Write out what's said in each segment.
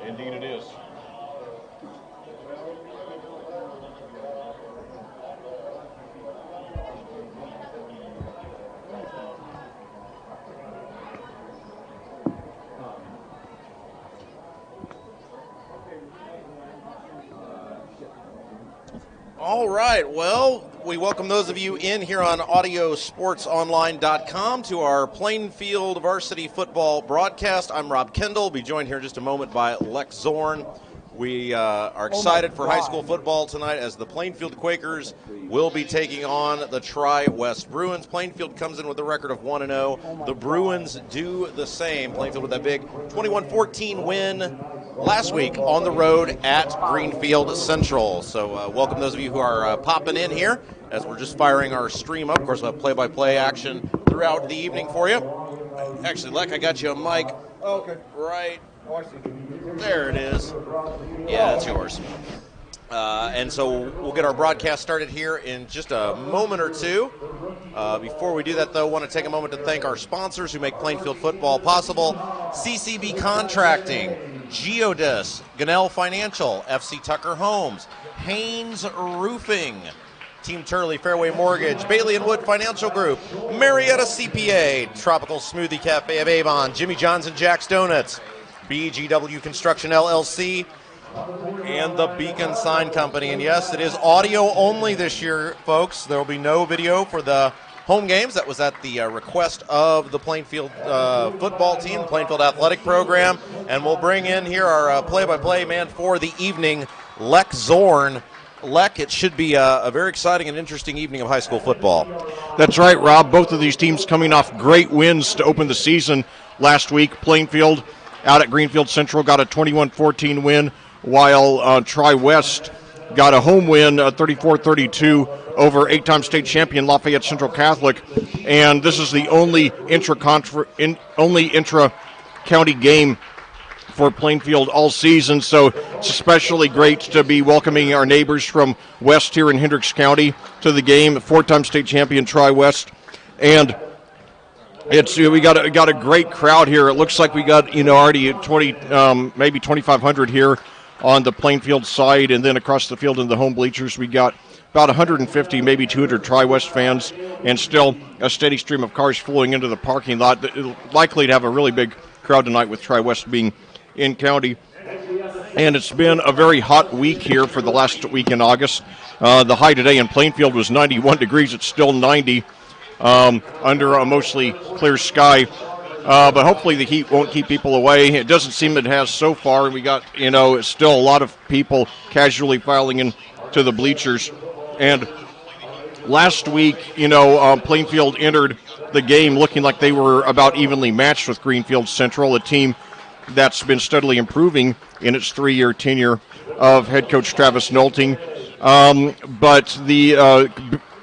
Indeed it is. All right, well, we welcome those of you in here on audiosportsonline.com to our Plainfield varsity football broadcast. I'm Rob Kendall. We'll be joined here in just a moment by Lex Zorn. We are excited for high school football tonight as the Plainfield Quakers will be taking on the Tri-West Bruins. Plainfield comes in with a record of 1-0. The Bruins do the same. Plainfield with that big 21-14 win last week on the road at Greenfield Central. So welcome those of you who are popping in here as we're just firing our stream up. Of course, we'll have play-by-play action throughout the evening for you. Actually, Lek, I got you a mic. Oh, okay. Right. Oh, I see. There it is. Yeah, that's yours. And so we'll get our broadcast started here in just a moment or two. Before we do that, though, I want to take a moment to thank our sponsors who make Plainfield football possible. CCB Contracting, Geodis, Gunnell Financial, FC Tucker Homes, Haynes Roofing, Team Turley, Fairway Mortgage, Bailey & Wood Financial Group, Marietta CPA, Tropical Smoothie Cafe of Avon, Jimmy John's and Jack's Donuts, BGW Construction LLC, and the Beacon Sign Company. And yes, it is audio only this year, folks. There will be no video for the home games. That was at the request of the Plainfield football team, the Plainfield Athletic Program. And we'll bring in here our play-by-play man for the evening, Lex Zorn. Lek, it should be a very exciting and interesting evening of high school football. That's right, Rob. Both of these teams coming off great wins to open the season last week. Plainfield out at Greenfield Central got a 21-14 win, while Tri-West got a home win, 34-32 over eight-time state champion Lafayette Central Catholic. And this is the only intra-county game for Plainfield all season, so it's especially great to be welcoming our neighbors from west here in Hendricks County to the game. Four-time state champion Tri-West, and we got a great crowd here. It looks like we got already 20, maybe 2,500 here on the Plainfield side, and then across the field in the home bleachers we got about 150, maybe 200 Tri-West fans, and still a steady stream of cars flowing into the parking lot. Likely to have a really big crowd tonight with Tri-West being in county. And it's been a very hot week here for the last week in August. The high today in Plainfield was 91 degrees. It's still 90 under a mostly clear sky. But hopefully the heat won't keep people away. It doesn't seem it has so far. We got, still a lot of people casually filing in to the bleachers. And last week, Plainfield entered the game looking like they were about evenly matched with Greenfield Central, a team that's been steadily improving in its 3-year tenure of head coach Travis Nolting. But the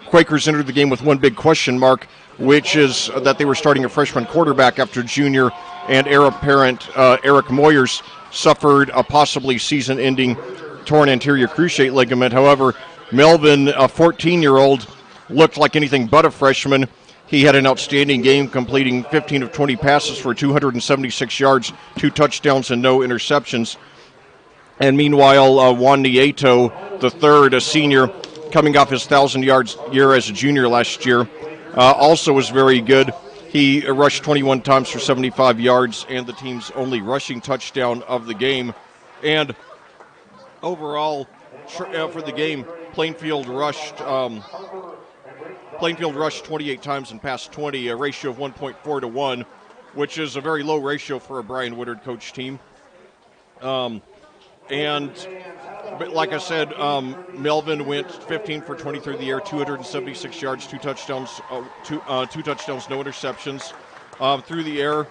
Quakers entered the game with one big question mark, which is that they were starting a freshman quarterback after junior and heir apparent Eric Moyers suffered a possibly season-ending torn anterior cruciate ligament. However, Melvin, a 14-year-old, looked like anything but a freshman. He had an outstanding game, completing 15 of 20 passes for 276 yards, 2 touchdowns, and no interceptions. And meanwhile, Juan Nieto, the third, a senior, coming off his 1,000-yard year as a junior last year, also was very good. He rushed 21 times for 75 yards and the team's only rushing touchdown of the game. And overall, for the game, Plainfield rushed 28 times and passed 20, a ratio of 1.4 to 1, which is a very low ratio for a Brian Woodard coach team. But like I said, Melvin went 15 for 20 through the air, 276 yards, 2 touchdowns, two touchdowns, no interceptions. Through the air,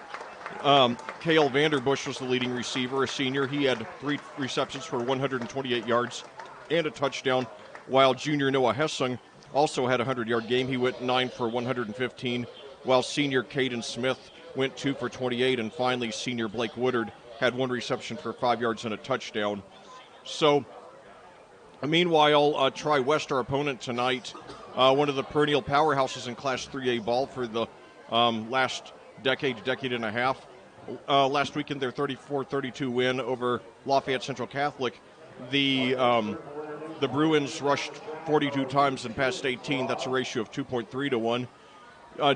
Cale Vanderbush was the leading receiver, a senior. He had 3 receptions for 128 yards and a touchdown, while junior Noah Hessung also had a 100-yard game. He went 9 for 115, while senior Caden Smith went 2 for 28, and finally senior Blake Woodard had 1 reception for 5 yards and a touchdown. So, meanwhile, Tri-West, our opponent tonight, one of the perennial powerhouses in Class 3A ball for the last decade and a half, last week in their 34-32 win over Lafayette Central Catholic. The Bruins rushed 42 times and passed 18. That's a ratio of 2.3 to 1.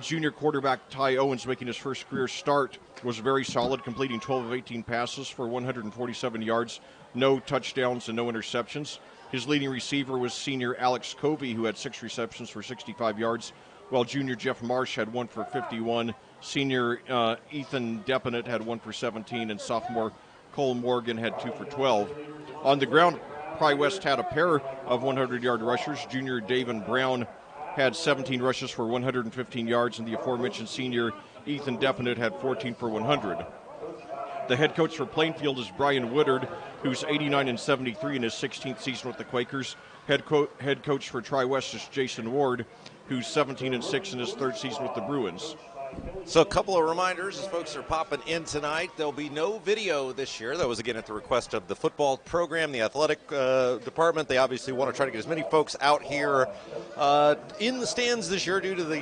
Junior quarterback Ty Owens, making his first career start, was very solid, completing 12 of 18 passes for 147 yards, no touchdowns and no interceptions. His leading receiver was senior Alex Covey, who had 6 receptions for 65 yards, while junior Jeff Marsh had 1 for 51. Senior Ethan Deponent had 1 for 17, and sophomore Cole Morgan had 2 for 12. On the ground, Pri-West had a pair of 100-yard rushers. Junior Davin Brown had 17 rushes for 115 yards, and the aforementioned senior Ethan Deponent had 14 for 100. The head coach for Plainfield is Brian Woodard, who's 89-73 in his 16th season with the Quakers. Head coach for Tri-West is Jason Ward, who's 17-6 in his 3rd season with the Bruins. So a couple of reminders as folks are popping in tonight. There'll be no video this year. That was, again, at the request of the football program, the athletic department. They obviously want to try to get as many folks out here in the stands this year due to the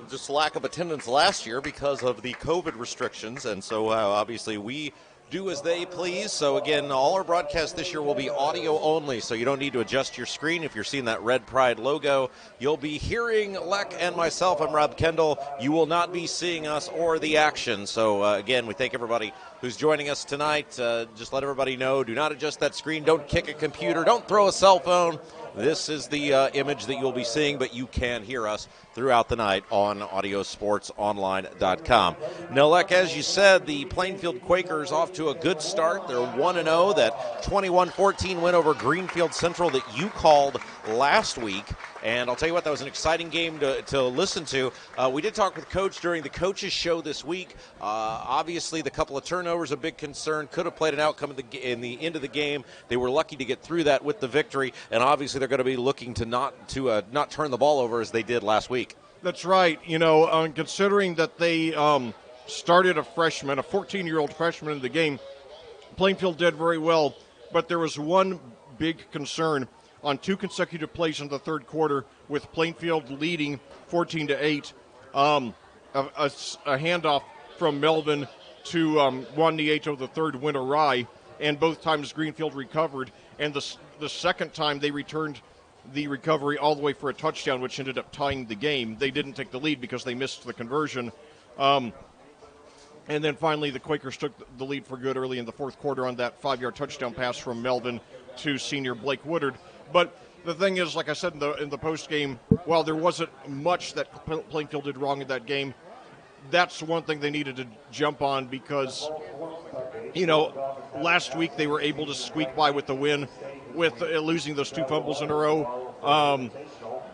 just lack of attendance last year because of the COVID restrictions. And so obviously we do as they please. So again, all our broadcasts this year will be audio only, so you don't need to adjust your screen. If you're seeing that Red Pride logo, you'll be hearing Leck and myself. I'm Rob Kendall. You will not be seeing us or the action. So again, we thank everybody who's joining us tonight. Just let everybody know, do not adjust that screen. Don't kick a computer. Don't throw a cell phone. This is the image that you'll be seeing, but you can hear us throughout the night on audiosportsonline.com. Now, Leck, as you said, the Plainfield Quakers off to a good start. They're 1-0. That 21-14 win over Greenfield Central that you called last week. And I'll tell you what, that was an exciting game to listen to. We did talk with Coach during the coaches show this week. Obviously, the couple of turnovers, a big concern. Could have played an outcome in the end of the game. They were lucky to get through that with the victory. And obviously, they're going to be looking to not turn the ball over as they did last week. That's right. You know, considering that they started a 14-year-old freshman in the game, Plainfield did very well. But there was one big concern on 2 consecutive plays in the 3rd quarter, with Plainfield leading 14-8. A handoff from Melvin to Juan Nieto, the 3rd, went awry, and both times Greenfield recovered. And the second time they returned the recovery all the way for a touchdown, which ended up tying the game. They didn't take the lead because they missed the conversion. And then finally the Quakers took the lead for good early in the 4th quarter on that 5-yard touchdown pass from Melvin to senior Blake Woodard. But the thing is, like I said in the post game, while there wasn't much that Plainfield did wrong in that game, that's one thing they needed to jump on because, you know, last week they were able to squeak by with the win with losing those 2 fumbles in a row.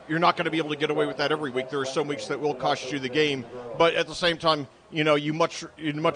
You're not going to be able to get away with that every week. There are some weeks that will cost you the game, but at the same time, you know, you'd much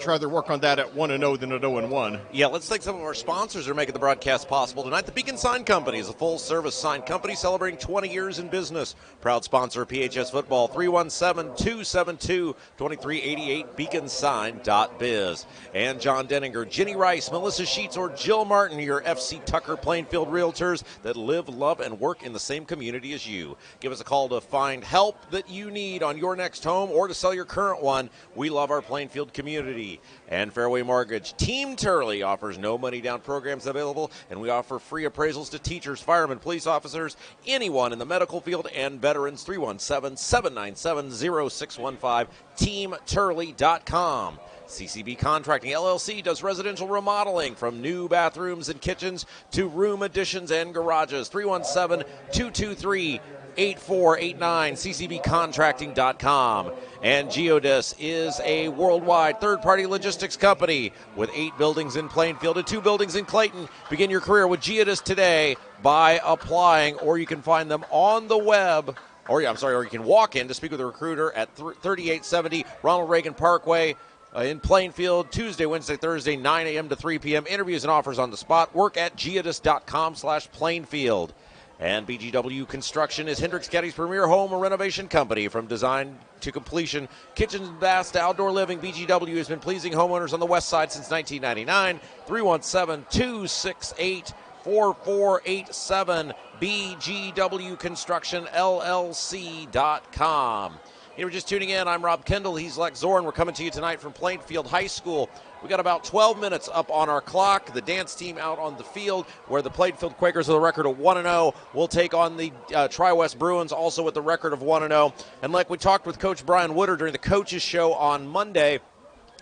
rather work on that at 1-0 than at 0-1. Yeah, let's thank some of our sponsors who are making the broadcast possible tonight. The Beacon Sign Company is a full-service sign company celebrating 20 years in business. Proud sponsor of PHS Football, 317-272-2388, beaconsign.biz. And John Denninger, Jenny Rice, Melissa Sheets, or Jill Martin, your FC Tucker Plainfield realtors that live, love, and work in the same community as you. Give us a call to find help that you need on your next home or to sell your current one. We love our Plainfield community. And Fairway Mortgage. Team Turley offers no money down programs available, and we offer free appraisals to teachers, firemen, police officers, anyone in the medical field, and veterans. 317-797-0615, teamturley.com. CCB Contracting LLC does residential remodeling from new bathrooms and kitchens to room additions and garages. 317-223-8489, ccbcontracting.com. And Geodis is a worldwide third-party logistics company with 8 buildings in Plainfield and 2 buildings in Clayton. Begin your career with Geodis today by applying, or you can find them on the web. Or you can walk in to speak with a recruiter at 3870 Ronald Reagan Parkway in Plainfield, Tuesday, Wednesday, Thursday, 9 a.m. to 3 p.m. Interviews and offers on the spot. Work at geodis.com/Plainfield. And BGW Construction is Hendricks County's premier home renovation company. From design to completion, kitchens and baths to outdoor living, BGW has been pleasing homeowners on the west side since 1999. 317-268-4487, BGW Construction LLC.com. You were just tuning in. I'm Rob Kendall. He's Lex Zorn. We're coming to you tonight from Plainfield High School. We got about 12 minutes up on our clock. The dance team out on the field, where the Plainfield Quakers with a record of 1-0 will take on the Tri-West Bruins, also with the record of 1-0. And like we talked with Coach Brian Woodard during the coaches show on Monday,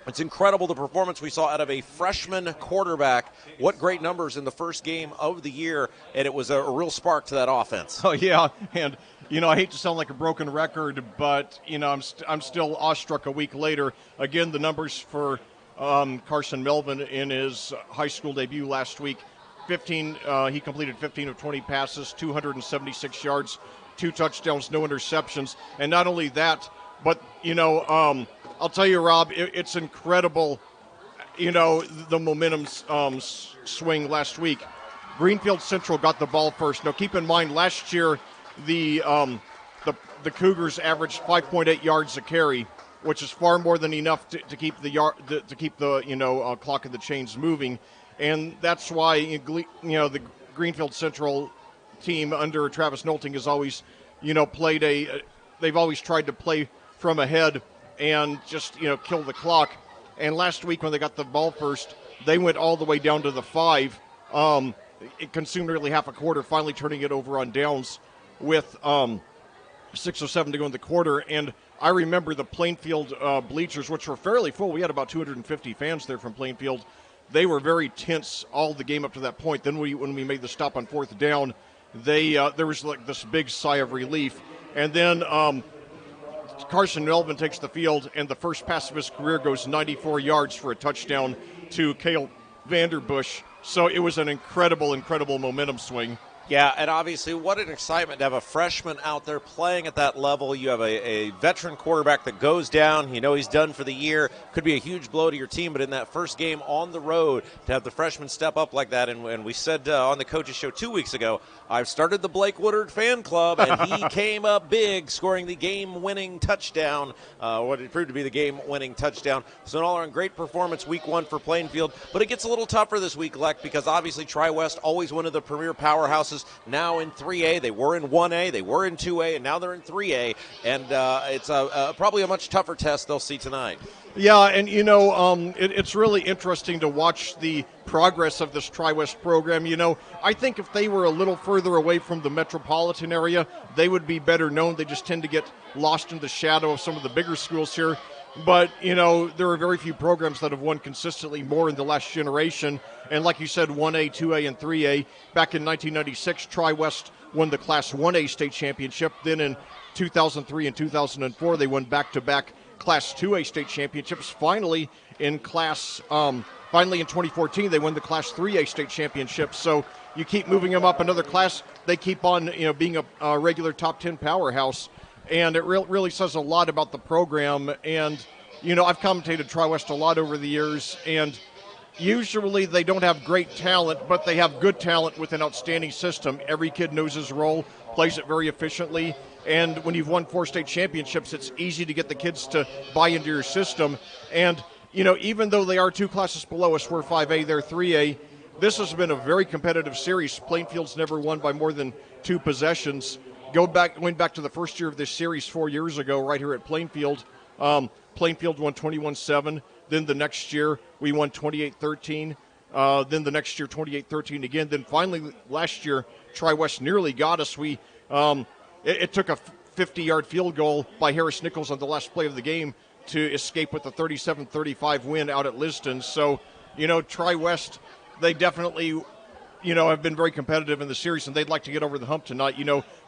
it's incredible the performance we saw out of a freshman quarterback. What great numbers in the first game of the year, and it was a real spark to that offense. Oh, yeah, and I hate to sound like a broken record, but, I'm still awestruck a week later. Again, the numbers for Carson Melvin in his high school debut last week, he completed 15 of 20 passes, 276 yards, 2 touchdowns, no interceptions. And not only that, but, I'll tell you, Rob, it's incredible, the momentum swing last week. Greenfield Central got the ball first. Now, keep in mind, last year, the Cougars averaged 5.8 yards a carry, which is far more than enough to keep the clock of the chains moving, and that's why the Greenfield Central team under Travis Nolting has always they've always tried to play from ahead and just kill the clock. And last week when they got the ball first, they went all the way down to the 5. It consumed nearly half a quarter, finally turning it over on downs with 6:07 to go in the quarter. And I remember the Plainfield bleachers, which were fairly full. We had about 250 fans there from Plainfield. They were very tense all the game up to that point. Then when we made the stop on 4th down, there was like this big sigh of relief. And then Carson Melvin takes the field, and the first pass of his career goes 94 yards for a touchdown to Cale Vanderbush. So it was an incredible, incredible momentum swing. Yeah, and obviously what an excitement to have a freshman out there playing at that level. You have a veteran quarterback that goes down. He's done for the year. Could be a huge blow to your team, but in that first game on the road, to have the freshman step up like that, and we said on the coaches show 2 weeks ago, I've started the Blake Woodard fan club, and he came up big, scoring the game-winning touchdown, what it proved to be the game-winning touchdown. So in all around, great performance week 1 for Plainfield, but it gets a little tougher this week, Lek, because obviously Tri-West, always one of the premier powerhouses, now in 3A. They were in 1A, they were in 2A, and now they're in 3A. And it's probably a much tougher test they'll see tonight. Yeah, and it's really interesting to watch the progress of this Tri-West program. I think if they were a little further away from the metropolitan area, they would be better known. They just tend to get lost in the shadow of some of the bigger schools here. But, there are very few programs that have won consistently more in the last generation. And like you said, 1A, 2A, and 3A. Back in 1996, Tri-West won the Class 1A state championship. Then in 2003 and 2004, they won back-to-back Class 2A state championships. Finally, in 2014, they won the Class 3A state championship. So you keep moving them up another class, they keep on, being a regular top 10 powerhouse. And it really says a lot about the program. And, I've commentated Tri-West a lot over the years, and usually they don't have great talent, but they have good talent with an outstanding system. Every kid knows his role, plays it very efficiently. And when you've won 4 state championships, it's easy to get the kids to buy into your system. And, even though they are 2 classes below us, we're 5A, they're 3A, this has been a very competitive series. Plainfield's never won by more than 2 possessions. Going back to the first year of this series 4 years ago, right here at Plainfield, Plainfield won 21-7. Then the next year, we won 28-13. Then the next year, 28-13 again. Then finally, last year, Tri-West nearly got us. It took a 50-yard field goal by Harris Nichols on the last play of the game to escape with a 37-35 win out at Liston. So, Tri-West, they definitely have been very competitive in the series, and they'd like to get over the hump tonight.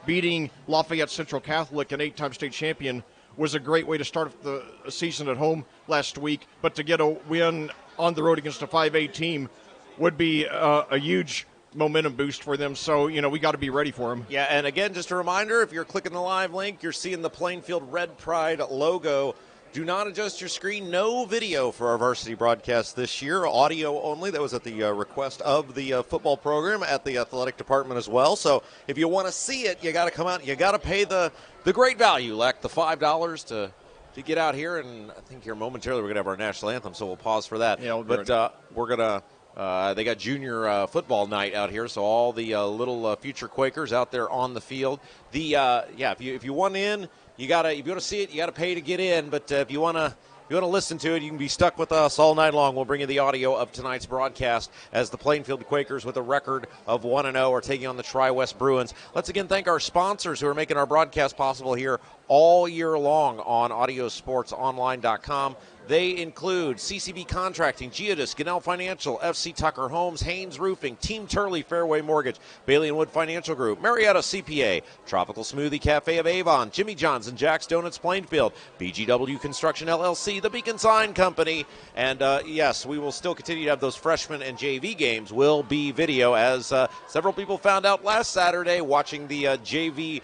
Beating Lafayette Central Catholic, an 8-time state champion, was a great way to start the season at home last week. But to get a win on the road against a 5A team would be a huge momentum boost for them. So, we got to be ready for them. Yeah, and again, just a reminder, if you're clicking the live link, you're seeing the Plainfield Red Pride logo. Do not adjust your screen. No video for our varsity broadcast this year. Audio only. That was at the request of the football program at the athletic department as well. So if you want to see it, you got to come out. You got to pay the great value, like the $5 to get out here. And I think here momentarily we're going to have our national anthem, so we'll pause for that. Yeah, but we're going to they got junior football night out here, so all the little future Quakers out there on the field. If you want in, if you want to see it, you got to pay to get in. But if you want to listen to it, you can be stuck with us all night long. We'll bring you the audio of tonight's broadcast as the Plainfield Quakers, with a record of 1-0, are taking on the Tri-West Bruins. Let's again thank our sponsors who are making our broadcast possible here all year long on audiosportsonline.com. They include CCB Contracting, Geodis, Gannell Financial, FC Tucker Homes, Haynes Roofing, Team Turley, Fairway Mortgage, Bailey & Wood Financial Group, Marietta CPA, Tropical Smoothie Cafe of Avon, Jimmy John's and Jack's Donuts Plainfield, BGW Construction LLC, the Beacon Sign Company, and yes, we will still continue to have those freshman and JV games will be video, as several people found out last Saturday watching the JV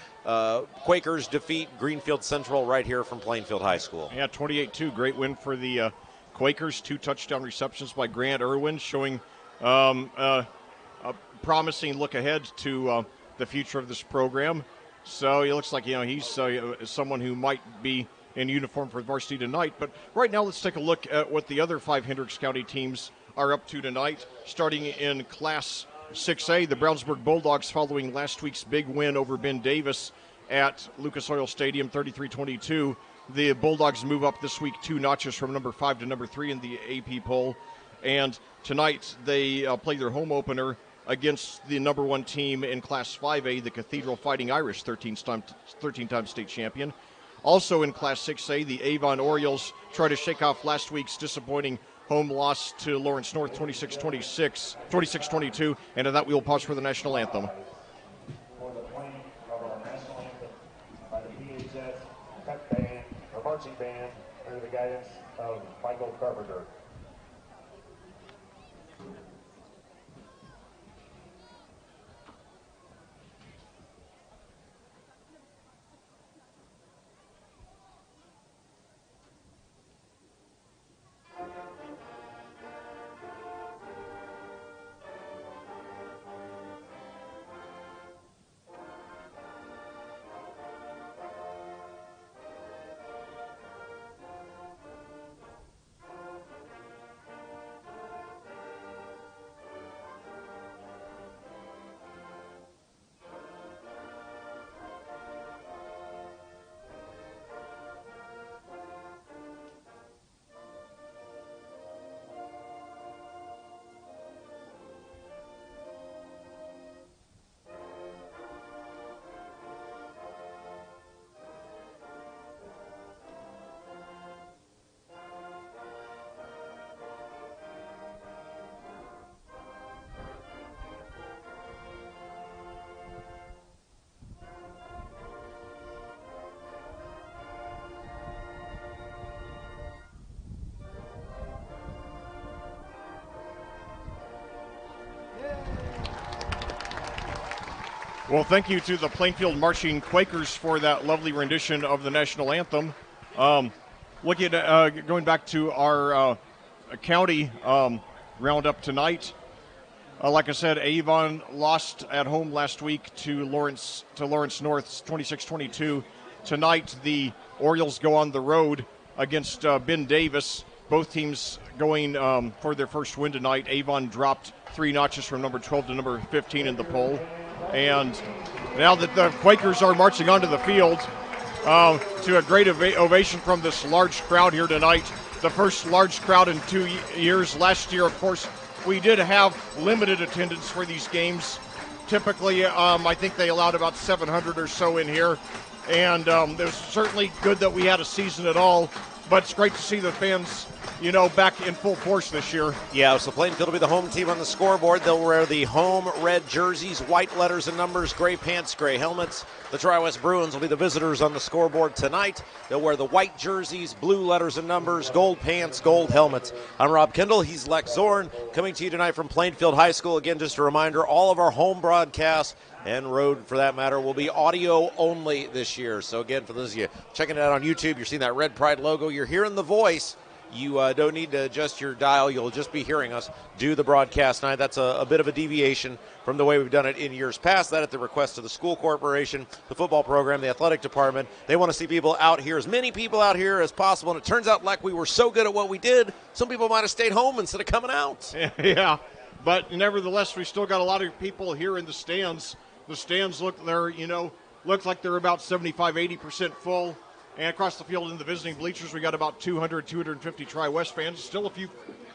Quakers defeat Greenfield Central right here from Plainfield High School. Yeah, 28-2, great win for the Quakers. 2 touchdown receptions by Grant Irwin, showing a promising look ahead to the future of this program. So it looks like he's someone who might be in uniform for varsity tonight. But right now, let's take a look at what the other 5 Hendricks County teams are up to tonight. Starting in Class 6A, the Brownsburg Bulldogs, following last week's big win over Ben Davis at Lucas Oil Stadium, 33-22. The Bulldogs move up this week 2 notches from number 5 to number 3 in the AP poll. And tonight they play their home opener against the number 1 team in Class 5A, the Cathedral Fighting Irish, 13-time state champion. Also in Class 6A, the Avon Orioles try to shake off last week's disappointing home loss to Lawrence North, 26-22, and at that we will pause for the national anthem. For the playing of our national anthem by the PHS Pep Band, or marching band, under the guidance of Michael Carpenter. Well, thank you to the Plainfield Marching Quakers for that lovely rendition of the national anthem. Looking at going back to our county roundup tonight, like I said, Avon lost at home last week to Lawrence North, 26-22. Tonight, the Orioles go on the road against Ben Davis. Both teams going for their first win tonight. Avon dropped 3 notches from number 12 to number 15 in the poll. And now that the Quakers are marching onto the field to a great ovation from this large crowd here tonight, the first large crowd in 2 years. Last year, of course, we did have limited attendance for these games. Typically, I think they allowed about 700 or so in here. And it was certainly good that we had a season at all. But it's great to see the fans, back in full force this year. Yeah, so Plainfield will be the home team on the scoreboard. They'll wear the home red jerseys, white letters and numbers, gray pants, gray helmets. The Tri-West Bruins will be the visitors on the scoreboard tonight. They'll wear the white jerseys, blue letters and numbers, gold pants, gold helmets. I'm Rob Kendall. He's Lex Zorn, coming to you tonight from Plainfield High School. Again, just a reminder, all of our home broadcasts and road, for that matter, will be audio only this year. So again, for those of you checking it out on YouTube, you're seeing that Red Pride logo. You're hearing the voice. You don't need to adjust your dial. You'll just be hearing us do the broadcast tonight. That's a bit of a deviation from the way we've done it in years past. That at the request of the school corporation, the football program, the athletic department. They want to see people out here, as many people out here as possible. And it turns out, like, we were so good at what we did, some people might have stayed home instead of coming out. Yeah, but nevertheless, we still got a lot of people here in the stands. The stands look like they're about 75-80% full. And across the field in the visiting bleachers, we got about 200, 250 Tri-West fans. Still a few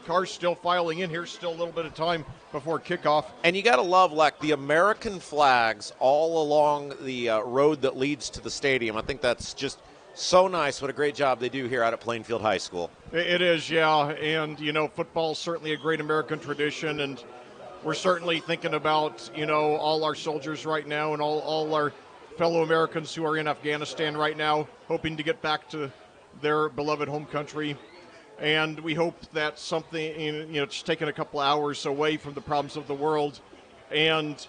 cars still filing in here. Still a little bit of time before kickoff. And you got to love, Leck, the American flags all along the road that leads to the stadium. I think that's just so nice. What a great job they do here out at Plainfield High School. It is, yeah. And, football is certainly a great American tradition. And we're certainly thinking about, all our soldiers right now and all our fellow Americans who are in Afghanistan right now, hoping to get back to their beloved home country. And we hope that something, it's taken a couple hours away from the problems of the world and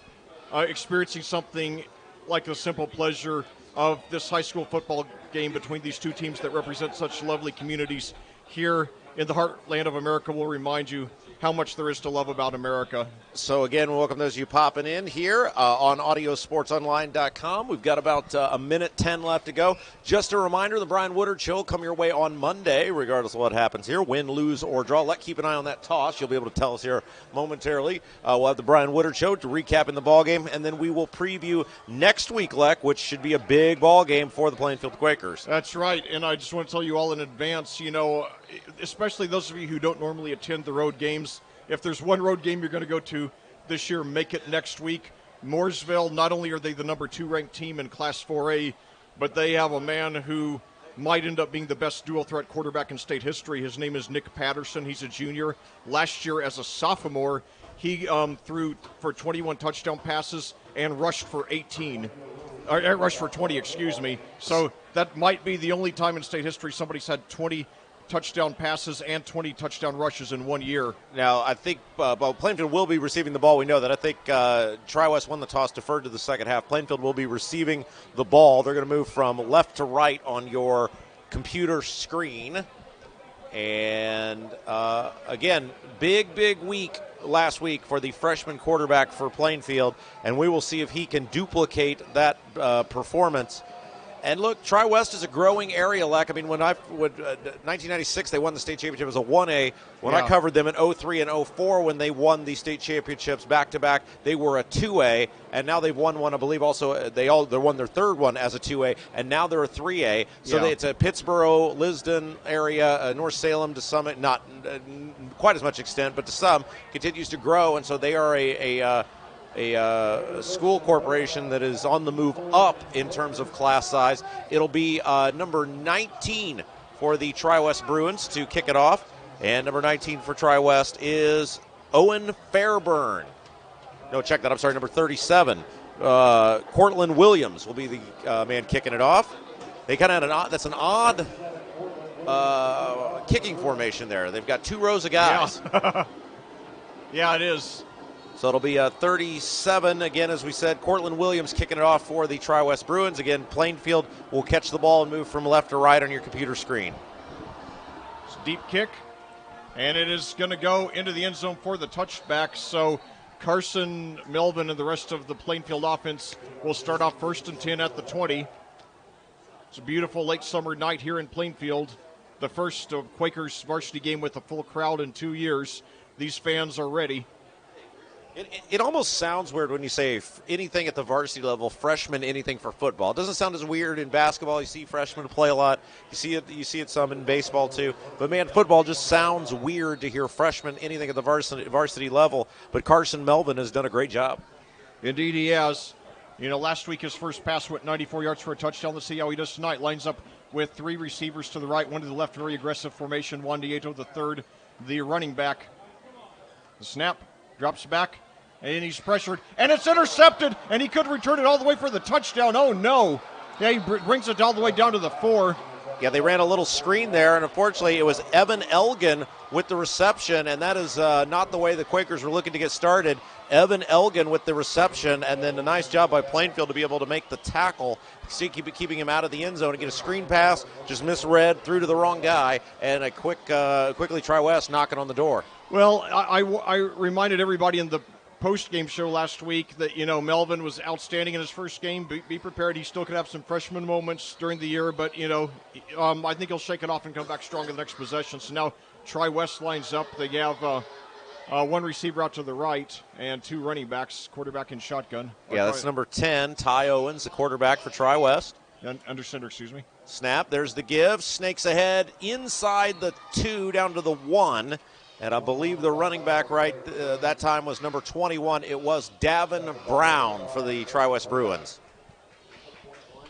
experiencing something like the simple pleasure of this high school football game between these two teams that represent such lovely communities here in the heartland of America will remind you how much there is to love about America. So again, welcome those of you popping in here on audiosportsonline.com. We've got about a minute 10 left to go. Just a reminder, the Brian Woodard Show come your way on Monday, regardless of what happens here, win, lose, or draw. Keep an eye on that toss. You'll be able to tell us here momentarily. We'll have the Brian Woodard Show to recap in the ball game, and then we will preview next week, Leck, which should be a big ball game for the Plainfield Quakers. That's right, and I just want to tell you all in advance, especially those of you who don't normally attend the road games, if there's one road game you're going to go to this year, make it next week. Mooresville, not only are they the number 2 ranked team in Class 4A, but they have a man who might end up being the best dual threat quarterback in state history. His name is Nick Patterson. He's a junior. Last year as a sophomore, he threw for 21 touchdown passes and rushed for 20, excuse me. So that might be the only time in state history somebody's had 20 touchdown passes and 20 touchdown rushes in 1 year. Now, I think Plainfield will be receiving the ball. We know that. I think Tri-West won the toss, deferred to the second half. Plainfield will be receiving the ball. They're going to move from left to right on your computer screen. And, again, big week last week for the freshman quarterback for Plainfield, and we will see if he can duplicate that performance. And look, Tri-West is a growing area, Leck. I mean, when 1996, they won the state championship as a 1A. When I covered them in 03 and 04, when they won the state championships back-to-back, they were a 2A. And now they've won one, I believe, also. They won their third one as a 2A, and now they're a 3A. So it's a Pittsboro, Lisden area, North Salem to some, not quite as much extent, but to some, continues to grow. And so they are a school corporation that is on the move up in terms of class size. It'll be number 19 for the Tri-West Bruins to kick it off. And number 19 for Tri-West is Owen Fairburn. No, check that. I'm sorry, number 37. Cortland Williams will be the man kicking it off. They kind of had that's an odd kicking formation there. They've got 2 rows of guys. Yeah, it is. So it'll be 37, again, as we said. Cortland Williams kicking it off for the Tri-West Bruins. Again, Plainfield will catch the ball and move from left to right on your computer screen. It's a deep kick, and it is going to go into the end zone for the touchback. So Carson Melvin and the rest of the Plainfield offense will start off 1st and 10 at the 20. It's a beautiful late summer night here in Plainfield. The first of Quakers varsity game with a full crowd in 2 years. These fans are ready. It almost sounds weird when you say anything at the varsity level, freshman, anything for football. It doesn't sound as weird in basketball. You see freshmen play a lot. You see it some in baseball too. But man, football just sounds weird to hear freshman, anything at the varsity level. But Carson Melvin has done a great job. Indeed he has. Last week his first pass went 94 yards for a touchdown. Let's see how he does tonight. Lines up with 3 receivers to the right, 1 to the left, very aggressive formation. Juan Dieto, the third, the running back. The snap, drops back. And he's pressured, and it's intercepted, and he could return it all the way for the touchdown. Oh, no. Yeah, he brings it all the way down to the 4. Yeah, they ran a little screen there, and unfortunately it was Evan Elgin with the reception, and that is not the way the Quakers were looking to get started. Evan Elgin with the reception, and then a nice job by Plainfield to be able to make the tackle, keeping him out of the end zone and get a screen pass, just misread, threw to the wrong guy, and a quickly Tri-West knocking on the door. Well, I reminded everybody in the post-game show last week that, Melvin was outstanding in his first game. Be prepared. He still could have some freshman moments during the year, but, I think he'll shake it off and come back strong in the next possession. So now Tri-West lines up. They have 1 receiver out to the right and 2 running backs, quarterback and shotgun. Yeah, that's number 10, Ty Owens, the quarterback for Tri-West. Under center, excuse me. Snap, there's the give. Snakes ahead inside the 2 down to the 1. And I believe the running back that time was number 21. It was Davin Brown for the Tri-West Bruins.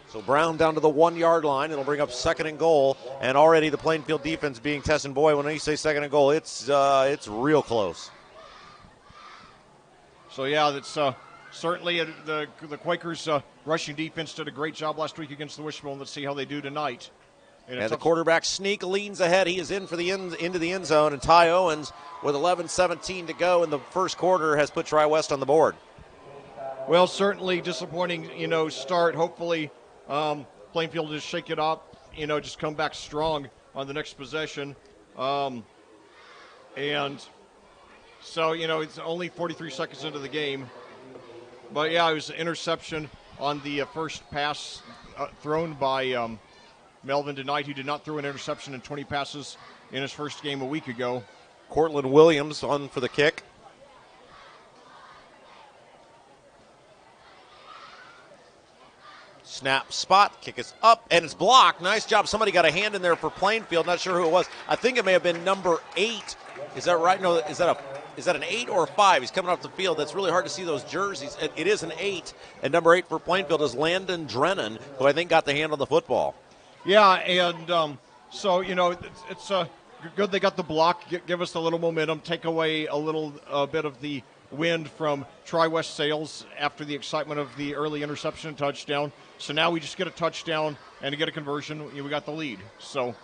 So Brown down to the 1-yard line. It'll bring up 2nd and goal. And already the Plainfield defense being tested. Boy, when you say 2nd and goal, it's real close. So, yeah, that's certainly the Quakers' rushing defense did a great job last week against the Wishbone. Let's see how they do tonight. And the quarterback sneak leans ahead. He is in for the into the end zone. And Ty Owens, with 11:17 to go in the first quarter, has put Tri-West on the board. Well, certainly disappointing, start. Hopefully Plainfield just shake it up, just come back strong on the next possession. And so, it's only 43 seconds into the game. But, yeah, it was an interception on the first pass thrown by Melvin tonight. He did not throw an interception in 20 passes in his first game a week ago. Cortland Williams on for the kick. Snap, spot, kick is up, and it's blocked. Nice job. Somebody got a hand in there for Plainfield. Not sure who it was. I think it may have been number 8. Is that right? No, is that an 8 or a 5? He's coming off the field. That's really hard to see those jerseys. It is an 8, and number 8 for Plainfield is Landon Drennan, who I think got the hand on the football. Yeah, and so, it's good they got the block, give us a little momentum, take away a little bit of the wind from Tri-West sails after the excitement of the early interception and touchdown. So now we just get a touchdown and to get a conversion, we got the lead. So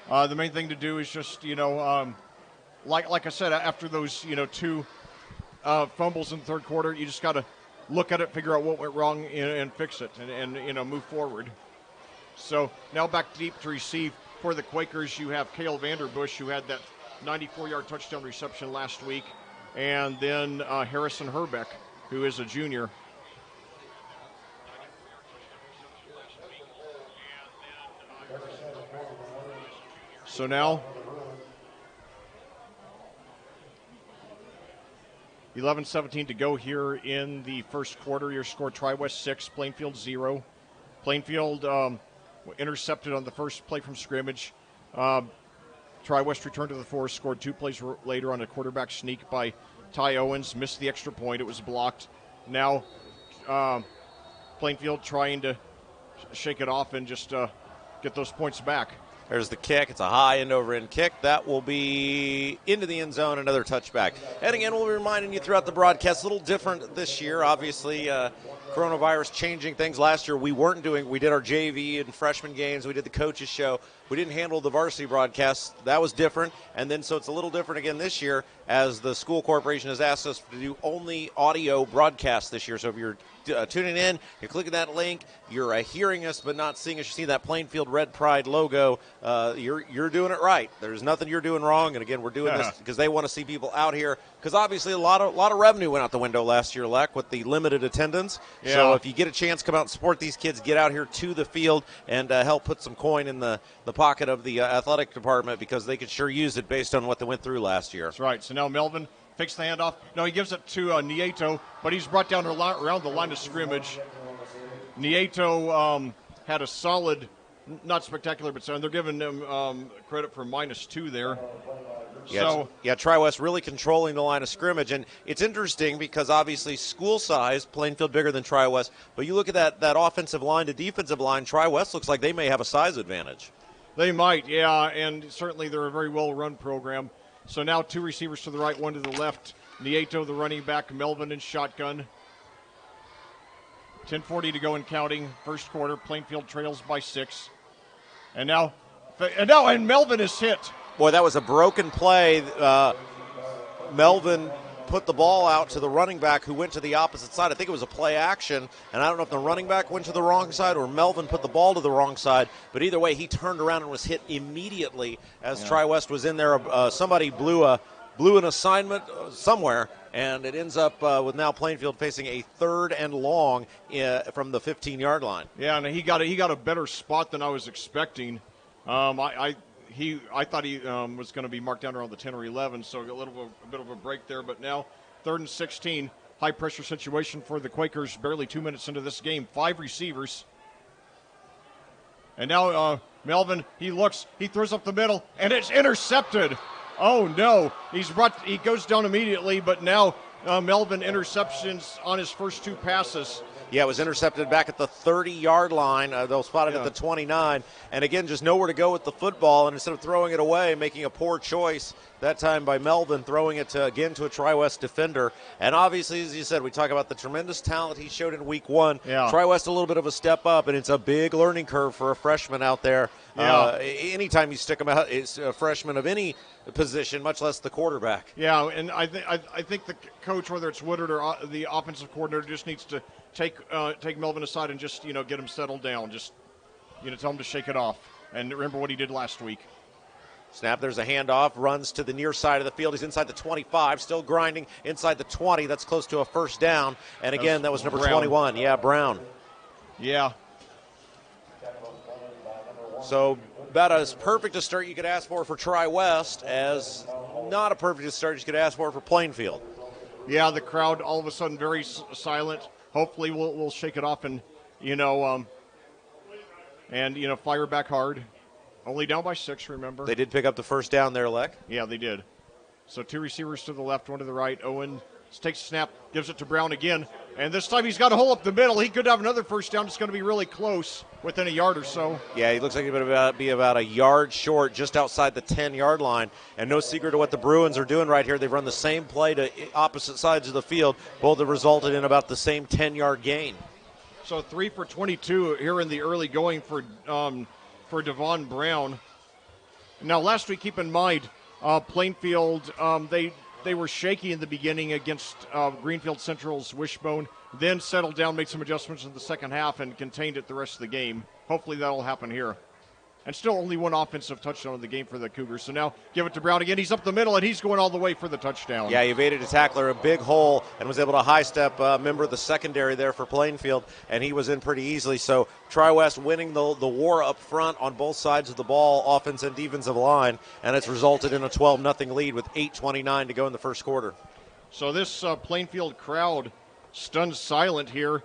the main thing to do is just, like I said, after those, 2 fumbles in the third quarter, you just got to look at it, figure out what went wrong, and fix it and move forward. So now back deep to receive for the Quakers. You have Cale Vanderbush, who had that 94-yard touchdown reception last week, and then Harrison Herbeck, who is a junior. So now 11:17 to go here in the first quarter. Your score: Tri-West 6, Plainfield 0. Plainfield intercepted on the first play from scrimmage. Tri-West returned to the force, scored 2 plays later on a quarterback sneak by Ty Owens, missed the extra point. It was blocked. Now Plainfield trying to shake it off and just get those points back. There's the kick. It's a high end-over-end kick. That will be into the end zone, another touchback. And again, we'll be reminding you throughout the broadcast, a little different this year. Obviously, coronavirus changing things. Last year we did our JV and freshman games. We did the coaches show. We didn't handle the varsity broadcast. That was different. And then so it's a little different again this year as the school corporation has asked us to do only audio broadcast this year. So if you're tuning in, you're clicking that link, you're hearing us but not seeing us, you see that Plainfield Red Pride logo, you're doing it right. There's nothing you're doing wrong. And again, we're doing this because they want to see people out here, because obviously a lot of revenue went out the window last year, Leck, with the limited attendance. Yeah. So if you get a chance, come out and support these kids, get out here to the field and help put some coin in the pocket of the athletic department, because they could sure use it based on what they went through last year. That's right. So now Melvin fakes the handoff. No, he gives it to Nieto, but he's brought down around the line of scrimmage. Nieto had a solid, not spectacular, but they're giving him credit for -2 there. Yeah, Tri-West really controlling the line of scrimmage. And it's interesting because obviously school size, Plainfield bigger than Tri-West, but you look at that offensive line to defensive line, Tri-West looks like they may have a size advantage. They might, yeah, and certainly they're a very well-run program. So now 2 receivers to the right, 1 to the left. Nieto, the running back, Melvin in shotgun. 10:40 to go and counting. First quarter, Plainfield trails by 6. And Melvin is hit. Boy, that was a broken play. Melvin put the ball out to the running back, who went to the opposite side. I think it was a play action, and I don't know if the running back went to the wrong side or Melvin put the ball to the wrong side, but either way, he turned around and was hit immediately as Tri-West was in there. Somebody blew an assignment somewhere, and it ends up with now Plainfield facing a 3rd and long from the 15-yard line. Yeah, and he got a better spot than I was expecting. I thought he was going to be marked down around the 10 or 11, so a bit of a break there. But now 3rd and 16, high-pressure situation for the Quakers, barely 2 minutes into this game. 5 receivers. And now Melvin, he throws up the middle, and it's intercepted. Oh, no. He goes down immediately, but now Melvin interceptions on his first 2 passes. Yeah, it was intercepted back at the 30-yard line. They'll spot it at the 29. And, again, just nowhere to go with the football. And instead of throwing it away, making a poor choice that time by Melvin, throwing it again to a Tri-West defender. And, obviously, as you said, we talk about the tremendous talent he showed in Week 1. Yeah. Tri-West a little bit of a step up, and it's a big learning curve for a freshman out there. Yeah. Anytime you stick him out, it's a freshman of any position, much less the quarterback. Yeah, and I think the coach, whether it's Woodard or the offensive coordinator, just needs to take Melvin aside and just get him settled down. Just tell him to shake it off and remember what he did last week. Snap, there's a handoff, runs to the near side of the field. He's inside the 25, still grinding inside the 20. That's close to a first down. And again, that was number Brown. 21. Yeah, Brown. Yeah. So about as perfect a start you could ask for Tri-West as not a perfect start you could ask for Plainfield. Yeah, the crowd all of a sudden very silent. Hopefully we'll shake it off and fire back hard. Only down by 6, remember. They did pick up the first down there, Leck. Yeah, they did. So 2 receivers to the left, 1 to the right. Owen takes a snap, gives it to Brown again. And this time he's got a hole up the middle. He could have another first down. It's going to be really close, within a yard or so. Yeah, he looks like he's going to be about a yard short, just outside the 10-yard line. And no secret to what the Bruins are doing right here. They've run the same play to opposite sides of the field. Both have resulted in about the same 10-yard gain. So 3 for 22 here in the early going for Devon Brown. Now, last week, keep in mind, Plainfield, they were shaky in the beginning against Greenfield Central's Wishbone, then settled down, made some adjustments in the second half, and contained it the rest of the game. Hopefully that'll happen here. And still only 1 offensive touchdown in the game for the Cougars. So now give it to Brown again. He's up the middle, and he's going all the way for the touchdown. Yeah, he evaded a tackler, a big hole, and was able to high-step a member of the secondary there for Plainfield, and he was in pretty easily. So Tri-West winning the war up front on both sides of the ball, offense and defensive line, and it's resulted in a 12-0 lead with 8:29 to go in the first quarter. So this Plainfield crowd stunned silent here.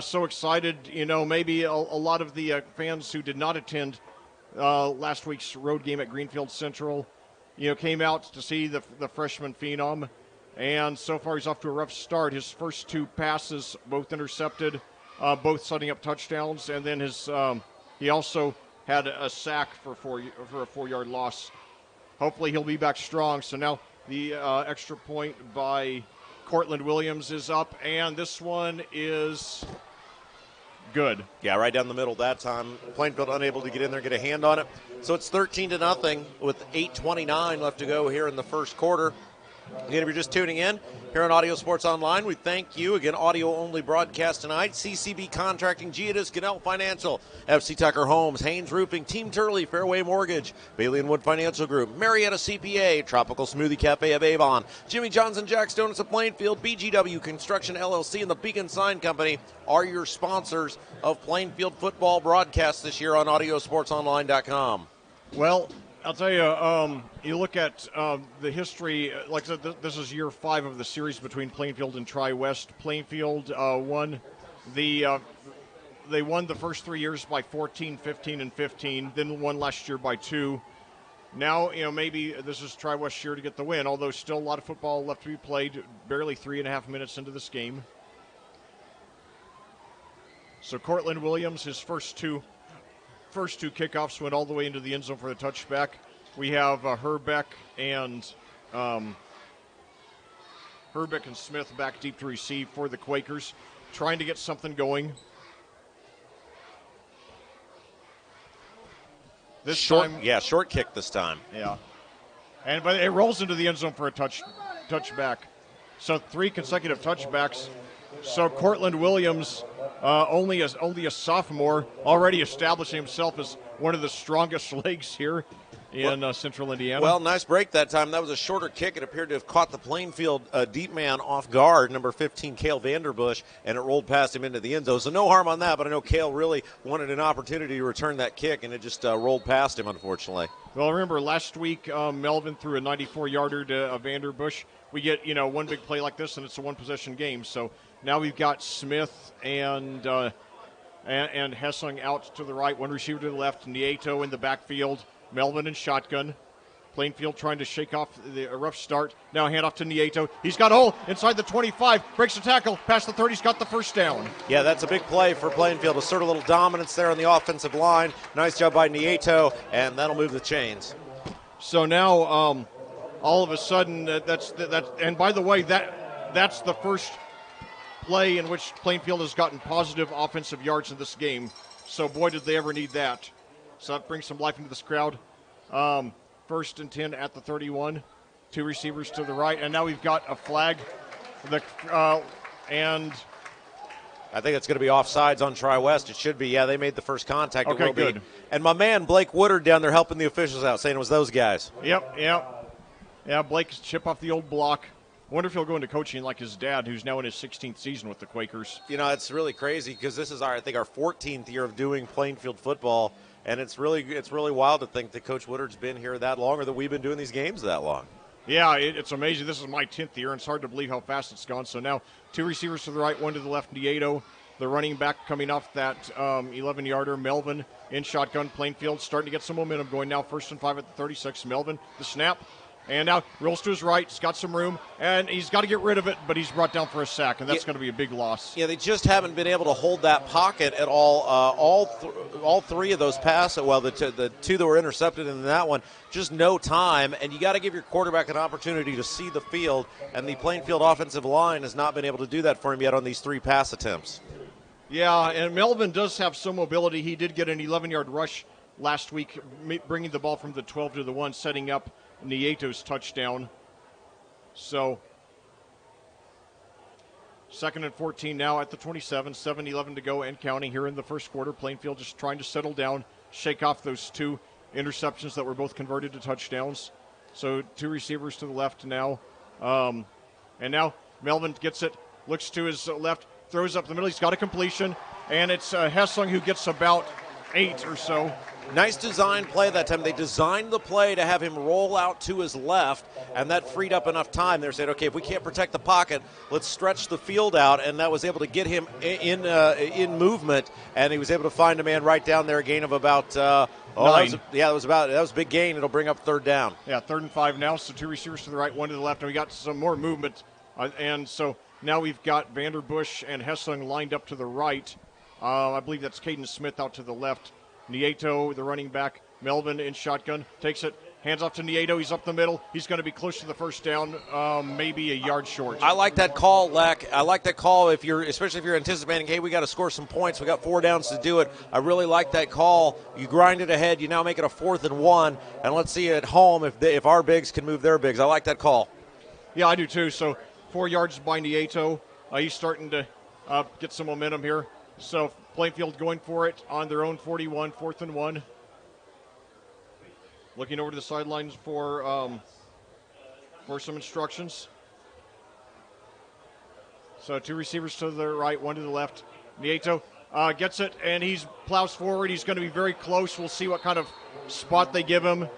So excited, maybe a lot of the fans who did not attend last week's road game at Greenfield Central, came out to see the freshman phenom, and so far he's off to a rough start. His first 2 passes, both intercepted, both setting up touchdowns, and then he also had a sack for a 4-yard loss. Hopefully he'll be back strong. So now the extra point by Cortland Williams is up, and this one is good. Yeah, right down the middle that time. Plainfield unable to get in there, get a hand on it. So it's 13-0 with 8:29 left to go here in the first quarter. Again, if you're just tuning in here on Audio Sports Online, we thank you. Again, audio-only broadcast tonight. CCB Contracting, Giadis, Ganell Financial, FC Tucker Homes, Haynes Roofing, Team Turley, Fairway Mortgage, Bailey & Wood Financial Group, Marietta CPA, Tropical Smoothie Cafe of Avon, Jimmy John's and Jack's Donuts of Plainfield, BGW Construction LLC, and the Beacon Sign Company are your sponsors of Plainfield football broadcasts this year on audiosportsonline.com. Well, I'll tell you, you look at the history, like I said, this is year 5 of the series between Plainfield and Tri-West. Plainfield won they won the first 3 years by 14, 15, and 15, then won last year by 2. Now, maybe this is Tri-West's year to get the win, although still a lot of football left to be played, barely 3.5 minutes into this game. So Cortland Williams, his first two kickoffs went all the way into the end zone for the touchback. We have Herbeck and Smith back deep to receive for the Quakers, trying to get something going. Short kick this time. Yeah, but it rolls into the end zone for a touchback. So 3 consecutive touchbacks. So Cortland Williams, only a sophomore, already establishing himself as one of the strongest legs here in Central Indiana. Well, nice break that time. That was a shorter kick. It appeared to have caught the Plainfield deep man off guard, number 15, Cale Vanderbush, and it rolled past him into the end zone. So no harm on that, but I know Cale really wanted an opportunity to return that kick, and it just rolled past him, unfortunately. Well, remember, last week Melvin threw a 94-yarder to Vanderbush. We get, one big play like this, and it's a one-possession game. So now we've got Smith and and Hessling out to the right, one receiver to the left, Nieto in the backfield, Melvin in shotgun. Plainfield trying to shake off a rough start. Now hand off to Nieto. He's got a hole inside the 25, breaks the tackle, past the 30, he's got the first down. Yeah, that's a big play for Plainfield. Assert a little dominance there on the offensive line. Nice job by Nieto, and that'll move the chains. So now, all of a sudden, that's and by the way, that's the first play in which Plainfield has gotten positive offensive yards in this game. So boy, did they ever need that. So that brings some life into this crowd. 1st and 10 at the 31. 2 receivers to the right, and now we've got a flag. And I think it's going to be offsides on Tri-West. It should be. Yeah, they made the first contact. Okay, it will good. Be. And my man Blake Woodard down there helping the officials out, saying it was those guys. Yep. Yeah, Blake's chip off the old block. I wonder if he'll go into coaching like his dad, who's now in his 16th season with the Quakers. You know, it's really crazy because this is I think our 14th year of doing Plainfield football, and it's really wild to think that Coach Woodard's been here that long, or that we've been doing these games that long. Yeah, it's amazing. This is my 10th year, and it's hard to believe how fast it's gone. So now 2 receivers to the right, 1 to the left, Nieto. The running back coming off that 11-yarder, Melvin in shotgun. Plainfield starting to get some momentum going now. 1st and 5 at the 36. Melvin, the snap. And now rolls to his right. He's got some room, and he's got to get rid of it, but he's brought down for a sack, and that's going to be a big loss. Yeah, they just haven't been able to hold that pocket at all. All 3 of those passes, well, the 2 that were intercepted in that one, just no time, and you got to give your quarterback an opportunity to see the field, and the Plainfield offensive line has not been able to do that for him yet on these 3 pass attempts. Yeah, and Melvin does have some mobility. He did get an 11-yard rush last week, bringing the ball from the 12 to the 1, setting up Nieto's touchdown. So 2nd and 14 now at the 27, 7-11 to go and counting here in the first quarter. Plainfield just trying to settle down, shake off those 2 interceptions that were both converted to touchdowns. So 2 receivers to the left now. And now Melvin gets it, looks to his left, throws up the middle. He's got a completion, and it's Hessling who gets about 8 or so. Nice design play that time. They designed the play to have him roll out to his left, and that freed up enough time. They said, okay, if we can't protect the pocket, let's stretch the field out, and that was able to get him in movement, and he was able to find a man right down there, a gain of about 9. That was a big gain. It'll bring up 3rd down. Yeah, 3rd and 5 now, so 2 receivers to the right, 1 to the left, and we got some more movement, and so now we've got Vanderbush and Hessling lined up to the right. I believe that's Caden Smith out to the left. Nieto, the running back, Melvin in shotgun, takes it, hands off to Nieto. He's up the middle. He's going to be close to the first down, maybe a yard short. I like that call, Leck. I like that call especially if you're anticipating, hey, we got to score some points. We got 4 downs to do it. I really like that call. You grind it ahead. You now make it a 4th and 1, and let's see at home if our bigs can move their bigs. I like that call. Yeah, I do too. So 4 yards by Nieto. He's starting to get some momentum here. So Plainfield going for it on their own 41, 4th and 1. Looking over to the sidelines for some instructions. So 2 receivers to the right, 1 to the left. Nieto gets it, and he plows forward. He's going to be very close. We'll see what kind of spot they give him.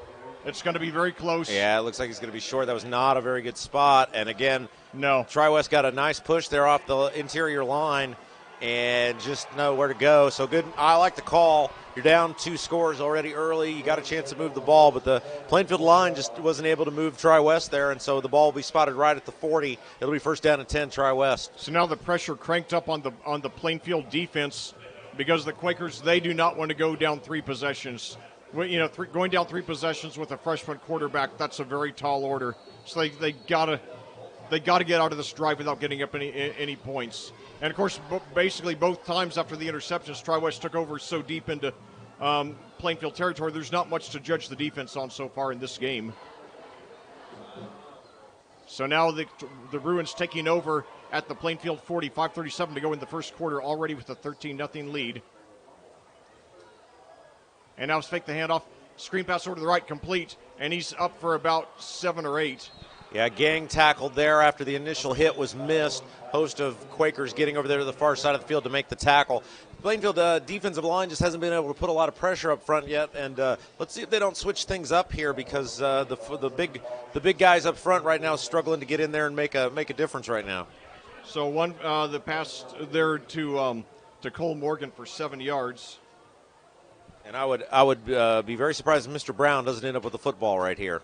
It's going to be very close. Yeah, it looks like he's going to be short. That was not a very good spot. And again, no. Tri-West got a nice push there off the interior line and just know where to go. So good. I like the call. You're down 2 scores already early. You got a chance to move the ball, but the Plainfield line just wasn't able to move Tri-West there, and so the ball will be spotted right at the 40. It'll be 1st down and 10, Tri-West. So now the pressure cranked up on the Plainfield defense because the Quakers, they do not want to go down 3 possessions. Going down 3 possessions with a freshman quarterback, that's a very tall order. So they gotta get out of this drive without getting up any points. And, of course, basically both times after the interceptions, Tri-West took over so deep into Plainfield territory, there's not much to judge the defense on so far in this game. So now the Bruins taking over at the Plainfield 40, 5:37 to go in the first quarter, already with a 13-0 lead. And now it's fake the handoff, screen pass over to the right, complete, and he's up for about 7 or 8. Yeah, gang tackled there after the initial hit was missed. Host of Quakers getting over there to the far side of the field to make the tackle. Plainfield defensive line just hasn't been able to put a lot of pressure up front yet, and let's see if they don't switch things up here because the big guys up front right now struggling to get in there and make a difference right now. So the pass there to to Cole Morgan for 7 yards. And I would be very surprised if Mr. Brown doesn't end up with the football right here.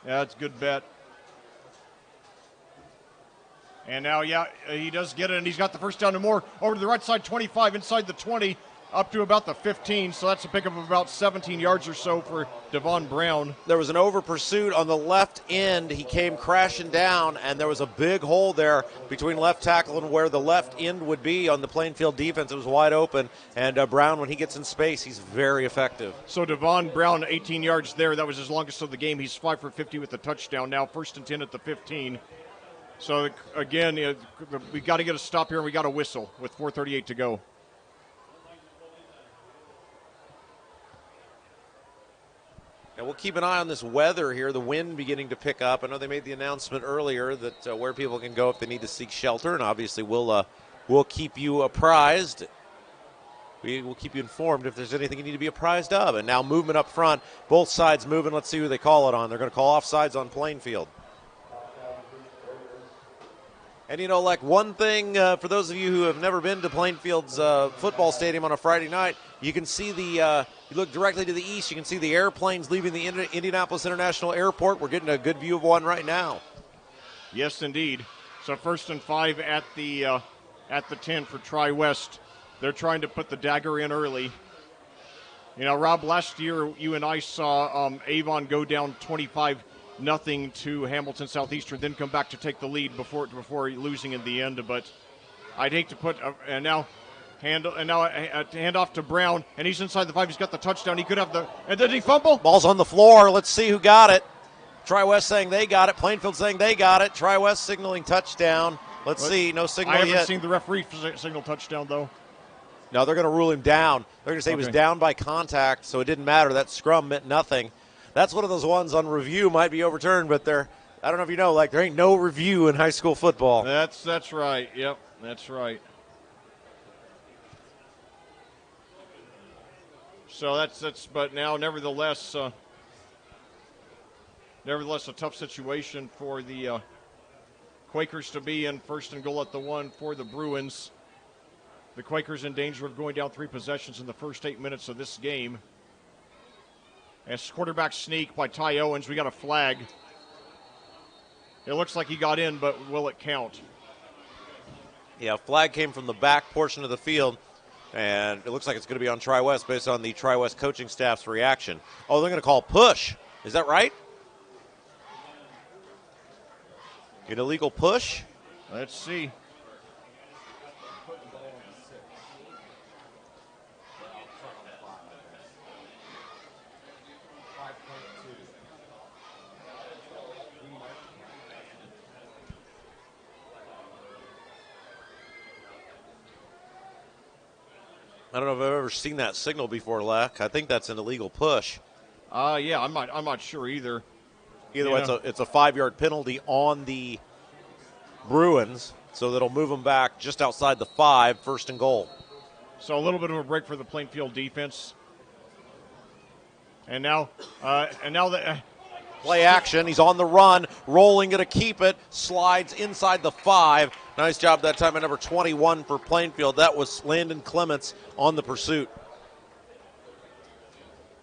Yeah, that's a good bet. And now, he does get it, and he's got the first down and more. Over to the right side, 25, inside the 20, up to about the 15. So that's a pickup of about 17 yards or so for Devon Brown. There was an over pursuit on the left end. He came crashing down, and there was a big hole there between left tackle and where the left end would be on the Plainfield defense. It was wide open, and Brown, when he gets in space, he's very effective. So Devon Brown, 18 yards there. That was his longest of the game. He's 5 for 50 with the touchdown. Now 1st and 10 at the 15. So, again, we got to get a stop here, and we got to whistle with 4:38 to go. And we'll keep an eye on this weather here, the wind beginning to pick up. I know they made the announcement earlier that where people can go if they need to seek shelter, and obviously we'll keep you apprised. We will keep you informed if there's anything you need to be apprised of. And now movement up front, both sides moving. Let's see who they call it on. They're going to call offsides on Plainfield. And, like one thing, for those of you who have never been to Plainfield's football stadium on a Friday night, you can see you look directly to the east, you can see the airplanes leaving the Indianapolis International Airport. We're getting a good view of one right now. Yes, indeed. So 1st and 5 at the 10 for Tri-West. They're trying to put the dagger in early. Rob, last year you and I saw Avon go down 25-0 to Hamilton Southeastern, then come back to take the lead before losing in the end. But I'd hate to put hand off to Brown, and he's inside the 5. He's got the touchdown. He could have and did he fumble? Ball's on the floor. Let's see who got it. Tri-West saying they got it. Plainfield saying they got it. Tri-West signaling touchdown. Let's see. No signal yet. I haven't seen the referee signal touchdown though. No, they're going to rule him down. They're going to say he was down by contact, so it didn't matter. That scrum meant nothing. That's one of those ones on review might be overturned, but I don't know if you know, there ain't no review in high school football. That's right. Yep, that's right. So that's but now nevertheless a tough situation for the Quakers to be in. 1st and goal at the 1 for the Bruins. The Quakers in danger of going down 3 possessions in the first 8 minutes of this game. As quarterback sneak by Ty Owens, we got a flag. It looks like he got in, but will it count? Yeah, flag came from the back portion of the field, and it looks like it's going to be on Tri-West based on the Tri-West coaching staff's reaction. Oh, they're going to call push. Is that right? An illegal push? Let's see. I don't know if I've ever seen that signal before, Leck. I think that's an illegal push. Yeah, I'm not sure either. Either way, it's a 5-yard penalty on the Bruins, so that'll move them back just outside the 5, 1st and goal. So a little bit of a break for the Plainfield defense. And now the play action. He's on the run, rolling, going to keep it, slides inside the 5. Nice job that time at number 21 for Plainfield. That was Landon Clements on the pursuit.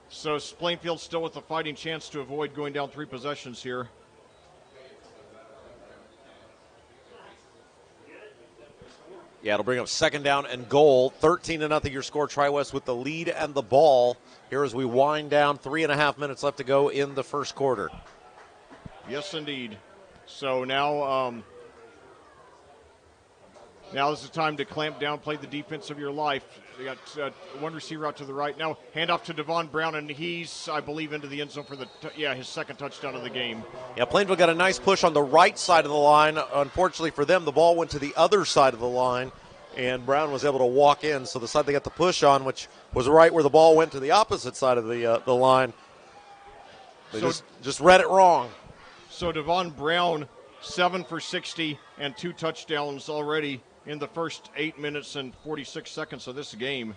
So Plainfield still with a fighting chance to avoid going down 3 possessions here. Yeah, it'll bring up 2nd down and goal. 13-0 your score. Tri-West with the lead and the ball here as we wind down. 3.5 minutes left to go in the first quarter. Yes, indeed. So now this is time to clamp down, play the defense of your life. They got one receiver out to the right. Now handoff to Devon Brown, and he's, I believe, into the end zone for his 2nd touchdown of the game. Yeah, Plainfield got a nice push on the right side of the line. Unfortunately for them, the ball went to the other side of the line, and Brown was able to walk in. So the side they got the push on, which was right where the ball went to the opposite side of the line, they just read it wrong. So Devon Brown, 7 for 60 and 2 touchdowns already in the first 8 minutes and 46 seconds of this game.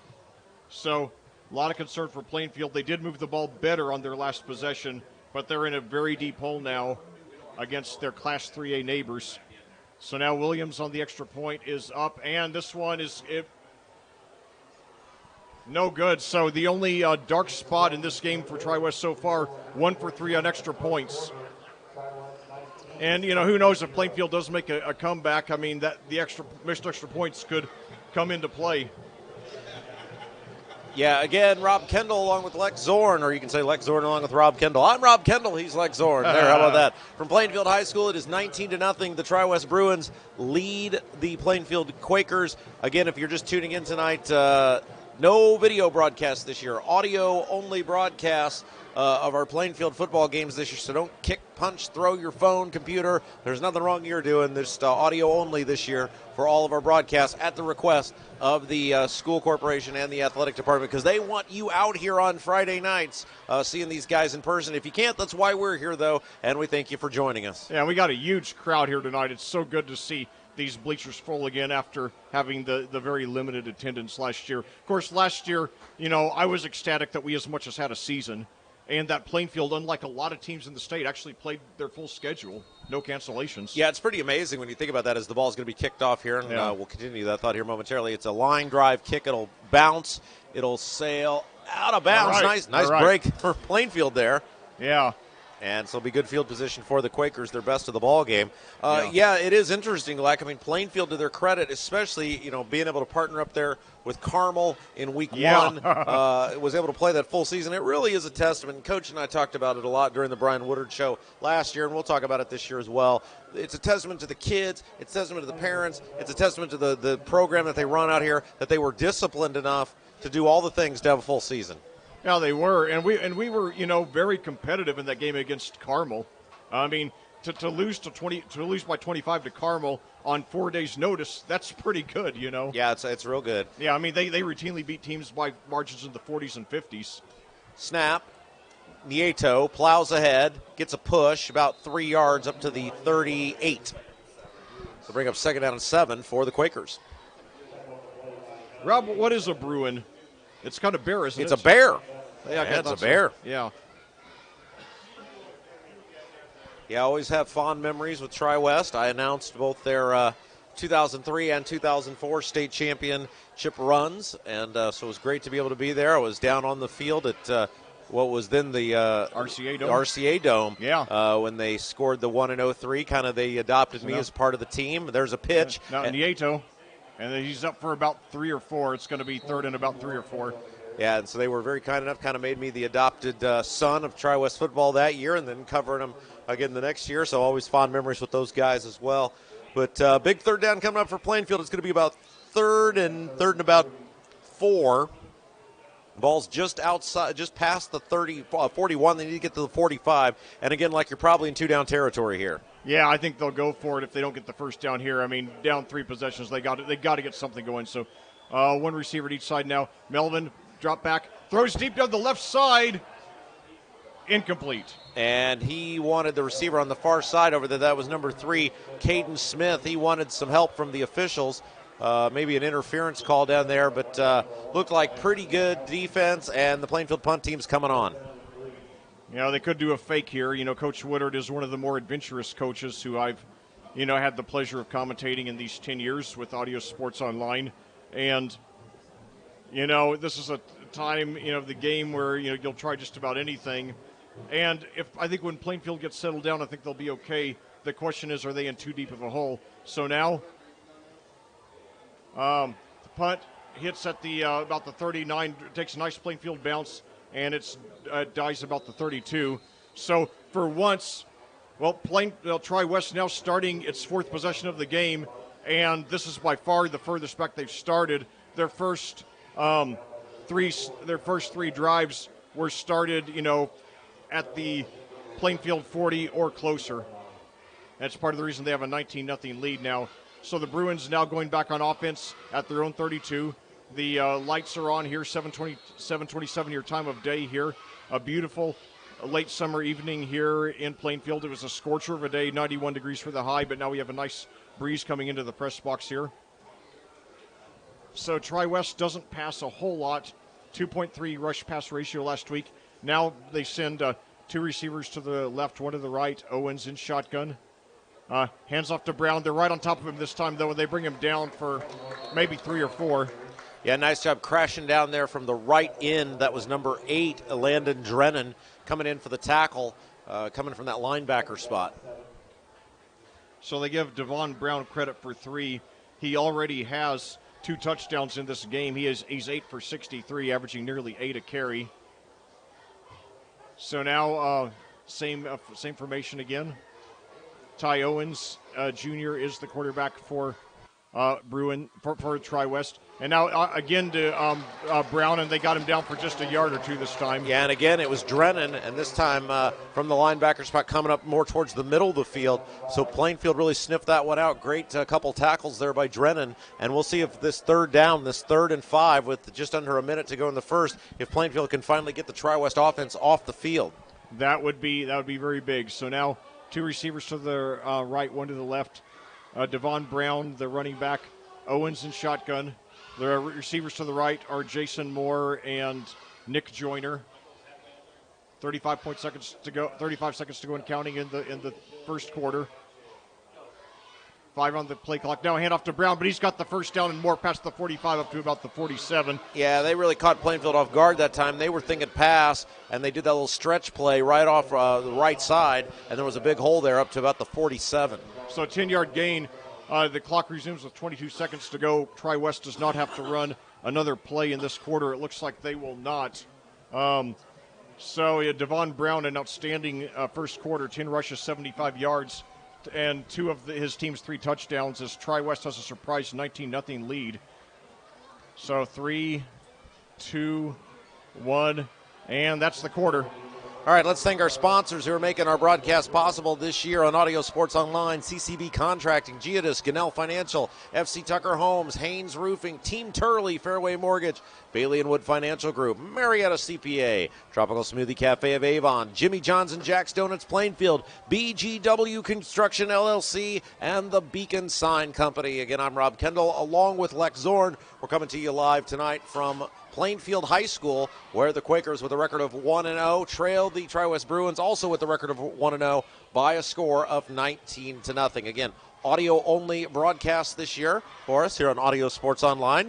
So a lot of concern for Plainfield. They did move the ball better on their last possession, but they're in a very deep hole now against their Class 3A neighbors. So now Williams on the extra point is up, and this one is No good. So the only dark spot in this game for Tri-West so far, 1 for 3 on extra points. And, who knows if Plainfield does make a comeback. I mean, that the missed extra points could come into play. Yeah, again, Rob Kendall along with Lex Zorn, or you can say Lex Zorn along with Rob Kendall. I'm Rob Kendall, he's Lex Zorn. There, how about that? From Plainfield High School, it is 19-0. The Tri-West Bruins lead the Plainfield Quakers. Again, if you're just tuning in tonight, no video broadcast this year, audio-only broadcast of our Plainfield football games this year. So don't kick, punch, throw your phone, computer. There's nothing wrong you're doing. There's audio-only this year for all of our broadcasts at the request of the school corporation and the athletic department, because they want you out here on Friday nights seeing these guys in person. If you can't, that's why we're here, though, and we thank you for joining us. Yeah, we got a huge crowd here tonight. It's so good to see these bleachers full again after having the very limited attendance last year. Of course, last year, I was ecstatic that we as much as had a season, and that Plainfield, unlike a lot of teams in the state, actually played their full schedule. No cancellations. Yeah, it's pretty amazing when you think about that as the ball's going to be kicked off here, and we'll continue that thought here momentarily. It's a line drive kick. It'll bounce. It'll sail out of bounds. Right. Nice break for Plainfield there. Yeah. And so it'll be good field position for the Quakers, their best of the ball game. Yeah, it is interesting, Leck. I mean, Plainfield, to their credit, especially, being able to partner up there with Carmel in week 1, was able to play that full season. It really is a testament. Coach and I talked about it a lot during the Brian Woodard show last year, and we'll talk about it this year as well. It's a testament to the kids. It's a testament to the parents. It's a testament to the program that they run out here, that they were disciplined enough to do all the things to have a full season. Yeah, they were, and we were, very competitive in that game against Carmel. I mean, to lose by 25 to Carmel on 4 days' notice, that's pretty good, Yeah, it's real good. Yeah, I mean, they routinely beat teams by margins in the 40s and 50s. Snap. Nieto plows ahead, gets a push about 3 yards up to the 38. So bring up 2nd down and 7 for the Quakers. Rob, what is a Bruin? It's kind of bear, isn't it? It's a bear. Yeah, it's a bear. Yeah. Yeah, I always have fond memories with Tri-West. I announced both their 2003 and 2004 state championship runs, and so it was great to be able to be there. I was down on the field at what was then the RCA Dome. Yeah. When they scored the 1-0-3, kind of they adopted me as part of the team. There's a pitch. Now Nieto. And then he's up for about 3 or 4. It's going to be third and about 3 or 4. Yeah, and so they were very kind enough, kind of made me the adopted son of Tri-West football that year, and then covering them again the next year. So always fond memories with those guys as well. But big 3rd down coming up for Plainfield. It's going to be about third and about 4. Ball's just outside, just past the 41. They need to get to the 45. And again, like you're probably in 2-down territory here. Yeah, I think they'll go for it if they don't get the first down here. I mean, down 3 possessions, they got to get something going. So, one receiver at each side now. Melvin drop back, throws deep down the left side, incomplete. And he wanted the receiver on the far side over there. That was number 3, Caden Smith. He wanted some help from the officials, maybe an interference call down there, but looked like pretty good defense. And the Plainfield punt team's coming on. They could do a fake here. Coach Woodard is one of the more adventurous coaches who I've, had the pleasure of commentating in these 10 years with Audio Sports Online. And, this is a time, the game where, you'll try just about anything. And I think when Plainfield gets settled down, I think they'll be okay. The question is, are they in too deep of a hole? So now, the punt hits at the about the 39, takes a nice Plainfield bounce, and it dies about the 32. So for once, Tri-West now starting its 4th possession of the game, and this is by far the furthest back they've started. Their first 3 drives were started, at the Plainfield 40 or closer. That's part of the reason they have a 19-0 lead now. So the Bruins now going back on offense at their own 32. The lights are on here, 7:27 your time of day here. A beautiful late summer evening here in Plainfield. It was a scorcher of a day, 91 degrees for the high, but now we have a nice breeze coming into the press box here. So Tri-West doesn't pass a whole lot. 2.3 rush pass ratio last week. Now they send 2 receivers to the left, 1 to the right. Owens in shotgun. Hands off to Brown. They're right on top of him this time, though, and they bring him down for maybe 3 or 4. Yeah, nice job crashing down there from the right end. That was number 8, Landon Drennan, coming in for the tackle, coming from that linebacker spot. So they give Devon Brown credit for 3. He already has 2 touchdowns in this game. He's 8 for 63, averaging nearly 8 a carry. So now same formation again. Ty Owens Jr. is the quarterback for Bruin for Tri-West. And now again to Brown, and they got him down for just a yard or 2 this time. Yeah, and again it was Drennan, and this time from the linebacker spot coming up more towards the middle of the field. So Plainfield really sniffed that one out. Great couple tackles there by Drennan, and we'll see if this 3rd and 5 with just under a minute to go in the first, if Plainfield can finally get the Tri-West offense off the field. That would be very big. So now 2 receivers to the right, 1 to the left. Devon Brown, the running back, Owens in shotgun. The receivers to the right are Jason Moore and Nick Joyner. 35 seconds to go and counting in the first quarter. 5 on the play clock. Now a handoff to Brown, but he's got the first down and more past the 45 up to about the 47. Yeah, they really caught Plainfield off guard that time. They were thinking pass, and they did that little stretch play right off the right side, and there was a big hole there up to about the 47. So a 10-yard gain. The clock resumes with 22 seconds to go. Tri-West does not have to run another play in this quarter. It looks like they will not. So Devon Brown, an outstanding first quarter, 10 rushes, 75 yards, and 2 of his team's 3 touchdowns as Tri-West has a surprise 19-0 lead. So 3, 2, 1, and that's the quarter. All right, let's thank our sponsors who are making our broadcast possible this year on Audio Sports Online: CCB Contracting, Geodis, Gunnell Financial, FC Tucker Homes, Haynes Roofing, Team Turley, Fairway Mortgage, Bailey & Wood Financial Group, Marietta CPA, Tropical Smoothie Cafe of Avon, Jimmy John's and Jack's Donuts Plainfield, BGW Construction LLC, and the Beacon Sign Company. Again, I'm Rob Kendall along with Lex Zorn. We're coming to you live tonight from Plainfield High School, where the Quakers with a record of 1-0 trail the Tri-West Bruins, also with a record of 1-0 by a score of 19-0. Again, audio-only broadcast this year for us here on Audio Sports Online,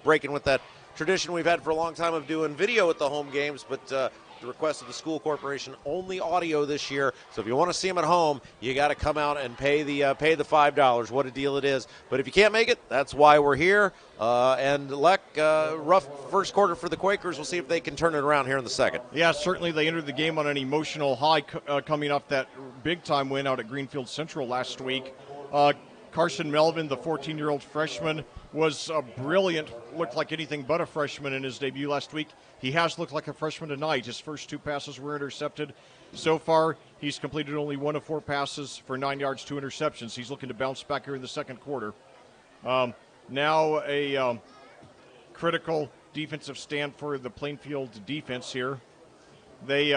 breaking with that tradition we've had for a long time of doing video at the home games, but the request of the school corporation, only audio this year. So if you want to see them at home, you got to come out and pay the $5. What a deal it is. But if you can't make it, that's why we're here. And Lek, rough first quarter for the Quakers. We'll see if they can turn it around here in the second. Yeah, certainly they entered the game on an emotional high coming off that big-time win out at Greenfield Central last week. Carson Melvin, the 14-year-old freshman, was brilliant, looked like anything but a freshman in his debut last week. He has looked like a freshman tonight. His first 2 passes were intercepted. So far, he's completed only 1 of 4 passes for 9 yards, 2 interceptions. He's looking to bounce back here in the second quarter. Now a critical defensive stand for the Plainfield defense here. They,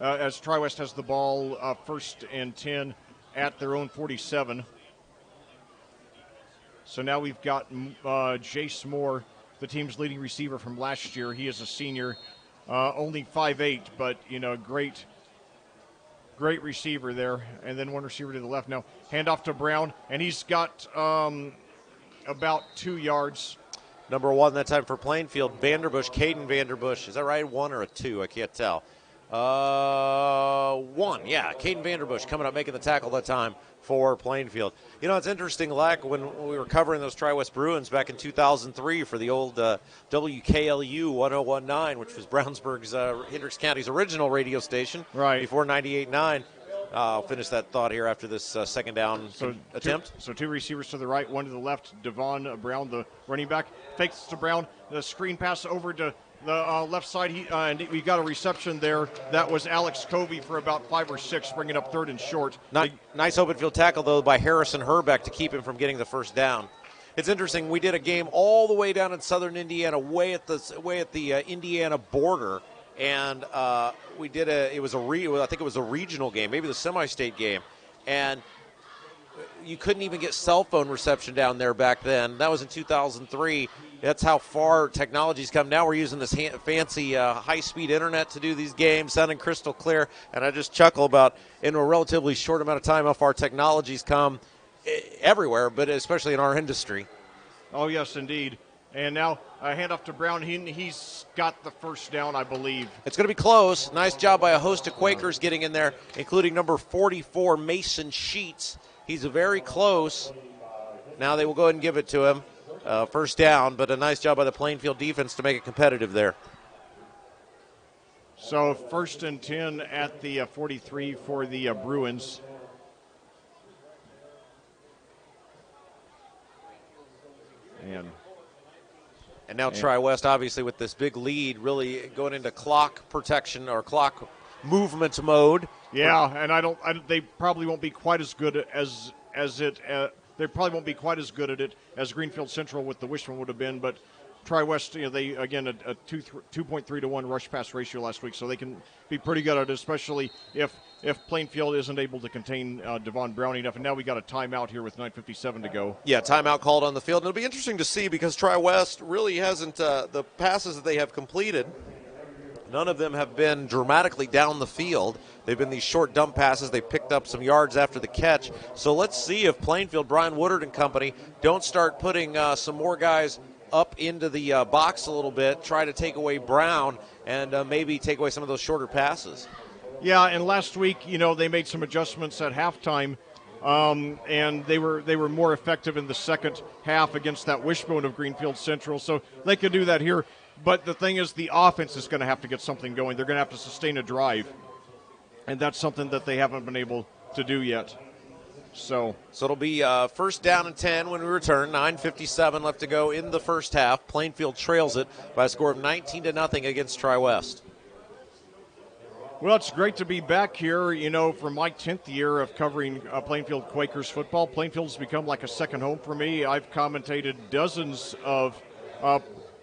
as Tri-West has the ball, 1st and 10 at their own 47. So now we've got Jace Moore, the team's leading receiver from last year. He is a senior, only 5'8", but great receiver there. And then 1 receiver to the left. Now handoff to Brown, and he's got about 2 yards. Number 1 that time for Plainfield, Vanderbush, Caden Vanderbush. Is that right? 1 or a 2? I can't tell. 1, yeah. Caden Vanderbush coming up, making the tackle that time for Plainfield. It's interesting, Lack, when we were covering those Tri-West Bruins back in 2003 for the old WKLU 1019, which was Brownsburg's, Hendricks County's original radio station, right before 98.9. I'll finish that thought here after this second down attempt. 2 receivers to the right, 1 to the left. Devon Brown, the running back, fakes to Brown. The screen pass over to the left side. And we got a reception there. That was Alex Covey for about 5 or 6, bringing up 3rd and short. Nice open field tackle, though, by Harrison Herbeck to keep him from getting the first down. It's interesting. We did a game all the way down in southern Indiana, way at the Indiana border. And we did I think it was a regional game, maybe the semi-state game, and you couldn't even get cell phone reception down there back then. That was in 2003. That's how far technology's come. Now we're using this fancy high-speed internet to do these games, sounding crystal clear. And I just chuckle about, in a relatively short amount of time, how far technology's come everywhere, but especially in our industry. Oh, yes, indeed. And now a handoff to Brown. He's got the first down, I believe. It's going to be close. Nice job by a host of Quakers getting in there, including number 44, Mason Sheets. He's very close. Now they will go ahead and give it to him. First down, but a nice job by the Plainfield defense to make it competitive there. So 1st and 10 at the 43 for the Bruins. And now Tri-West, obviously, with this big lead, really going into clock protection or clock movement mode. Yeah, and they probably won't be quite as good they probably won't be quite as good at it as Greenfield Central with the Wishman would have been, but Tri-West, they again a 2.3 to 1 rush pass ratio last week, so they can be pretty good at it, especially if Plainfield isn't able to contain Devon Brown enough. And now we got a timeout here with 9:57 to go. Yeah, timeout called on the field. And it'll be interesting to see because Tri-West really hasn't the passes that they have completed. None of them have been dramatically down the field. They've been these short dump passes. They picked up some yards after the catch. So let's see if Plainfield, Brian Woodard and company don't start putting some more guys up into the box a little bit, try to take away Brown, and maybe take away some of those shorter passes. Yeah, and last week, they made some adjustments at halftime, and they were more effective in the second half against that wishbone of Greenfield Central. So they could do that here. But the thing is, the offense is going to have to get something going. They're going to have to sustain a drive, and that's something that they haven't been able to do yet. So it'll be first down and 10 when we return. 9:57 left to go in the first half. Plainfield trails it by a score of 19-0 against Tri-West. Well, it's great to be back here, for my 10th year of covering Plainfield Quakers football. Plainfield's become like a second home for me. I've commentated dozens of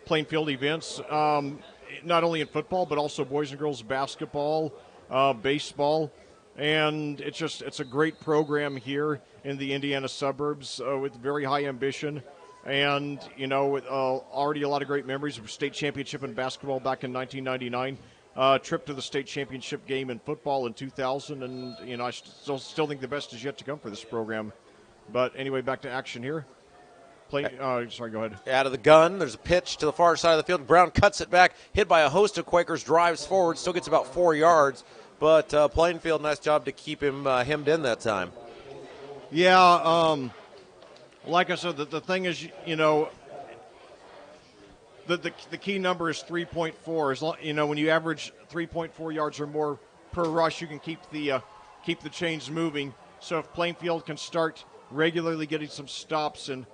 Plainfield events, not only in football, but also boys and girls basketball, baseball. And it's a great program here in the Indiana suburbs with very high ambition. And, with already a lot of great memories of state championship in basketball back in 1999. Trip to the state championship game in football in 2000, and I still think the best is yet to come for this program. But anyway, back to action here. Sorry, go ahead. Out of the gun, there's a pitch to the far side of the field. Brown cuts it back, hit by a host of Quakers, drives forward, still gets about 4 yards. But Plainfield, nice job to keep him hemmed in that time. Yeah, like I said, the thing is, the key number is 3.4. When you average 3.4 yards or more per rush, you can keep the chains moving. So if Plainfield can start regularly getting some stops and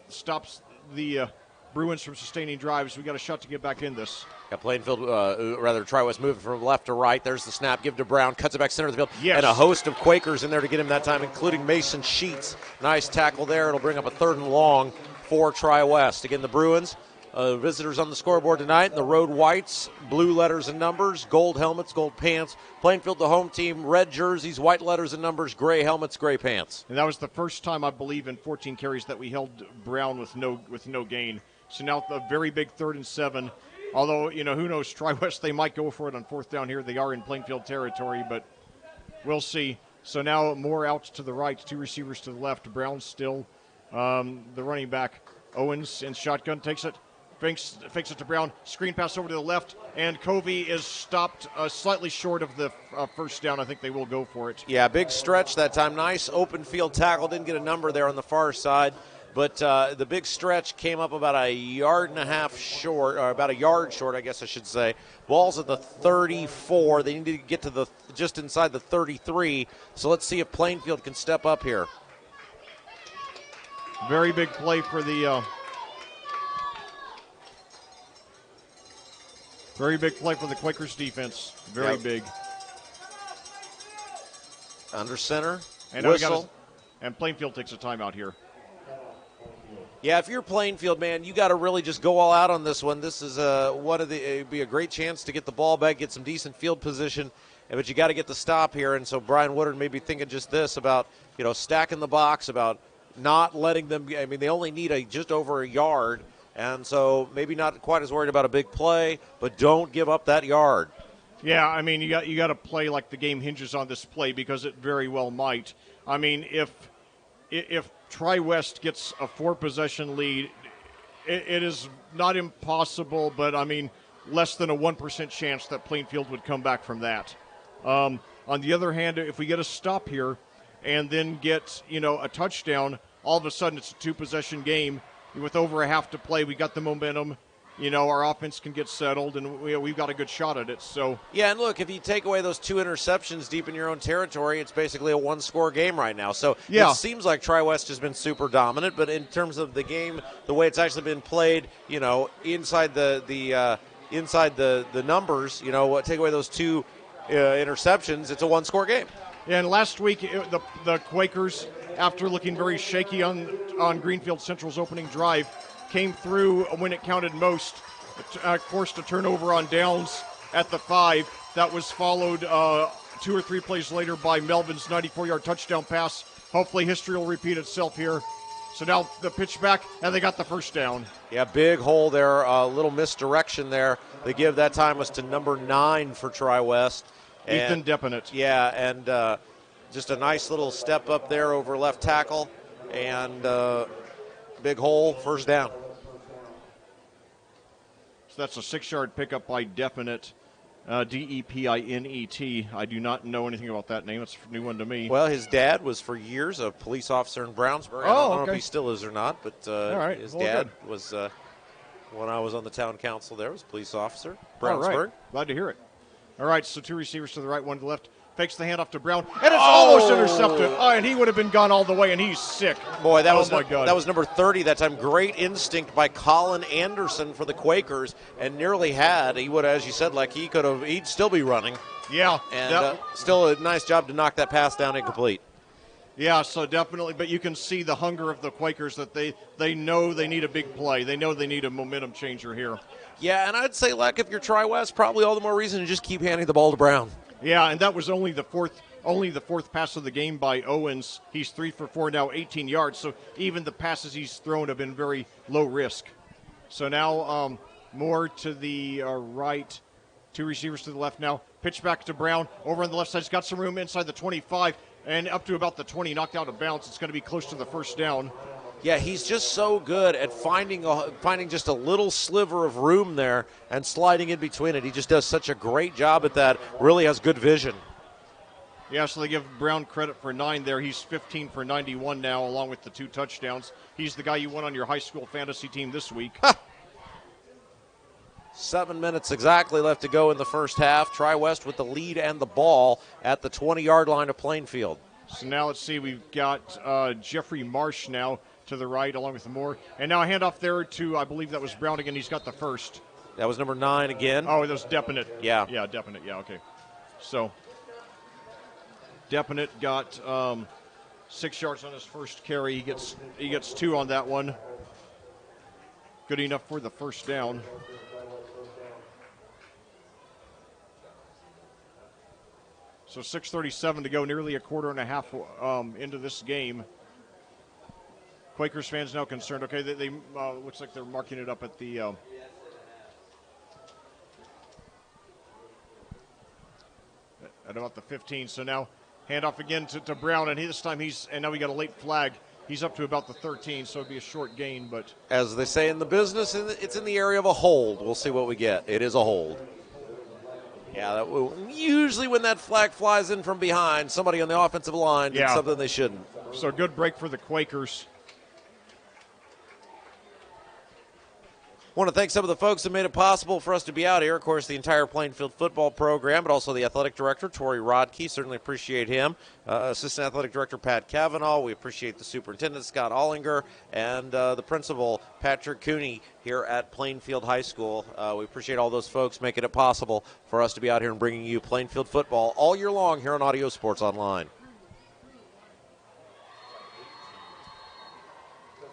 stops the Bruins from sustaining drives, we got a shot to get back in this. Yeah, Plainfield, Tri-West moving from left to right. There's the snap, give to Brown, cuts it back center of the field. Yes. And a host of Quakers in there to get him that time, including Mason Sheets. Nice tackle there. It'll bring up a 3rd and long for Tri-West. Again, the Bruins, visitors on the scoreboard tonight, the road whites, blue letters and numbers, gold helmets, gold pants. Plainfield, the home team, red jerseys, white letters and numbers, gray helmets, gray pants. And that was the first time, I believe, in 14 carries that we held Brown with no gain. So now a very big 3rd and 7. Although, who knows, Tri-West, they might go for it on 4th down here. They are in Plainfield territory, but we'll see. So now more out to the right, 2 receivers to the left. Brown still, the running back, Owens in shotgun, takes it, fakes it to Brown, screen pass over to the left, and Covey is stopped slightly short of the first down. I think they will go for it. Yeah, big stretch that time. Nice open field tackle. Didn't get a number there on the far side. But the big stretch came up about a yard and a half short, or about a yard short, I guess I should say. Ball's at the 34. They need to get to just inside the 33. So let's see if Plainfield can step up here. Very big play for the Quakers defense. Very big. Under center. And whistle. And Plainfield takes a timeout here. Yeah, if you're Plainfield, man, you got to really just go all out on this one. This is it'd be a great chance to get the ball back, get some decent field position, but you got to get the stop here. And so Brian Woodard may be thinking just this about stacking the box, about not letting them. I mean, they only need just over a yard, and so maybe not quite as worried about a big play, but don't give up that yard. Yeah, I mean, you got to play like the game hinges on this play because it very well might. I mean, if Tri-West gets a 4-possession lead, it is not impossible, but I mean, less than a 1% chance that Plainfield would come back from that. On the other hand, if we get a stop here and then get, a touchdown, all of a sudden it's a 2-possession game with over a half to play. We got the momentum. Our offense can get settled, and we've got a good shot at it. So yeah, and look, if you take away those 2 interceptions deep in your own territory, it's basically a 1-score game right now. So yeah. It seems like Tri-West has been super dominant, but in terms of the game, the way it's actually been played, inside the numbers, take away those 2 interceptions, it's a 1-score game. Yeah, and last week the Quakers, after looking very shaky on Greenfield Central's opening drive, came through when it counted most, forced a turnover on downs at the 5. That was followed 2 or 3 plays later by Melvin's 94-yard touchdown pass. Hopefully history will repeat itself here. So now the pitch back, and they got the first down. Yeah, big hole there, a little misdirection there. The give that time was to number 9 for Tri-West. Ethan Deppinett. Yeah, and just a nice little step up there over left tackle, and big hole, first down. So that's a 6-yard pickup by Deppinett, Depinnet. I do not know anything about that name. It's a new one to me. Well, his dad was for years a police officer in Brownsburg. I don't know if he still is or not, but all right. His dad was, when I was on the town council there, was a police officer, Brownsburg. All right. Glad to hear it. All right, so 2 receivers to the right, 1 to the left. Fakes the handoff to Brown, and it's almost intercepted. Oh, and he would have been gone all the way, and he's sick. Boy, that God. That was number 30 that time. Great instinct by Colin Anderson for the Quakers, and nearly had. He would, as you said, he'd still be running. Yeah. And still a nice job to knock that pass down incomplete. Yeah, so definitely, but you can see the hunger of the Quakers that they know they need a big play. They know they need a momentum changer here. Yeah, and I'd say, if you're Tri-West, probably all the more reason to just keep handing the ball to Brown. Yeah, and that was only the fourth pass of the game by Owens. He's 3 for 4 now, 18 yards. So even the passes he's thrown have been very low risk. So now more to the right, 2 receivers to the left now. Pitch back to Brown over on the left side. He's got some room inside the 25 and up to about the 20. Knocked out of bounds. It's going to be close to the first down. Yeah, he's just so good at finding just a little sliver of room there and sliding in between it. He just does such a great job at that. Really has good vision. Yeah, so they give Brown credit for 9 there. He's 15 for 91 now, along with the 2 touchdowns. He's the guy you want on your high school fantasy team this week. 7 minutes exactly left to go in the first half. Tri-West with the lead and the ball at the 20-yard line of Plainfield. So now let's see. We've got Jeffrey Marsh now to the right, along with Moore. And now a handoff there to, I believe that was Brown again. He's got the first. That was number 9 again. Oh, that was Deppinett. Yeah. Yeah, Deppinett. Yeah, okay. So Deppinett got 6 yards on his first carry. He gets 2 on that one. Good enough for the first down. So 6:37 to go, nearly a quarter and a half into this game. Quakers fans now concerned. Okay, they looks like they're marking it up at the at about the 15. So now handoff again to Brown, and this time now we got a late flag. He's up to about the 13, so it'd be a short gain. But as they say in the business, it's in the area of a hold. We'll see what we get. It is a hold. Yeah, usually when that flag flies in from behind, somebody on the offensive line did something they shouldn't. So good break for the Quakers. Want to thank some of the folks that made it possible for us to be out here. Of course, the entire Plainfield football program, but also the athletic director, Tori Rodkey. Certainly appreciate him. Assistant athletic director, Pat Cavanaugh. We appreciate the superintendent, Scott Ollinger, and the principal, Patrick Cooney, here at Plainfield High School. We appreciate all those folks making it possible for us to be out here and bringing you Plainfield football all year long here on Audio Sports Online.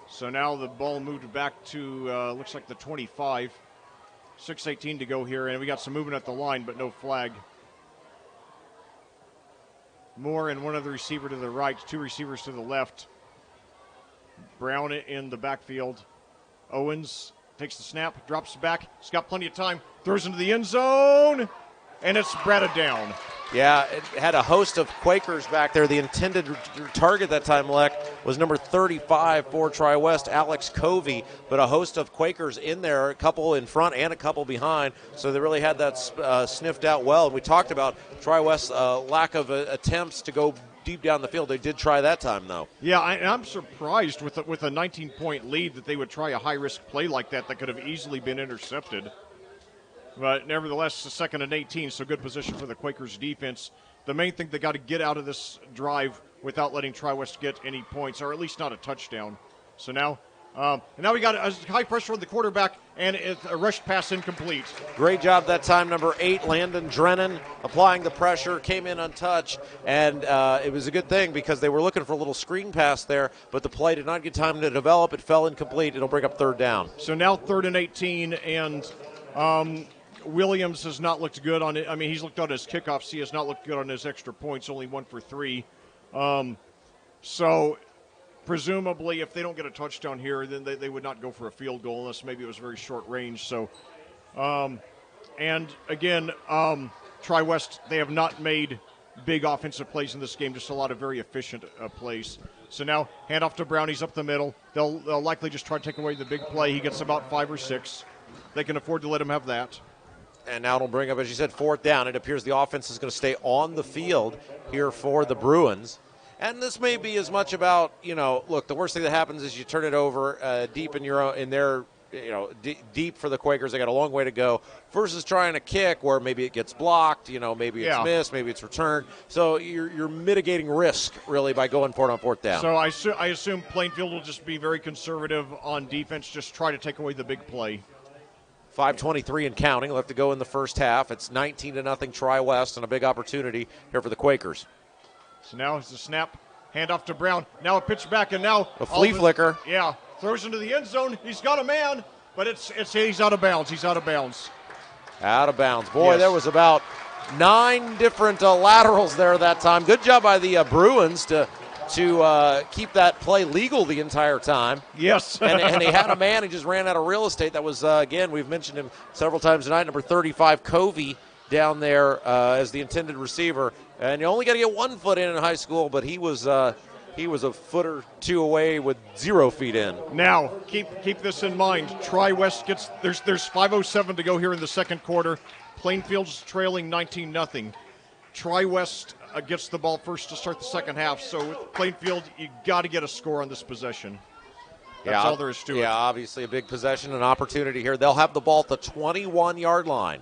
So now the ball moved back to, looks like the 25. 6:18 to go here, and we got some movement at the line, but no flag. Moore and one other receiver to the right, 2 receivers to the left. Brown in the backfield. Owens takes the snap, drops back. He's got plenty of time, throws into the end zone, and it's batted down. Yeah, it had a host of Quakers back there. The intended target that time, Lek, was number 35 for Tri-West, Alex Covey, but a host of Quakers in there, a couple in front and a couple behind, so they really had that sniffed out well. And we talked about Tri-West's lack of attempts to go deep down the field. They did try that time, though. Yeah, I'm surprised with a 19-point lead that they would try a high-risk play like that could have easily been intercepted. But nevertheless, a 2nd and 18, so good position for the Quakers defense. The main thing, they got to get out of this drive without letting Tri-West get any points, or at least not a touchdown. So now we got a high pressure on the quarterback, and it's a rush pass incomplete. Great job that time, number 8, Landon Drennan, applying the pressure, came in untouched, and it was a good thing because they were looking for a little screen pass there, but the play did not get time to develop. It fell incomplete. It'll bring up 3rd down. So now 3rd and 18, and Williams has not looked good on it. I mean, he's looked on his kickoffs. He has not looked good on his extra points, only 1 for 3. So presumably if they don't get a touchdown here, then they would not go for a field goal unless maybe it was very short range. So, and again, Tri-West, they have not made big offensive plays in this game, just a lot of very efficient plays. So now handoff to Brown. He's up the middle. They'll likely just try to take away the big play. He gets about 5 or 6. They can afford to let him have that. And now it'll bring up, as you said, 4th down. It appears the offense is going to stay on the field here for the Bruins. And this may be as much about, look, the worst thing that happens is you turn it over deep in their deep for the Quakers. They got a long way to go versus trying to kick where maybe it gets blocked, maybe it's missed, maybe it's returned. So you're mitigating risk, really, by going for it on 4th down. So I assume Plainfield will just be very conservative on defense, just try to take away the big play. 5:23 and counting. Left to go in the first half. It's 19-0 Tri-West, and a big opportunity here for the Quakers. So now it's a snap, handoff to Brown. Now a pitch back, and now a flea flicker. Yeah, throws into the end zone. He's got a man, but he's out of bounds. He's out of bounds. Out of bounds. Boy, yes. There was about 9 different laterals there that time. Good job by the Bruins to keep that play legal the entire time. Yes. and they had a man who just ran out of real estate. That was, again, we've mentioned him several times tonight, number 35, Covey, down there as the intended receiver. And you only got to get 1 foot in high school, but he was a foot or 2 away with 0 feet in. Now, keep this in mind. Tri-West gets, there's 5:07 to go here in the second quarter. Plainfield's trailing 19-0. Tri-West gets the ball first to start the second half. So with Plainfield, you got to get a score on this possession. That's all there is to it. Yeah, obviously a big possession, an opportunity here. They'll have the ball at the 21-yard line.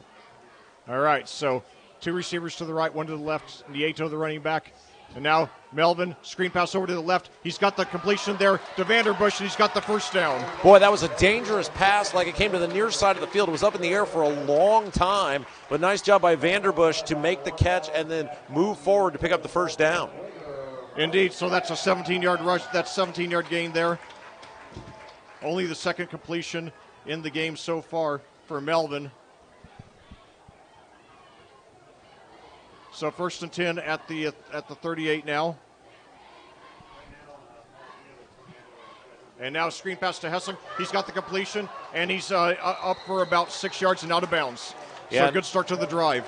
All right, so 2 receivers to the right, 1 to the left. Nieto, the running back. And now Melvin, screen pass over to the left. He's got the completion there to Vanderbush, and he's got the first down. Boy, that was a dangerous pass. Like it came to the near side of the field. It was up in the air for a long time, but nice job by Vanderbush to make the catch and then move forward to pick up the first down. Indeed, so that's a 17-yard rush. That's 17-yard gain there. Only the second completion in the game so far for Melvin. So 1st and 10 at the 38 now. And now screen pass to Hessing. He's got the completion, and he's up for about 6 yards and out of bounds. So a good start to the drive.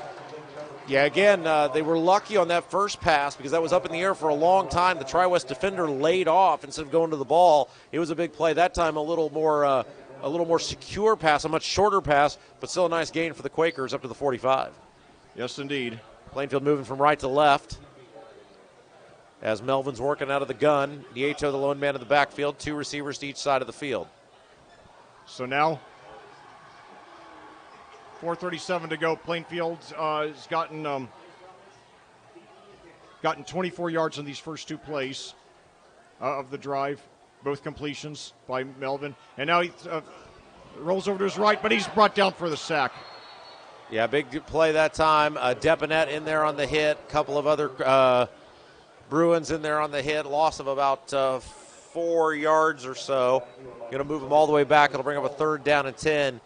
Yeah, again, they were lucky on that first pass because that was up in the air for a long time. The Tri-West defender laid off instead of going to the ball. It was a big play. That time a little more secure pass, a much shorter pass, but still a nice gain for the Quakers up to the 45. Yes, indeed. Plainfield moving from right to left as Melvin's working out of the gun. Nieto, the lone man in the backfield, 2 receivers to each side of the field. So now 4:37 to go. Plainfield has gotten 24 yards in these first 2 plays of the drive, both completions by Melvin. And now he rolls over to his right, but he's brought down for the sack. Yeah, big play that time. Depanet in there on the hit. A couple of other Bruins in there on the hit. Loss of about 4 yards or so. Going to move them all the way back. It'll bring up a 3rd down and 10.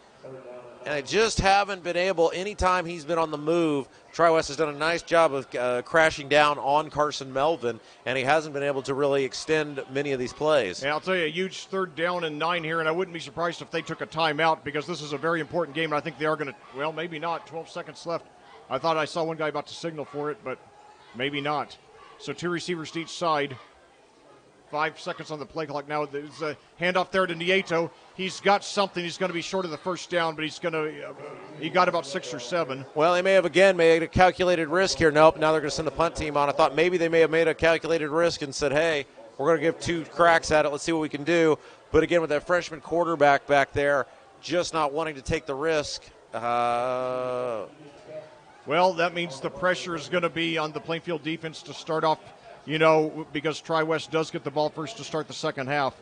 And I just haven't been able, anytime he's been on the move, Tri-West has done a nice job of crashing down on Carson Melvin, and he hasn't been able to really extend many of these plays. And I'll tell you, a huge 3rd down and 9 here, and I wouldn't be surprised if they took a timeout because this is a very important game, and I think they are going to, well, maybe not, 12 seconds left. I thought I saw one guy about to signal for it, but maybe not. So 2 receivers to each side. 5 seconds on the play clock now. There's a handoff there to Nieto. He's got something. He's going to be short of the first down, but he got about 6 or 7. Well, they may have made a calculated risk here. Nope, now they're going to send the punt team on. I thought maybe they may have made a calculated risk and said, hey, we're going to give 2 cracks at it. Let's see what we can do. But again, with that freshman quarterback back there, just not wanting to take the risk. Well, that means the pressure is going to be on the Plainfield defense to start off, because Tri-West does get the ball first to start the second half.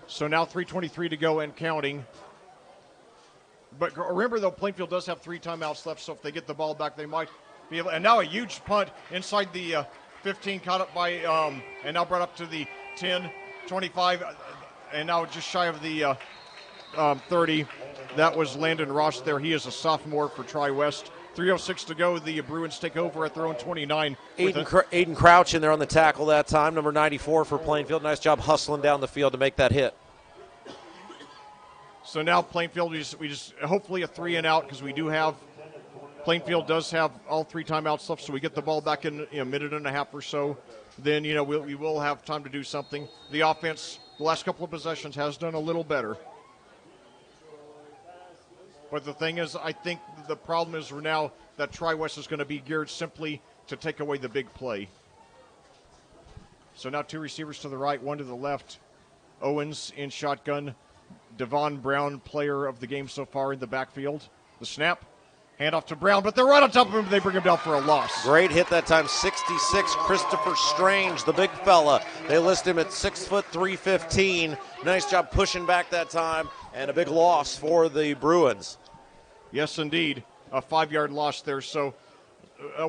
So now 3:23 to go and counting. But remember, though, Plainfield does have 3 timeouts left, so if they get the ball back, they might be able. And now a huge punt inside the 15, caught up by, and now brought up to the 10, 25, and now just shy of the 30. That was Landon Ross there. He is a sophomore for Tri-West. 3:06 to go. The Bruins take over at their own 29. Aiden Crouch in there on the tackle that time, number 94 for Plainfield. Nice job hustling down the field to make that hit. So now Plainfield, we just hopefully a 3 and out, because Plainfield does have all 3 timeouts left, so we get the ball back in a minute and a half or so. Then, we will have time to do something. The offense, the last couple of possessions, has done a little better. But the thing is, I think the problem is now that Tri-West is going to be geared simply to take away the big play. So now 2 receivers to the right, 1 to the left. Owens in shotgun. Devon Brown, player of the game so far in the backfield. The snap, handoff to Brown, but they're right on top of him. They bring him down for a loss. Great hit that time, 66. Christopher Strange, the big fella. They list him at 6 foot 315. Nice job pushing back that time, and a big loss for the Bruins. Yes, indeed. A 5-yard loss there. So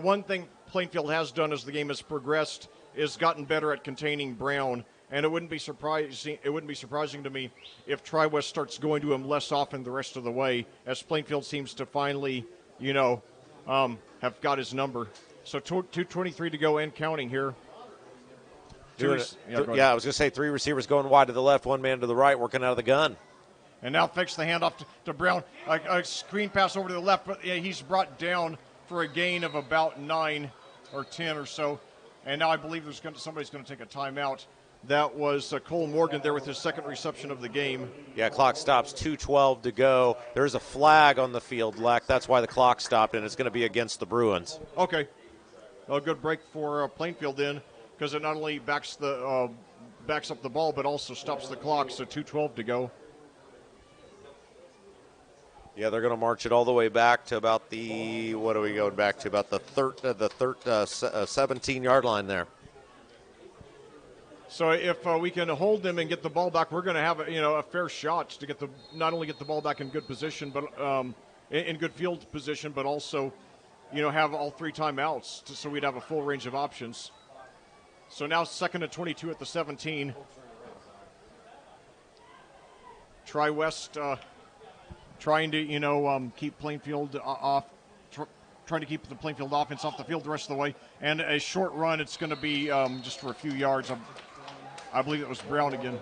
one thing Plainfield has done as the game has progressed is gotten better at containing Brown. And it wouldn't be surprising to me if Tri-West starts going to him less often the rest of the way, as Plainfield seems to finally, have got his number. So 2:23 to go and counting here. I was going to say 3 receivers going wide to the left, 1 man to the right, working out of the gun. And now fakes the handoff to Brown. A screen pass over to the left, but he's brought down for a gain of about 9 or 10 or so. And now I believe somebody's going to take a timeout. That was Cole Morgan there with his second reception of the game. Yeah, clock stops, 2:12 to go. There's a flag on the field, Leck. That's why the clock stopped, and it's going to be against the Bruins. Okay. A good break for Plainfield then, because it not only backs up the ball, but also stops the clock, so 2:12 to go. Yeah, they're going to march it all the way back to about the, what are we going back to, about the 17-yard line there. So if we can hold them and get the ball back, we're going to have a fair shot to not only get the ball back in good position, but in good field position, but also have all 3 timeouts, so we'd have a full range of options. So now 2nd and 22 at the 17. Tri-West trying to keep Plainfield off, trying to keep the Plainfield offense off the field the rest of the way. And a short run, it's going to be just for a few yards. I believe it was Brown again.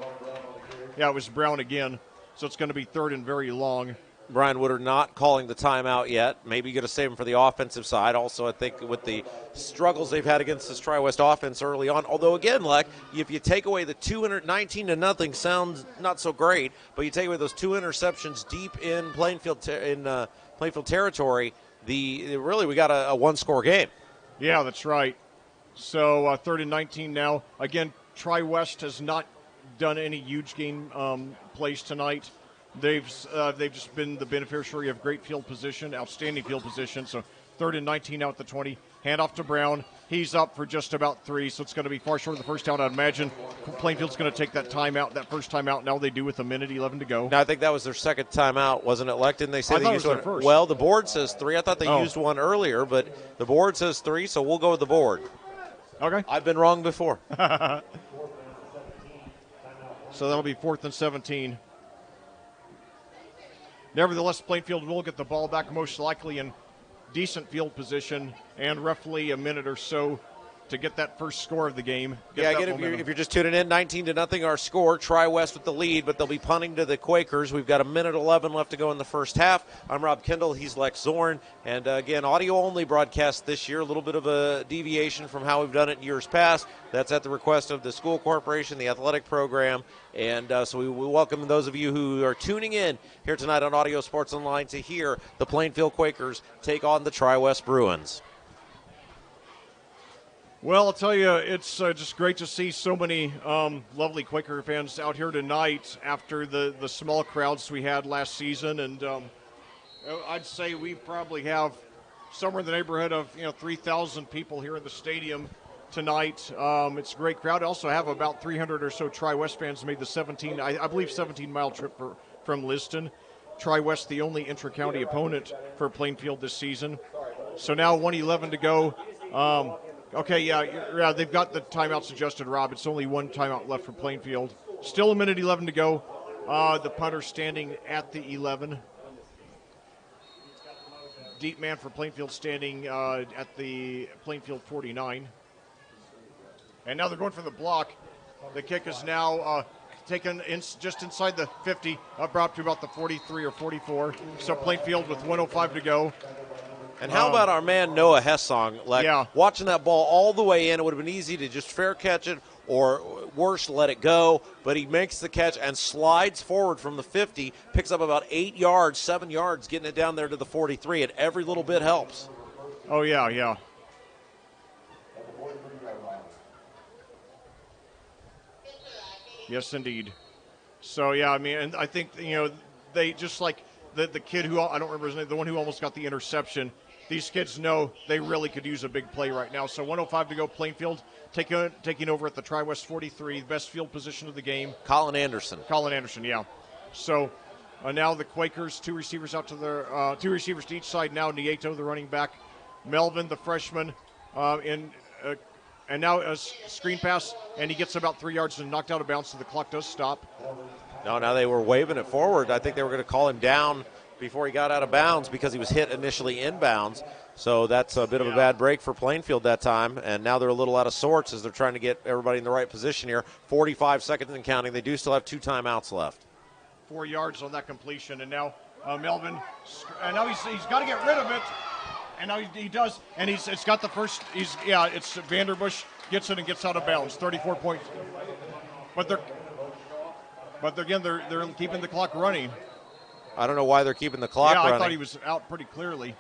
Yeah, it was Brown again. So it's going to be 3rd and very long. Brian Woodard not calling the timeout yet. Maybe going to save him for the offensive side. Also, I think with the struggles they've had against this Tri-West offense early on. Although, again, Leck, if you take away the 219-0 sounds not so great, but you take away those 2 interceptions deep in Plainfield territory, we got a 1-score game. Yeah, that's right. So 3rd and 19 now. Again, Tri-West has not done any huge game plays tonight. They've just been the beneficiary of great field position, outstanding field position. So 3rd and 19 out at the 20. Handoff to Brown. He's up for just about 3, so it's going to be far short of the first down. I'd imagine Plainfield's going to take that first timeout. Now they do with 1:11 to go. Now I think that was their second timeout, wasn't it, Leck? Didn't they say they used one first? Well, the board says 3. I thought they used one earlier, but the board says 3, so we'll go with the board. Okay. I've been wrong before. So that'll be 4th and 17. Nevertheless, Plainfield will get the ball back most likely in decent field position and roughly a minute or so to get that first score of the game. If you're just tuning in, 19-0 our score. Tri-West with the lead, but they'll be punting to the Quakers. We've got 1:11 left to go in the first half. I'm Rob Kendall. He's Lex Zorn. And, again, audio-only broadcast this year. A little bit of a deviation from how we've done it in years past. That's at the request of the school corporation, the athletic program. And so we welcome those of you who are tuning in here tonight on Audio Sports Online to hear the Plainfield Quakers take on the Tri-West Bruins. Well, I'll tell you, it's just great to see so many lovely Quaker fans out here tonight after the small crowds we had last season. And I'd say we probably have somewhere in the neighborhood of 3,000 people here in the stadium tonight. It's a great crowd. I also have about 300 or so Tri-West fans made the 17-mile trip from Liston. Tri-West, the only intra-county opponent for Plainfield this season. So now 1:11 to go. Okay, they've got the timeouts adjusted, Rob. It's only one timeout left for Plainfield. Still 1:11 to go. The punter standing at the 11. Deep man for Plainfield standing at the Plainfield 49. And now they're going for the block. The kick is now taken just inside the 50, brought to about the 43 or 44. So Plainfield with 1:05 to go. And how about our man Noah Hessong? Watching that ball all the way in, it would have been easy to just fair catch it or worse, let it go. But he makes the catch and slides forward from the 50, picks up about 7 yards, getting it down there to the 43, and every little bit helps. Oh, yeah. Yes, indeed. So, yeah, I mean, and I think, they just like the kid who, I don't remember his name, the one who almost got the interception. These kids know they really could use a big play right now. So 1:05 to go. Plainfield taking over at the Tri-West 43, the best field position of the game. Colin Anderson, yeah. So now the Quakers, two receivers out to their two receivers to each side now. Nieto, the running back. Melvin, the freshman, and now a screen pass, and he gets about 3 yards and knocked out of bounds, so the clock does stop. No, now they were waving it forward. I think they were going to call him down before he got out of bounds because he was hit initially inbounds. So that's a bit of a bad break for Plainfield that time. And now they're a little out of sorts as they're trying to get everybody in the right position here. 45 seconds and counting. They do still have 2 timeouts left. 4 yards on that completion. And now Melvin, and now he's got to get rid of it. And now he does. And it's got the first, it's Vanderbush gets it and gets out of bounds. 34 points. But they're keeping the clock running. I don't know why they're keeping the clock running. Yeah, I thought he was out pretty clearly.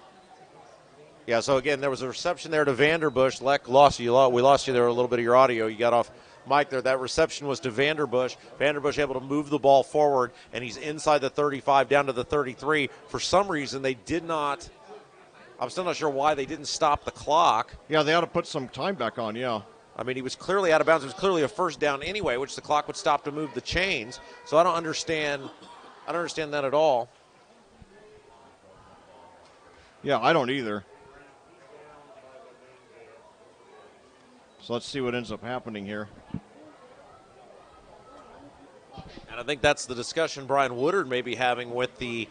Yeah, so again, there was a reception there to Vanderbush. Leck, we lost you there a little bit of your audio. You got off mic there. That reception was to Vanderbush. Vanderbush able to move the ball forward, and he's inside the 35 down to the 33. For some reason, they did not – I'm still not sure why they didn't stop the clock. Yeah, they ought to put some time back on, yeah. I mean, he was clearly out of bounds. It was clearly a first down anyway, which the clock would stop to move the chains. So I don't understand that at all. Yeah, I don't either. So let's see what ends up happening here. And I think that's the discussion Brian Woodard may be having with the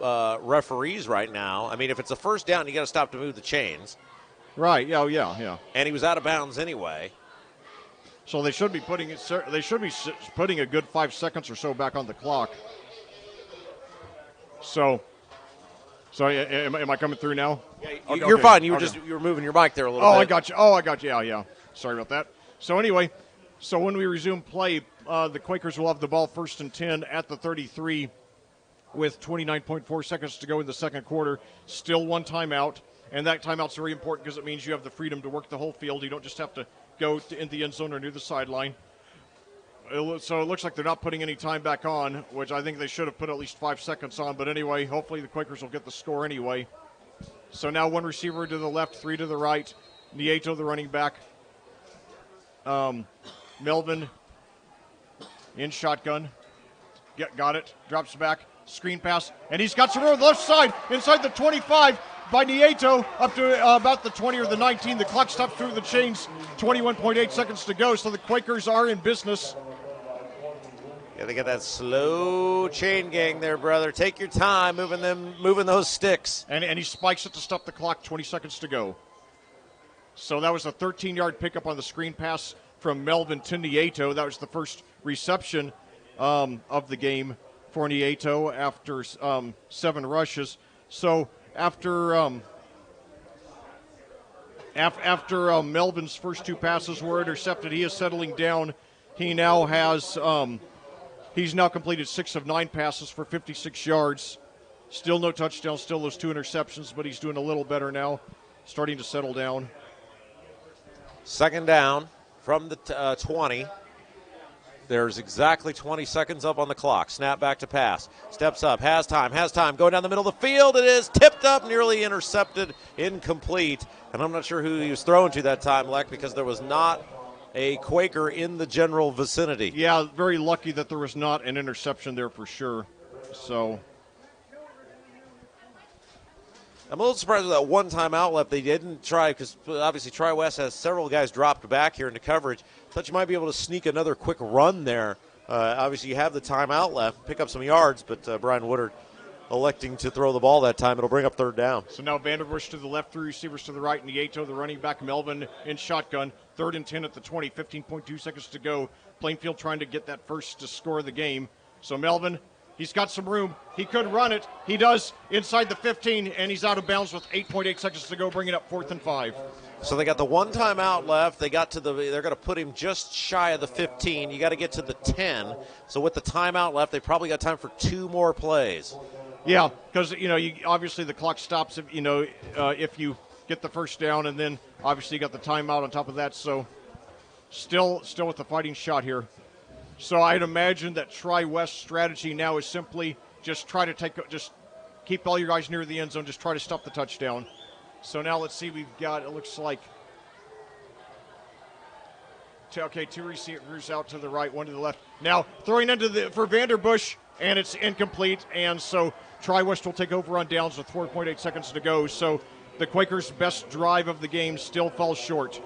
referees right now. I mean, if it's a first down, you got to stop to move the chains. Right. Yeah. And he was out of bounds anyway. So they should be putting a good 5 seconds or so back on the clock. So am I coming through now? Yeah, you're fine. You were moving your mic there a little bit. I got you. Yeah. Sorry about that. So anyway, when we resume play, the Quakers will have the ball 1st and 10 at the 33 with 29.4 seconds to go in the second quarter. Still one timeout, and that timeout's very important because it means you have the freedom to work the whole field. You don't just have to go in the end zone or near the sideline. So it looks like they're not putting any time back on, which I think they should have put at least 5 seconds on. But anyway, hopefully the Quakers will get the score anyway. So now one receiver to the left, 3 to the right. Nieto, the running back. Melvin in shotgun. Got it. Drops back. Screen pass. And he's got some room on the left side inside the 25 by Nieto up to about the 20 or the 19. The clock stopped through the chains. 21.8 seconds to go. So the Quakers are in business. Yeah, they got that slow chain gang there, brother. Take your time moving those sticks. And he spikes it to stop the clock. 20 seconds to go. So that was a 13-yard pickup on the screen pass from Melvin to Nieto. That was the first reception of the game for Nieto after 7 rushes. So after Melvin's first 2 passes were intercepted, he is settling down. He now has he's now completed 6 of 9 passes for 56 yards. Still no touchdowns, still those 2 interceptions, but he's doing a little better now, starting to settle down. Second down from the 20. There's exactly 20 seconds up on the clock. Snap back to pass. Steps up, has time. Going down the middle of the field. It is tipped up, nearly intercepted, incomplete. And I'm not sure who he was throwing to that time, Leck, because there was not a Quaker in the general vicinity. Yeah, very lucky that there was not an interception there for sure. So I'm a little surprised with that one timeout left. They didn't try, because obviously Tri-West has several guys dropped back here into coverage. Thought you might be able to sneak another quick run there. Obviously you have the timeout left, pick up some yards, but Brian Woodard electing to throw the ball that time. It'll bring up third down. So now Vanderbush to the left, 3 receivers to the right, Nieto, the running back, Melvin in shotgun. 3rd and 10 at the 20, 15.2 seconds to go. Plainfield trying to get that first to score the game. So Melvin, he's got some room. He could run it. He does inside the 15, and he's out of bounds with 8.8 seconds to go, bringing up 4th and 5. So they got the one timeout left. They're going to put him just shy of the 15. You got to get to the 10. So with the timeout left, they probably got time for 2 more plays. Yeah, because obviously the clock stops if if you get the first down, and then obviously you got the timeout on top of that. So still with the fighting shot here. So I'd imagine that Tri-West strategy now is simply just try to just keep all your guys near the end zone, just try to stop the touchdown. So now let's see, we've got, it looks like, 2 receivers out to the right, 1 to the left. Now throwing for Vanderbush, and it's incomplete, and so Tri-West will take over on downs with 4.8 seconds to go. So the Quakers' best drive of the game still falls short.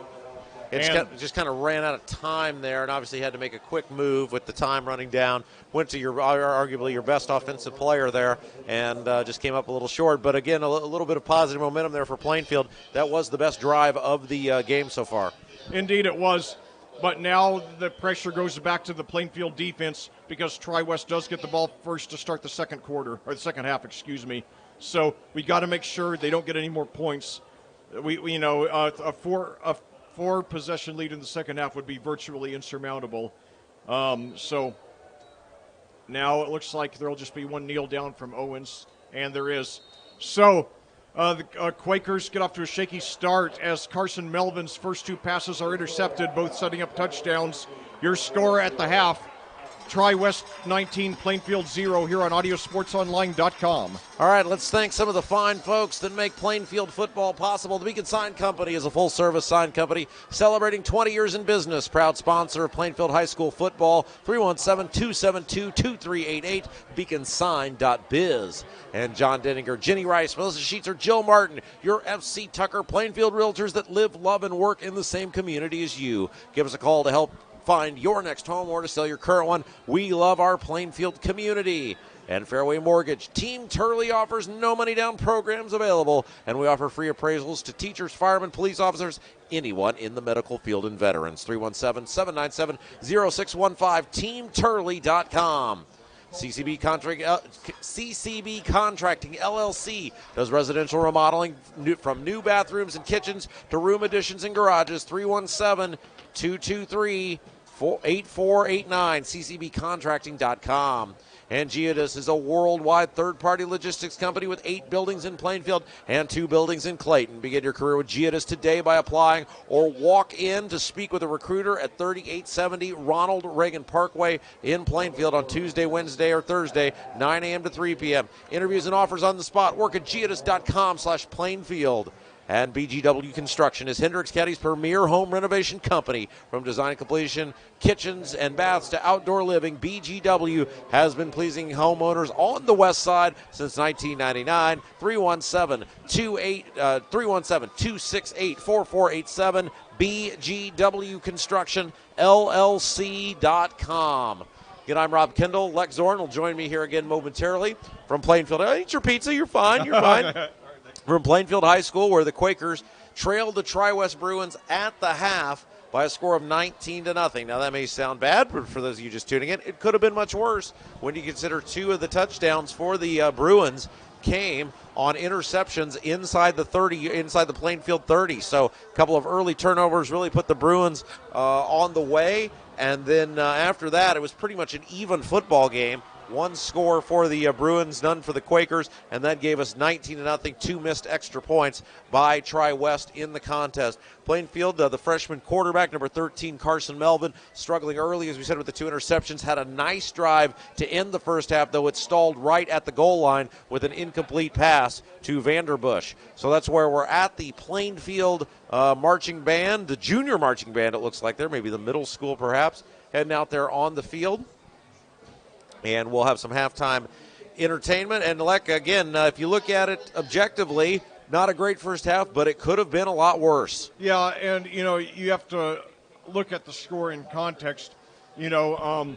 Just kind of ran out of time there, and obviously had to make a quick move with the time running down. Went to arguably your best offensive player there, and just came up a little short. But again, a little bit of positive momentum there for Plainfield. That was the best drive of the game so far. Indeed, it was. But now the pressure goes back to the Plainfield defense because Tri-West does get the ball first to start the second half. So we got to make sure they don't get any more points. A 4 possession lead in the second half would be virtually insurmountable. So now it looks like there will just be 1 kneel down from Owens, and there is. So the Quakers get off to a shaky start as Carson Melvin's first 2 passes are intercepted, both setting up touchdowns. Your score at the half, Tri-West 19, Plainfield 0 here on audiosportsonline.com. All right, let's thank some of the fine folks that make Plainfield football possible. The Beacon Sign Company is a full-service sign company celebrating 20 years in business. Proud sponsor of Plainfield High School football. 317-272-2388, beaconsign.biz. And John Denninger, Jenny Rice, Melissa Sheetzer, Jill Martin, your FC Tucker Plainfield realtors that live, love, and work in the same community as you. Give us a call to help find your next home or to sell your current one. We love our Plainfield community. And Fairway Mortgage. Team Turley offers no money down programs available, and we offer free appraisals to teachers, firemen, police officers, anyone in the medical field, and veterans. 317-797-0615, teamturley.com. CCB Contracting LLC does residential remodeling from new bathrooms and kitchens to room additions and garages. 317-223-8489, ccbcontracting.com. And Geodis is a worldwide third-party logistics company with 8 buildings in Plainfield and 2 buildings in Clayton. Begin your career with Geodis today by applying or walk in to speak with a recruiter at 3870 Ronald Reagan Parkway in Plainfield on Tuesday, Wednesday, or Thursday, 9 a.m. to 3 p.m. Interviews and offers on the spot. Work at geodis.com/Plainfield. And BGW Construction is Hendricks County's premier home renovation company. From design and completion, kitchens and baths to outdoor living, BGW has been pleasing homeowners on the west side since 1999. 317-268-4487, BGW Construction, LLC.com. Again, I'm Rob Kendall. Lex Zorn will join me here again momentarily from Plainfield. Eat your pizza. You're fine. You're fine. From Plainfield High School, where the Quakers trailed the Tri-West Bruins at the half by a score of 19-0. Now, that may sound bad, but for those of you just tuning in, it could have been much worse when you consider 2 of the touchdowns for the Bruins came on interceptions inside the Plainfield 30. So a couple of early turnovers really put the Bruins on the way. And then after that, it was pretty much an even football game. 1 score for the Bruins, none for the Quakers, and that gave us 19-0, 2 missed extra points by Tri-West in the contest. Plainfield, the freshman quarterback, number 13, Carson Melvin, struggling early, as we said, with the 2 interceptions, had a nice drive to end the first half, though it stalled right at the goal line with an incomplete pass to Vanderbush. So that's where we're at. The Plainfield marching band, the junior marching band, it looks like there, maybe the middle school perhaps, heading out there on the field. And we'll have some halftime entertainment. And, again, if you look at it objectively, not a great first half, but it could have been a lot worse. Yeah, and, you have to look at the score in context. On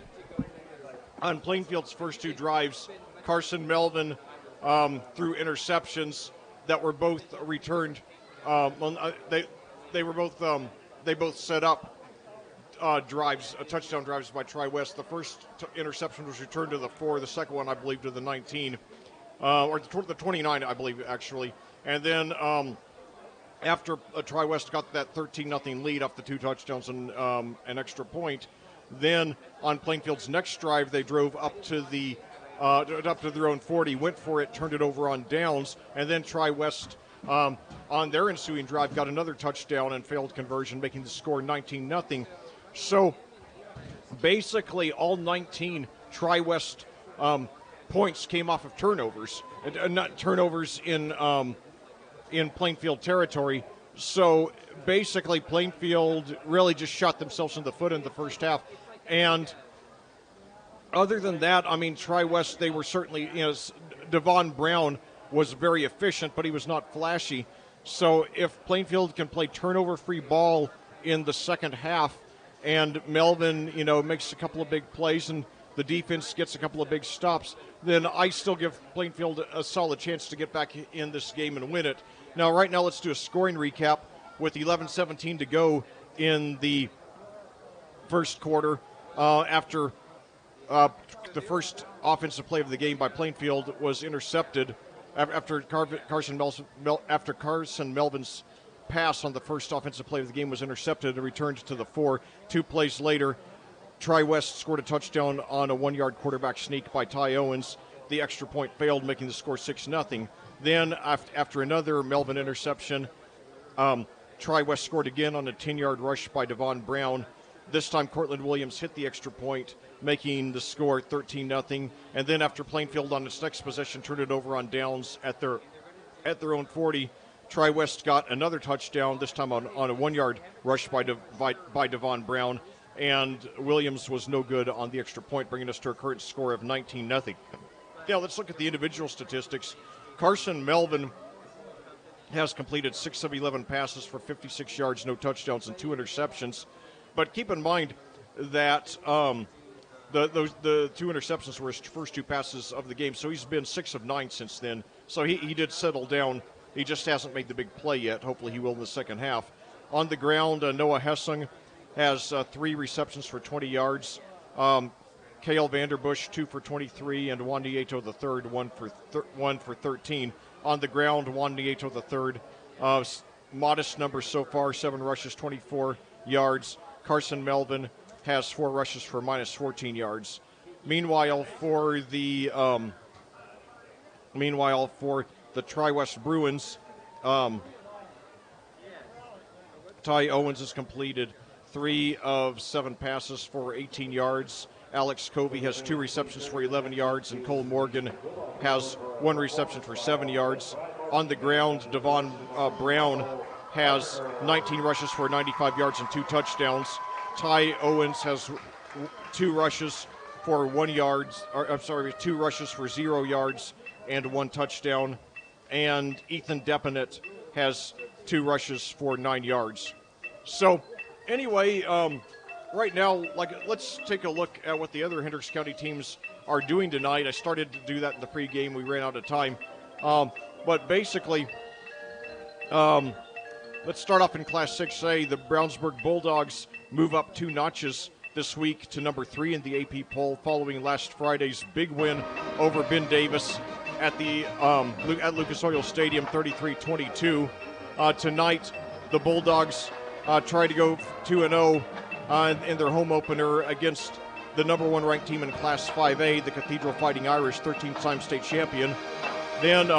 Plainfield's first 2 drives, Carson Melvin threw interceptions that were both returned. They both set up touchdown drives by Tri-West. The first interception was returned to the 4, the second one, I believe, to the 19, or the 29, I believe, actually. And then after Tri-West got that 13-0 lead off the 2 touchdowns and an extra point, then on Plainfield's next drive, they drove up to their own 40, went for it, turned it over on downs, and then Tri-West on their ensuing drive got another touchdown and failed conversion, making the score 19-0. So basically all 19 Tri-West points came off of turnovers, not turnovers in Plainfield territory. So basically Plainfield really just shot themselves in the foot in the first half. And other than that, Tri-West, they were certainly, Devon Brown was very efficient, but he was not flashy. So if Plainfield can play turnover-free ball in the second half, and Melvin, makes a couple of big plays and the defense gets a couple of big stops, then I still give Plainfield a solid chance to get back in this game and win it. Now, right now, let's do a scoring recap with 11:17 to go in the first quarter. After the first offensive play of the game by Plainfield was intercepted, after Carson Melvin's pass on the first offensive play of the game was intercepted and returned to the 4. 2 plays later, Tri-West scored a touchdown on a 1-yard quarterback sneak by Ty Owens. The extra point failed, making the score 6-0. Then, after another Melvin interception, Tri-West scored again on a 10-yard rush by Devon Brown. This time, Cortland Williams hit the extra point, making the score 13-0. And then after Plainfield on its next possession turned it over on downs at their own 40, Tri-West got another touchdown, this time on a 1-yard rush by Devon Brown, and Williams was no good on the extra point, bringing us to a current score of 19-0. Now let's look at the individual statistics. Carson Melvin has completed 6 of 11 passes for 56 yards, no touchdowns, and 2 interceptions. But keep in mind that the 2 interceptions were his first 2 passes of the game, so he's been 6 of 9 since then. So he did settle down. He just hasn't made the big play yet. Hopefully he will in the second half. On the ground, Noah Hessing has 3 receptions for 20 yards. Cale Vanderbush, 2 for 23, and Juan Nieto III, 1 for 13. On the ground, Juan Nieto III, modest numbers so far, 7 rushes, 24 yards. Carson Melvin has 4 rushes for minus 14 yards. Meanwhile, for the Tri-West Bruins, Ty Owens has completed 3 of 7 passes for 18 yards. Alex Covey has 2 receptions for 11 yards, and Cole Morgan has 1 reception for 7 yards. On the ground, Devon Brown has 19 rushes for 95 yards and 2 touchdowns. Ty Owens has 2 rushes for 2 rushes for 0 yards and 1 touchdown. And Ethan Depanet has 2 rushes for 9 yards. So, anyway, right now, let's take a look at what the other Hendricks County teams are doing tonight. I started to do that in the pregame. We ran out of time. But basically, let's start off in Class 6A. The Brownsburg Bulldogs move up 2 notches this week to number 3 in the AP poll, following last Friday's big win over Ben Davis at the at Lucas Oil Stadium, 33-22. Tonight, the Bulldogs try to go 2-0 in their home opener against the number 1 ranked team in Class 5A, the Cathedral Fighting Irish, 13th-time state champion. Then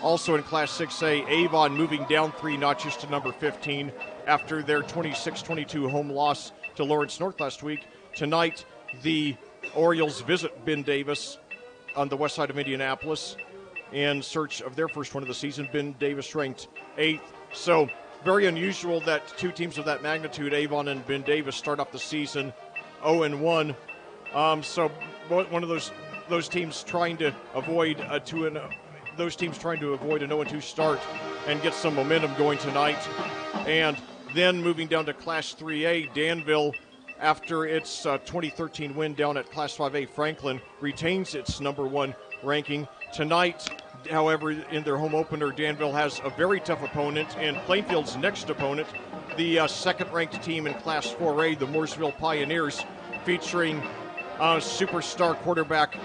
also in Class 6A, Avon moving down 3 notches to number 15 after their 26-22 home loss to Lawrence North last week. Tonight, the Orioles visit Ben Davis on the west side of Indianapolis in search of their first win of the season. Ben Davis ranked 8th. So very unusual that 2 teams of that magnitude, Avon and Ben Davis, start off the season 0-1. So one of those teams trying to avoid a 0-2 start and get some momentum going tonight. And then moving down to Class 3A, Danville, after its 2013 win down at Class 5A Franklin, retains its number 1 ranking. Tonight, however, in their home opener, Danville has a very tough opponent, and Plainfield's next opponent, the second-ranked team in Class 4A, the Mooresville Pioneers, featuring superstar quarterback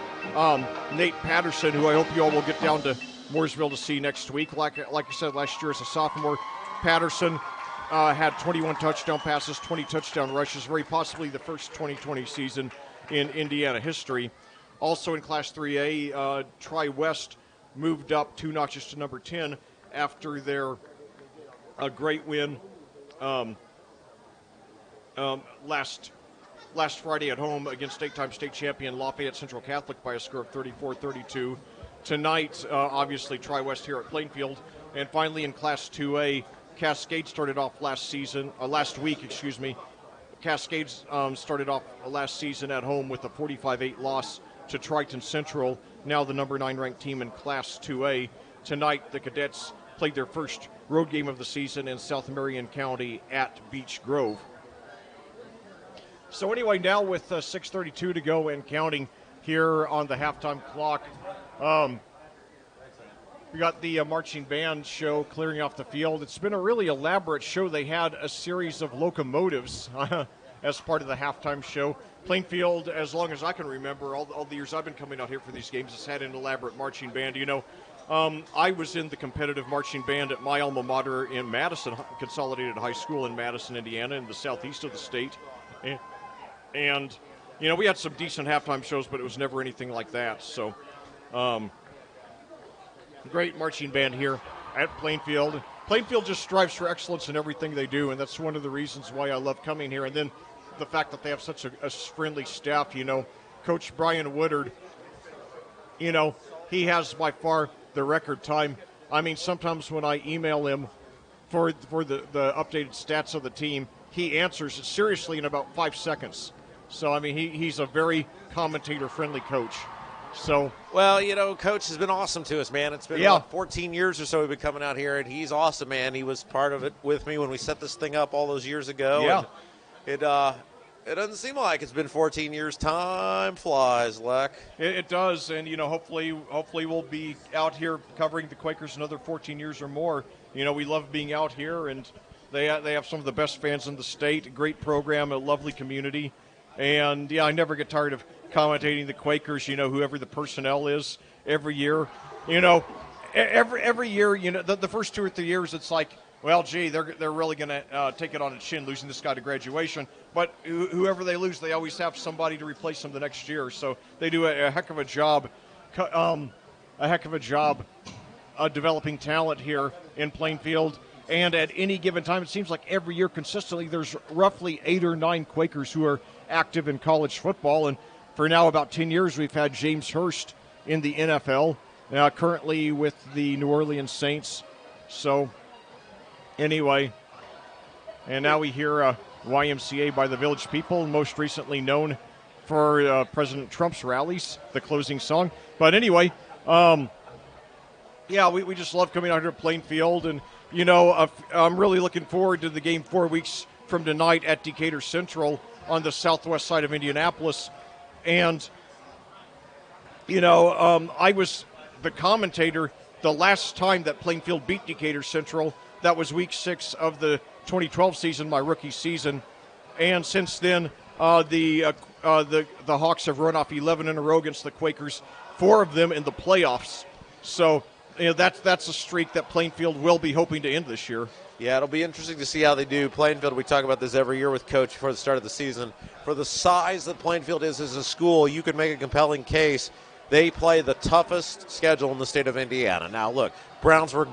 Nate Patterson, who I hope you all will get down to Mooresville to see next week. Like I said, last year as a sophomore, Patterson had 21 touchdown passes, 20 touchdown rushes, very possibly the first 2020 season in Indiana history. Also in Class 3A, Tri-West moved up 2 notches to number 10 after their great win last Friday at home against 8-time state champion Lafayette Central Catholic by a score of 34-32. Tonight, obviously, Tri-West here at Plainfield. And finally, in Class 2A, Cascade started off last week. Cascades started off last season at home with a 45-8 loss to Triton Central, now the number 9 ranked team in Class 2A. Tonight, the Cadets played their first road game of the season in South Marion County at Beech Grove. So anyway, now with 6:32 to go and counting here on the halftime clock, we got the marching band show clearing off the field. It's been a really elaborate show. They had a series of locomotives as part of the halftime show. Plainfield, as long as I can remember, all the years I've been coming out here for these games, has had an elaborate marching band. You know, I was in the competitive marching band at my alma mater in Madison, Consolidated High School in Madison, Indiana, in the southeast of the state. And you know, we had some decent halftime shows, but it was never anything like that. So, great marching band here at Plainfield. Plainfield just strives for excellence in everything they do, and that's one of the reasons why I love coming here. And then the fact that they have such a friendly staff. You know, Coach Brian Woodard, you know, he has by far the record time. I mean, sometimes when I email him for the updated stats of the team, he answers it seriously in about 5 seconds. So, I mean, he's a very commentator-friendly coach. So, well, you know, Coach has been awesome to us, man. It's been about 14 years or so we've been coming out here, and he's awesome, man. He was part of it with me when we set this thing up all those years ago. Yeah. And it doesn't seem like it's been 14 years. Time flies, Leck. It does, and, you know, hopefully we'll be out here covering the Quakers another 14 years or more. You know, we love being out here, and they have some of the best fans in the state, a great program, a lovely community. And, yeah, I never get tired of commentating the Quakers, you know, whoever the personnel is every year. You know, every year, you know, the first 2 or 3 years, it's like, well, gee, they're really going to take it on its chin, losing this guy to graduation. But whoever they lose, they always have somebody to replace them the next year. So they do a heck of a job, developing talent here in Plainfield. And at any given time, it seems like every year consistently, there's roughly 8 or 9 Quakers who are active in college football. And for now about 10 years, we've had James Hurst in the NFL, currently with the New Orleans Saints. So anyway, and now we hear YMCA by the Village People, most recently known for President Trump's rallies, the closing song. But anyway, yeah, we just love coming out here to Plainfield. And, you know, I'm really looking forward to the game 4 weeks from tonight at Decatur Central on the southwest side of Indianapolis. And, you know, I was the commentator the last time that Plainfield beat Decatur Central That was week 6 of the 2012 season, my rookie season. And since then, the Hawks have run off 11 in a row against the Quakers, 4 of them in the playoffs. So that's a streak that Plainfield will be hoping to end this year. Yeah, it'll be interesting to see how they do. Plainfield, we talk about this every year with Coach before the start of the season. For the size that Plainfield is as a school, you could make a compelling case. They play the toughest schedule in the state of Indiana. Now, look, Brownsburg,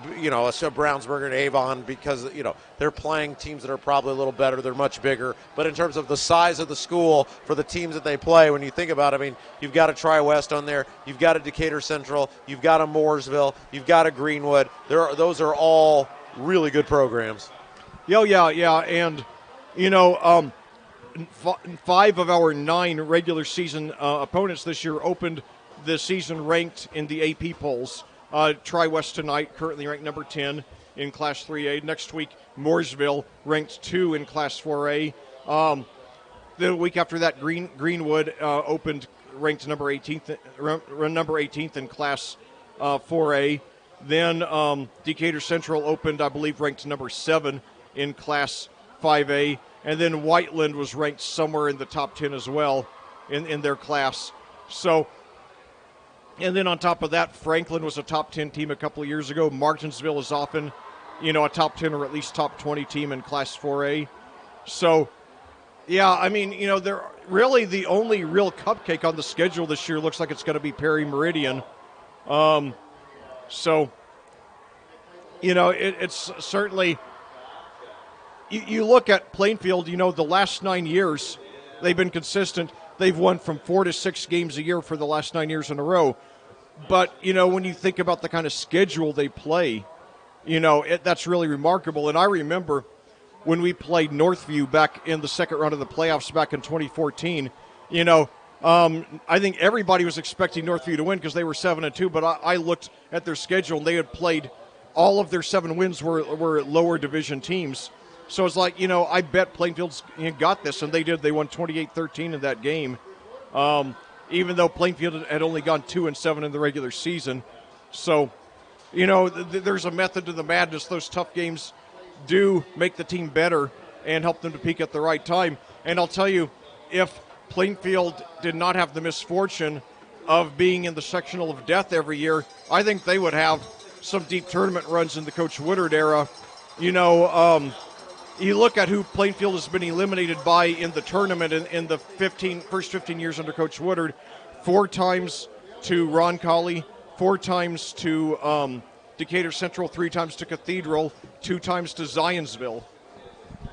Brownsburg and Avon, because, they're playing teams that are probably a little better. They're much bigger. But in terms of the size of the school for the teams that they play, when you think about it, you've got a Tri-West on there. You've got a Decatur Central. You've got a Mooresville. You've got a Greenwood. Those are all really good programs. Yeah. And, 5 of our 9 regular season opponents this year opened the season ranked in the AP polls. Tri-West tonight, currently ranked number 10 in Class 3A. Next week, Mooresville, ranked 2 in Class 4A. The week after that, Greenwood opened, ranked number 18th in Class 4A. Then Decatur Central opened, I believe, ranked number 7 in Class 5A. And then Whiteland was ranked somewhere in the top 10 as well in their class. So, and then on top of that, Franklin was a top 10 team a couple of years ago. Martinsville is often, a top 10 or at least top 20 team in Class 4A. So, yeah, they're really the only real cupcake on the schedule this year. Looks like it's going to be Perry Meridian. So, it's certainly, you look at Plainfield, the last 9 years, they've been consistent. They've won from 4 to 6 games a year for the last 9 years in a row. But, when you think about the kind of schedule they play, that's really remarkable. And I remember when we played Northview back in the second round of the playoffs back in 2014, I think everybody was expecting Northview to win because they were 7-2, but I looked at their schedule and they had played, all of their 7 wins were lower division teams. So it's like, I bet Plainfield's got this, and they did. They won 28-13 in that game, even though Plainfield had only gone 2-7 in the regular season. So, there's a method to the madness. Those tough games do make the team better and help them to peak at the right time. And I'll tell you, if Plainfield did not have the misfortune of being in the sectional of death every year, I think they would have some deep tournament runs in the Coach Woodard era. You look at who Plainfield has been eliminated by in the tournament in the first 15 years under Coach Woodard. 4 times to Ron Colley, 4 times to Decatur Central, 3 times to Cathedral, 2 times to Zionsville.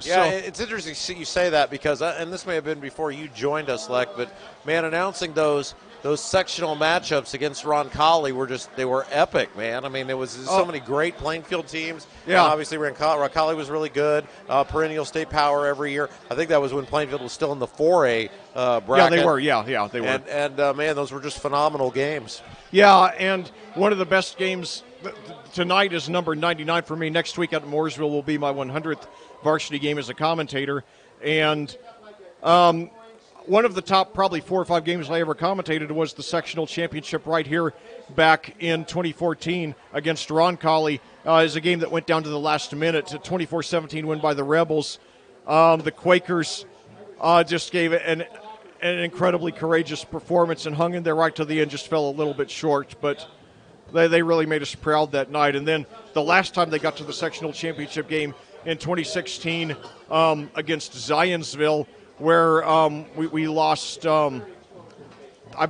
Yeah, it's interesting you say that because, and this may have been before you joined us, Leck, but, man, announcing those sectional matchups against Ron Colley they were epic, man. There was so many great Plainfield teams. Yeah. And obviously, Ron Colley was really good. Perennial state power every year. I think that was when Plainfield was still in the 4A bracket. Yeah, they were. Yeah, they were. And man, those were just phenomenal games. Yeah, and one of the best games tonight is number 99 for me. Next week at Mooresville will be my 100th varsity game as a commentator. And one of the top probably 4 or 5 games I ever commentated was the sectional championship right here back in 2014 against Ron Colley. Is a game that went down to the last minute. A 24-17 win by the Rebels. The Quakers just gave an incredibly courageous performance and hung in there right to the end, just fell a little bit short. But they really made us proud that night. And then the last time they got to the sectional championship game in 2016 against Zionsville, where we lost, I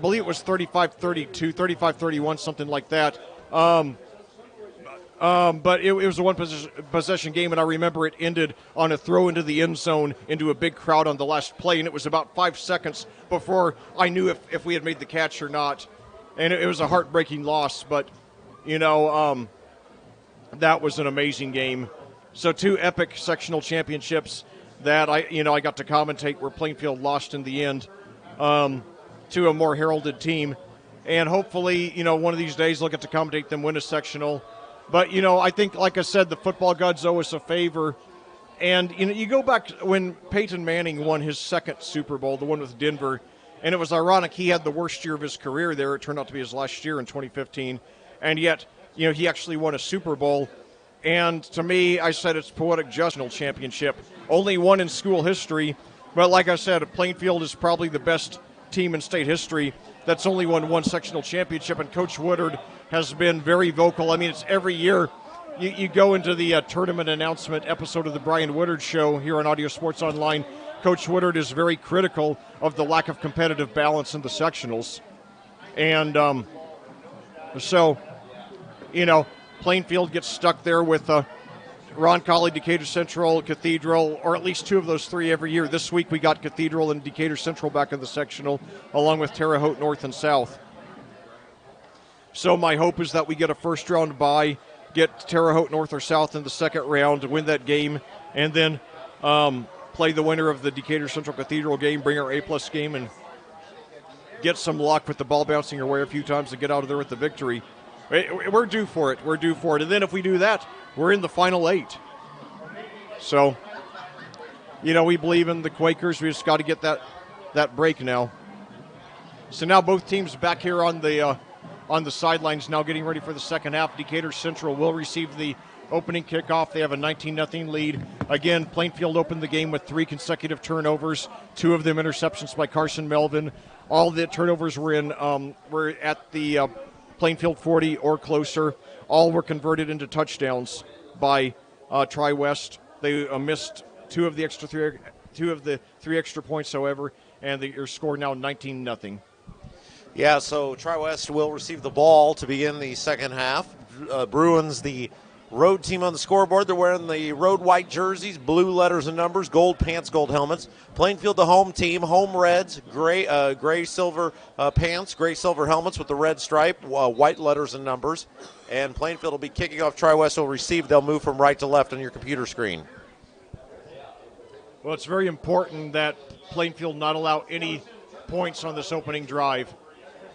believe it was 35-32, 35-31, something like that. But it was a one-possession game, and I remember it ended on a throw into the end zone into a big crowd on the last play, and it was about 5 seconds before I knew if we had made the catch or not. And it was a heartbreaking loss, but, that was an amazing game. So 2 epic sectional championships that I got to commentate where Plainfield lost in the end to a more heralded team. And hopefully, one of these days I'll get to commentate them win a sectional. But, I think, like I said, the football gods owe us a favor. And, you go back when Peyton Manning won his 2nd Super Bowl, the one with Denver, and it was ironic he had the worst year of his career there. It turned out to be his last year in 2015. And yet, he actually won a Super Bowl. And to me, I said it's poetic justice championship. Only one in school history. But like I said, Plainfield is probably the best team in state history that's only won one sectional championship. And Coach Woodard has been very vocal. I mean, it's every year. You go into the tournament announcement episode of the Brian Woodard Show here on Audio Sports Online. Coach Woodard is very critical of the lack of competitive balance in the sectionals. And so, Plainfield gets stuck there with Roncalli, Decatur Central, Cathedral, or at least two of those three every year. This week we got Cathedral and Decatur Central back in the sectional, along with Terre Haute North and South. So my hope is that we get a first-round bye, get Terre Haute North or South in the second round to win that game, and then play the winner of the Decatur Central Cathedral game, bring our A-plus game, and get some luck with the ball bouncing our way a few times to get out of there with the victory. We're due for it. We're due for it. And then if we do that, we're in the final 8. So, we believe in the Quakers. We just got to get that break now. So now both teams back here on the sidelines now getting ready for the second half. Decatur Central will receive the opening kickoff. They have a 19-0 lead. Again, Plainfield opened the game with 3 consecutive turnovers, 2 of them interceptions by Carson Melvin. All the turnovers were at the Plainfield 40 or closer. All were converted into touchdowns by Tri-West. They missed 2 of the 3 extra points, however, and their score now 19-0. Yeah, so Tri-West will receive the ball to begin the second half. Bruins, the road team on the scoreboard. They're wearing the road white jerseys, blue letters and numbers, gold pants, gold helmets. Plainfield, the home team, home reds, gray silver pants, gray silver helmets with the red stripe, white letters and numbers. And Plainfield will be kicking off. Tri-West will receive. They'll move from right to left on your computer screen. Well, it's very important that Plainfield not allow any points on this opening drive.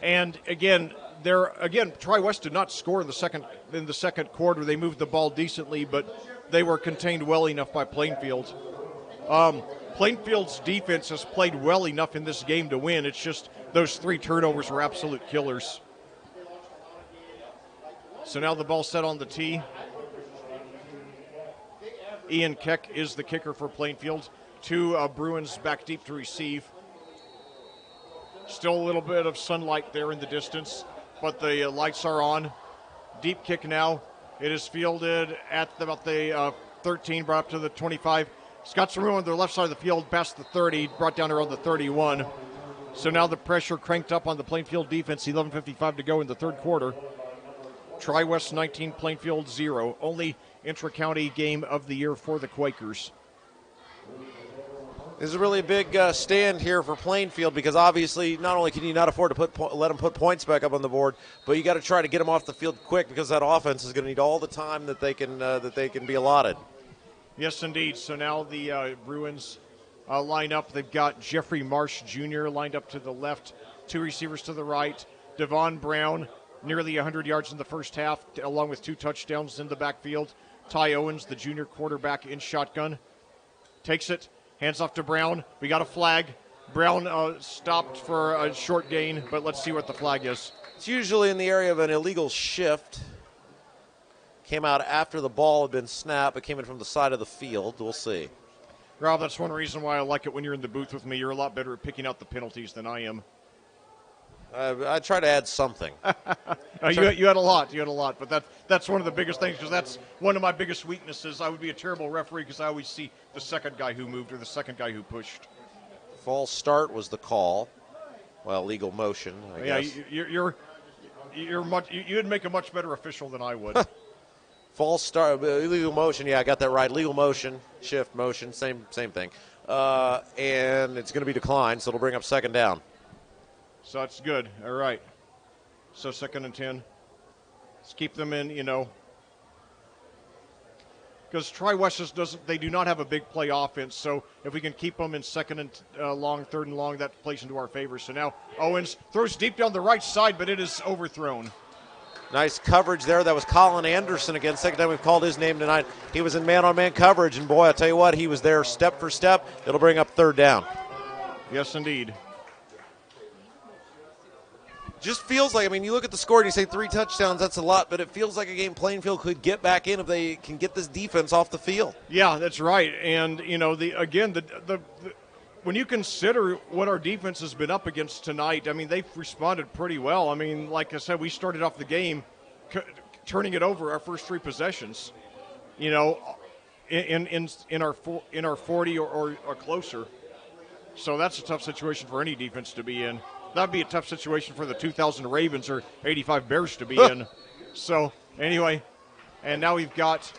And again, Tri-West did not score in the second quarter. They moved the ball decently, but they were contained well enough by Plainfield. Plainfield's defense has played well enough in this game to win. It's just those 3 turnovers were absolute killers. So now the ball set on the tee. Ian Keck is the kicker for Plainfield. 2 Bruins back deep to receive. Still a little bit of sunlight there in the distance, but the lights are on. Deep kick now. It is fielded at about the 13, brought up to the 25. It's got some room on the left side of the field, past the 30, brought down around the 31. So now the pressure cranked up on the Plainfield defense. 11:55 to go in the third quarter. Tri-West 19, Plainfield 0. Only intra-county game of the year for the Quakers. This is a really big stand here for Plainfield because obviously not only can you not afford to let them put points back up on the board, but you got to try to get them off the field quick because that offense is going to need all the time that they can be allotted. Yes, indeed. So now the Bruins line up. They've got Jeffrey Marsh Jr. lined up to the left, 2 receivers to the right. Devon Brown, nearly 100 yards in the first half, along with 2 touchdowns in the backfield. Ty Owens, the junior quarterback, in shotgun. Takes it, hands off to Brown. We got a flag. Brown stopped for a short gain, but let's see what the flag is. It's usually in the area of an illegal shift. Came out after the ball had been snapped. It came in from the side of the field. We'll see. Rob, that's one reason why I like it when you're in the booth with me. You're a lot better at picking out the penalties than I am. I try to add something. You had a lot, but that's one of the biggest things because that's one of my biggest weaknesses. I would be a terrible referee because I always see the second guy who moved or the second guy who pushed. False start was the call. Well, legal motion, I guess. You'd make a much better official than I would. False start, illegal motion. Yeah, I got that right. Legal motion, shift motion, same thing. And it's going to be declined, so it'll bring up second down. So that's good. All right. So 2nd and 10. Let's keep them in, because Tri-West they do not have a big play offense. So if we can keep them in 2nd and long, 3rd and long, that plays into our favor. So now Owens throws deep down the right side, but it is overthrown. Nice coverage there. That was Colin Anderson again. Second time we've called his name tonight. He was in man-on-man coverage, and boy, I tell you what, he was there step for step. It'll bring up 3rd down. Yes, indeed. just feels like, I mean, you look at the score and you say 3 touchdowns, that's a lot, but it feels like a game Plainfield could get back in if they can get this defense off the field. Yeah, that's right. And, you know, when you consider what our defense has been up against tonight, I mean, they've responded pretty well. I mean, like I said, we started off the game turning it over our first 3 possessions, you know, in our 40 or closer. So that's a tough situation for any defense to be in. That'd be a tough situation for the 2000 Ravens or 85 Bears to be in. So, anyway, and now we've got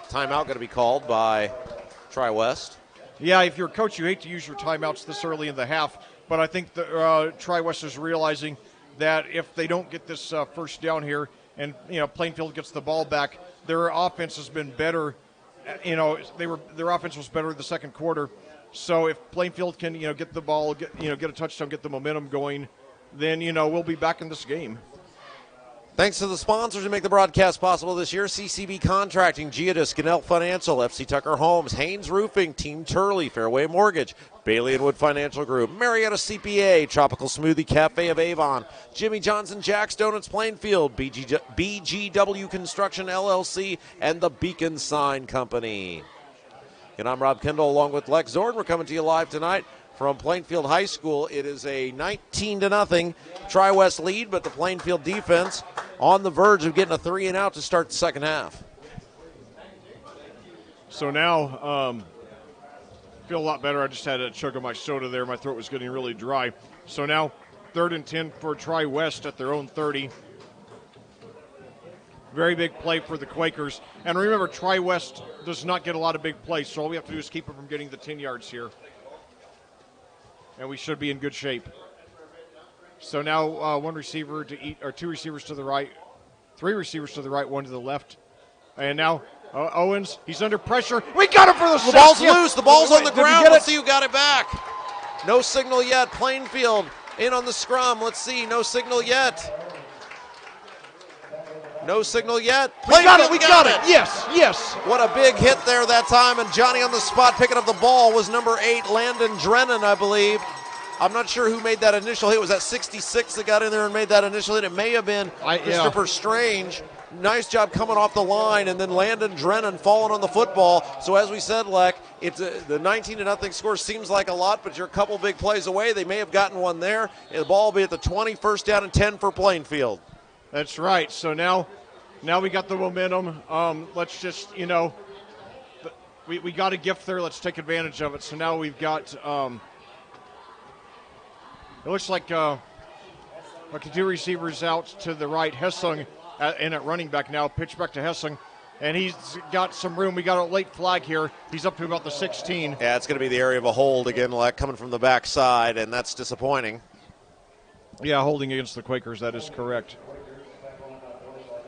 timeout going to be called by Tri-West. Yeah, if you're a coach, you hate to use your timeouts this early in the half, but I think the Tri-West is realizing that if they don't get this first down here and, you know, Plainfield gets the ball back, their offense has been better. You know, their offense was better in the second quarter. So if Plainfield can, you know, get the ball, get a touchdown, get the momentum going, then, you know, we'll be back in this game. Thanks to the sponsors who make the broadcast possible this year: CCB Contracting, Geodis, Ganell Financial, FC Tucker Homes, Haynes Roofing, Team Turley, Fairway Mortgage, Bailey & Wood Financial Group, Marietta CPA, Tropical Smoothie Cafe of Avon, Jimmy Johnson Jack's Donuts Plainfield, BGW Construction LLC, and the Beacon Sign Company. And I'm Rob Kendall along with Lex Zorn. We're coming to you live tonight from Plainfield High School. It is a 19-0 Tri-West lead, but the Plainfield defense on the verge of getting a 3-and-out to start the second half. So now, feel a lot better. I just had a chug of my soda there. My throat was getting really dry. So now, 3rd and 10 for Tri-West at their own 30. Very big play for the Quakers. And remember, Tri-West does not get a lot of big plays, so all we have to do is keep them from getting the 10 yards here. And we should be in good shape. So now 1 receiver to eat, or 2 receivers to the right, 3 receivers to the right, 1 to the left. And now Owens, he's under pressure. We got him for the sack. The ball's loose. The ball's on the ground. Let's see who got it back. No signal yet. Plainfield in on the scrum. Let's see. No signal yet. No signal yet. We got it. We got it. Yes, yes. What a big hit there that time. And Johnny on the spot picking up the ball was number 8, Landon Drennan, I believe. I'm not sure who made that initial hit. Was that 66 that got in there and made that initial hit? It may have been Christopher Strange. Nice job coming off the line, and then Landon Drennan falling on the football. So as we said, Leck, it's the 19-0 score seems like a lot, but you're a couple big plays away. They may have gotten one there. The ball will be at the 20, 1st down and 10 for Plainfield. That's right. So now we got the momentum. Let's just, you know, we got a gift there. Let's take advantage of it. So now we've got, it looks like 2 receivers out to the right. Hessung in at running back now. Pitch back to Hessung. And he's got some room. We got a late flag here. He's up to about the 16. Yeah, it's going to be the area of a hold again, like coming from the backside, and that's disappointing. Yeah, holding against the Quakers. That is correct.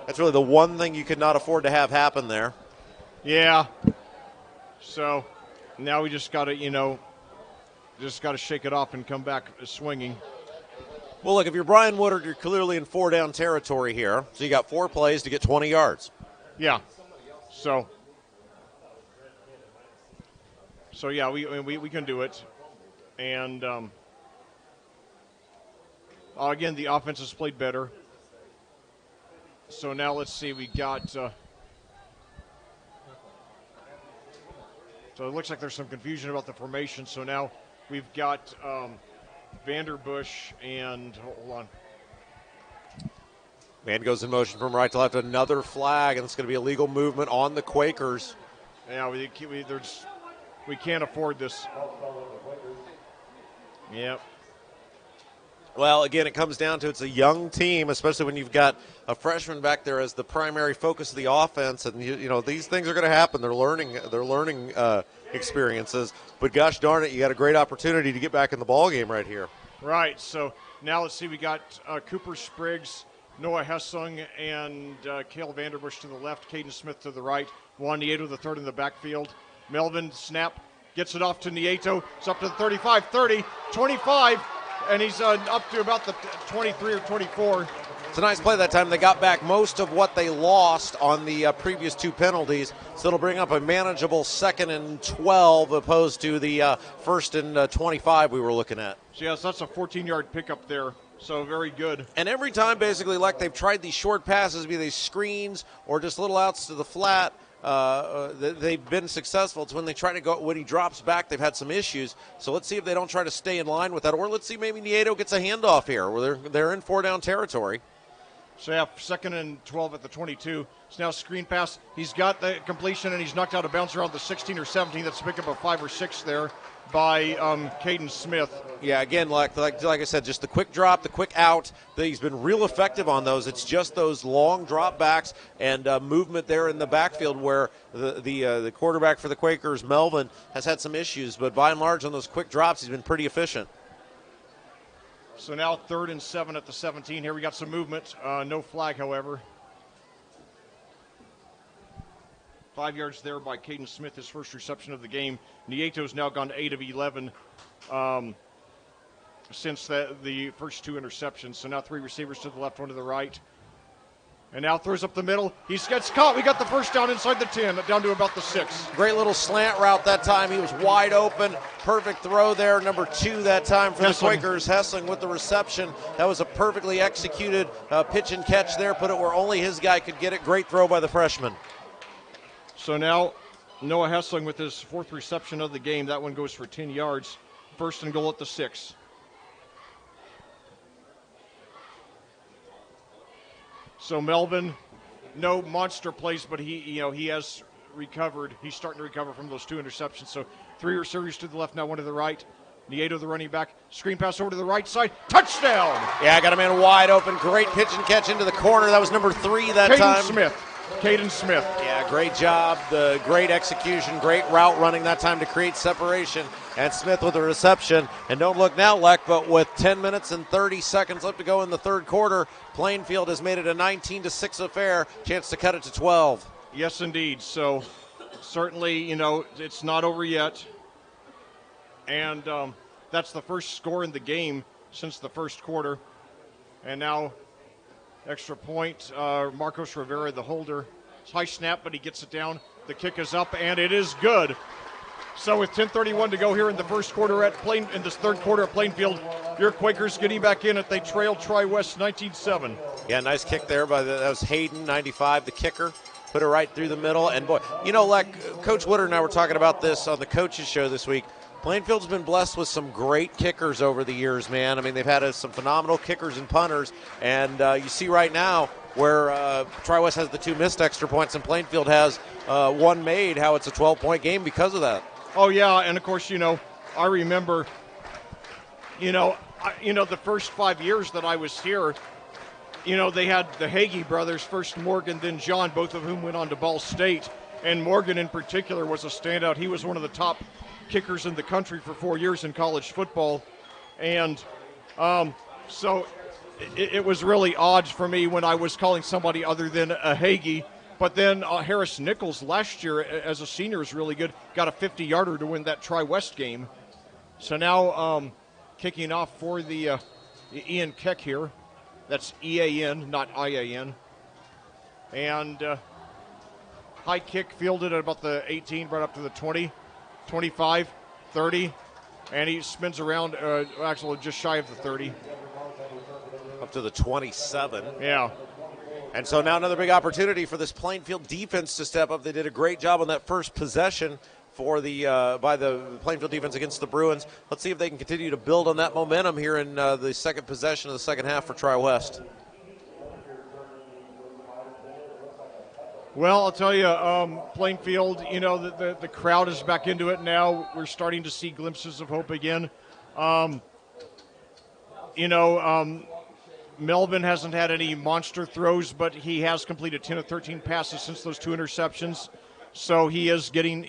That's really the one thing you could not afford to have happen there. Yeah. So now we just got to, you know, shake it off and come back swinging. Well, look, if you're Brian Woodard, you're clearly in 4-down territory here. So you got 4 plays to get 20 yards. Yeah. So yeah, we can do it. And again, the offense has played better. So now let's see, we got so it looks like there's some confusion about the formation. So now we've got Vanderbush and hold on. Man goes in motion from right to left. Another flag, and it's going to be a legal movement on the Quakers. Yeah, we can't afford this. Yep. Well, again, it comes down to it's a young team, especially when you've got a freshman back there as the primary focus of the offense. And, you know, these things are going to happen. They're learning experiences. But gosh darn it, you got a great opportunity to get back in the ball game right here. Right. So now let's see. We got Cooper Spriggs, Noah Hessung, and Cale Vanderbush to the left, Caden Smith to the right, Juan Nieto the third in the backfield. Melvin snap, gets it off to Nieto. It's up to the 35, 30, 25. And he's up to about the 23 or 24. It's a nice play that time. They got back most of what they lost on the previous 2 penalties, so it'll bring up a manageable 2nd and 12 opposed to the 1st and 25 we were looking at. So, yes, that's a 14-yard pickup there. So very good. And every time, basically, like they've tried these short passes, be they screens or just little outs to the flat, they've been successful. It's when they try to go, when he drops back, they've had some issues. So let's see if they don't try to stay in line with that. Or let's see maybe Nieto gets a handoff here where they're in 4-down territory. So, yeah, 2nd and 12 at the 22. It's now screen pass. He's got the completion, and he's knocked out a bounce around the 16 or 17. That's a pick up of 5 or 6 there by Caden Smith. Yeah, again, like I said, just the quick drop, the quick out. He's been real effective on those. It's just those long drop backs and movement there in the backfield where the quarterback for the Quakers, Melvin, has had some issues. But by and large, on those quick drops, he's been pretty efficient. So now 3rd and 7 at the 17. Here we got some movement. No flag, however. 5 yards there by Caden Smith, his first reception of the game. Nieto's now gone 8 of 11 since the first 2 interceptions. So now 3 receivers to the left, 1 to the right. And now throws up the middle. He gets caught. We got the first down inside the 10, down to about the 6. Great little slant route that time. He was wide open. Perfect throw there. Number 2 that time for the Quakers. Hessling with the reception. That was a perfectly executed pitch and catch there. Put it where only his guy could get it. Great throw by the freshman. So now Noah Hessling with his 4th reception of the game. That one goes for 10 yards. 1st and goal at the 6. So Melvin, no monster plays, but he has recovered. He's starting to recover from those 2 interceptions. So 3 receivers to the left, now 1 to the right. Nieto, the running back, screen pass over to the right side, touchdown! Yeah, got a man wide open. Great pitch and catch into the corner. That was number 3 that time. Caden Smith. Yeah, great job. The great execution, great route running that time to create separation. And Smith with the reception. And don't look now, Leck, but with 10 minutes and 30 seconds left to go in the 3rd quarter, Plainfield has made it a 19-6 affair. Chance to cut it to 12. Yes, indeed. So certainly, it's not over yet. And that's the first score in the game since the 1st quarter. And now extra point, Marcos Rivera, the holder. It's high snap, but he gets it down. The kick is up, and it is good. So with 10:31 to go here in the 1st quarter in this 3rd quarter at Plainfield, your Quakers getting back in it. They trail Tri-West 19-7. Yeah, nice kick there that was Hayden, 95, the kicker. Put it right through the middle. And boy, like Coach Woodard and I were talking about this on the coaches show this week. Plainfield's been blessed with some great kickers over the years, man. I mean, they've had some phenomenal kickers and punters. And you see right now where Tri-West has the 2 missed extra points and Plainfield has 1 made, how it's a 12-point game because of that. Oh, yeah, and of course, I remember, the first 5 years that I was here, they had the Hagee brothers, first Morgan, then John, both of whom went on to Ball State. And Morgan in particular was a standout. He was one of the top kickers in the country for 4 years in college football. And so it was really odd for me when I was calling somebody other than a Hagee. But then Harris Nichols last year as a senior is really good. Got a 50-yarder to win that Tri-West game. So now kicking off for the Ian Keck here. That's E-A-N, not I-A-N. And high kick fielded at about the 18, right up to the 20, 25, 30. And he spins around, actually just shy of the 30. Up to the 27. Yeah. And so now another big opportunity for this Plainfield defense to step up. They did a great job on that first possession for by the Plainfield defense against the Bruins. Let's see if they can continue to build on that momentum here in the second possession of the second half for Tri-West. Well, I'll tell you, Plainfield, the crowd is back into it now. We're starting to see glimpses of hope again. Melvin hasn't had any monster throws, but he has completed 10 of 13 passes since those 2 interceptions. So he is getting,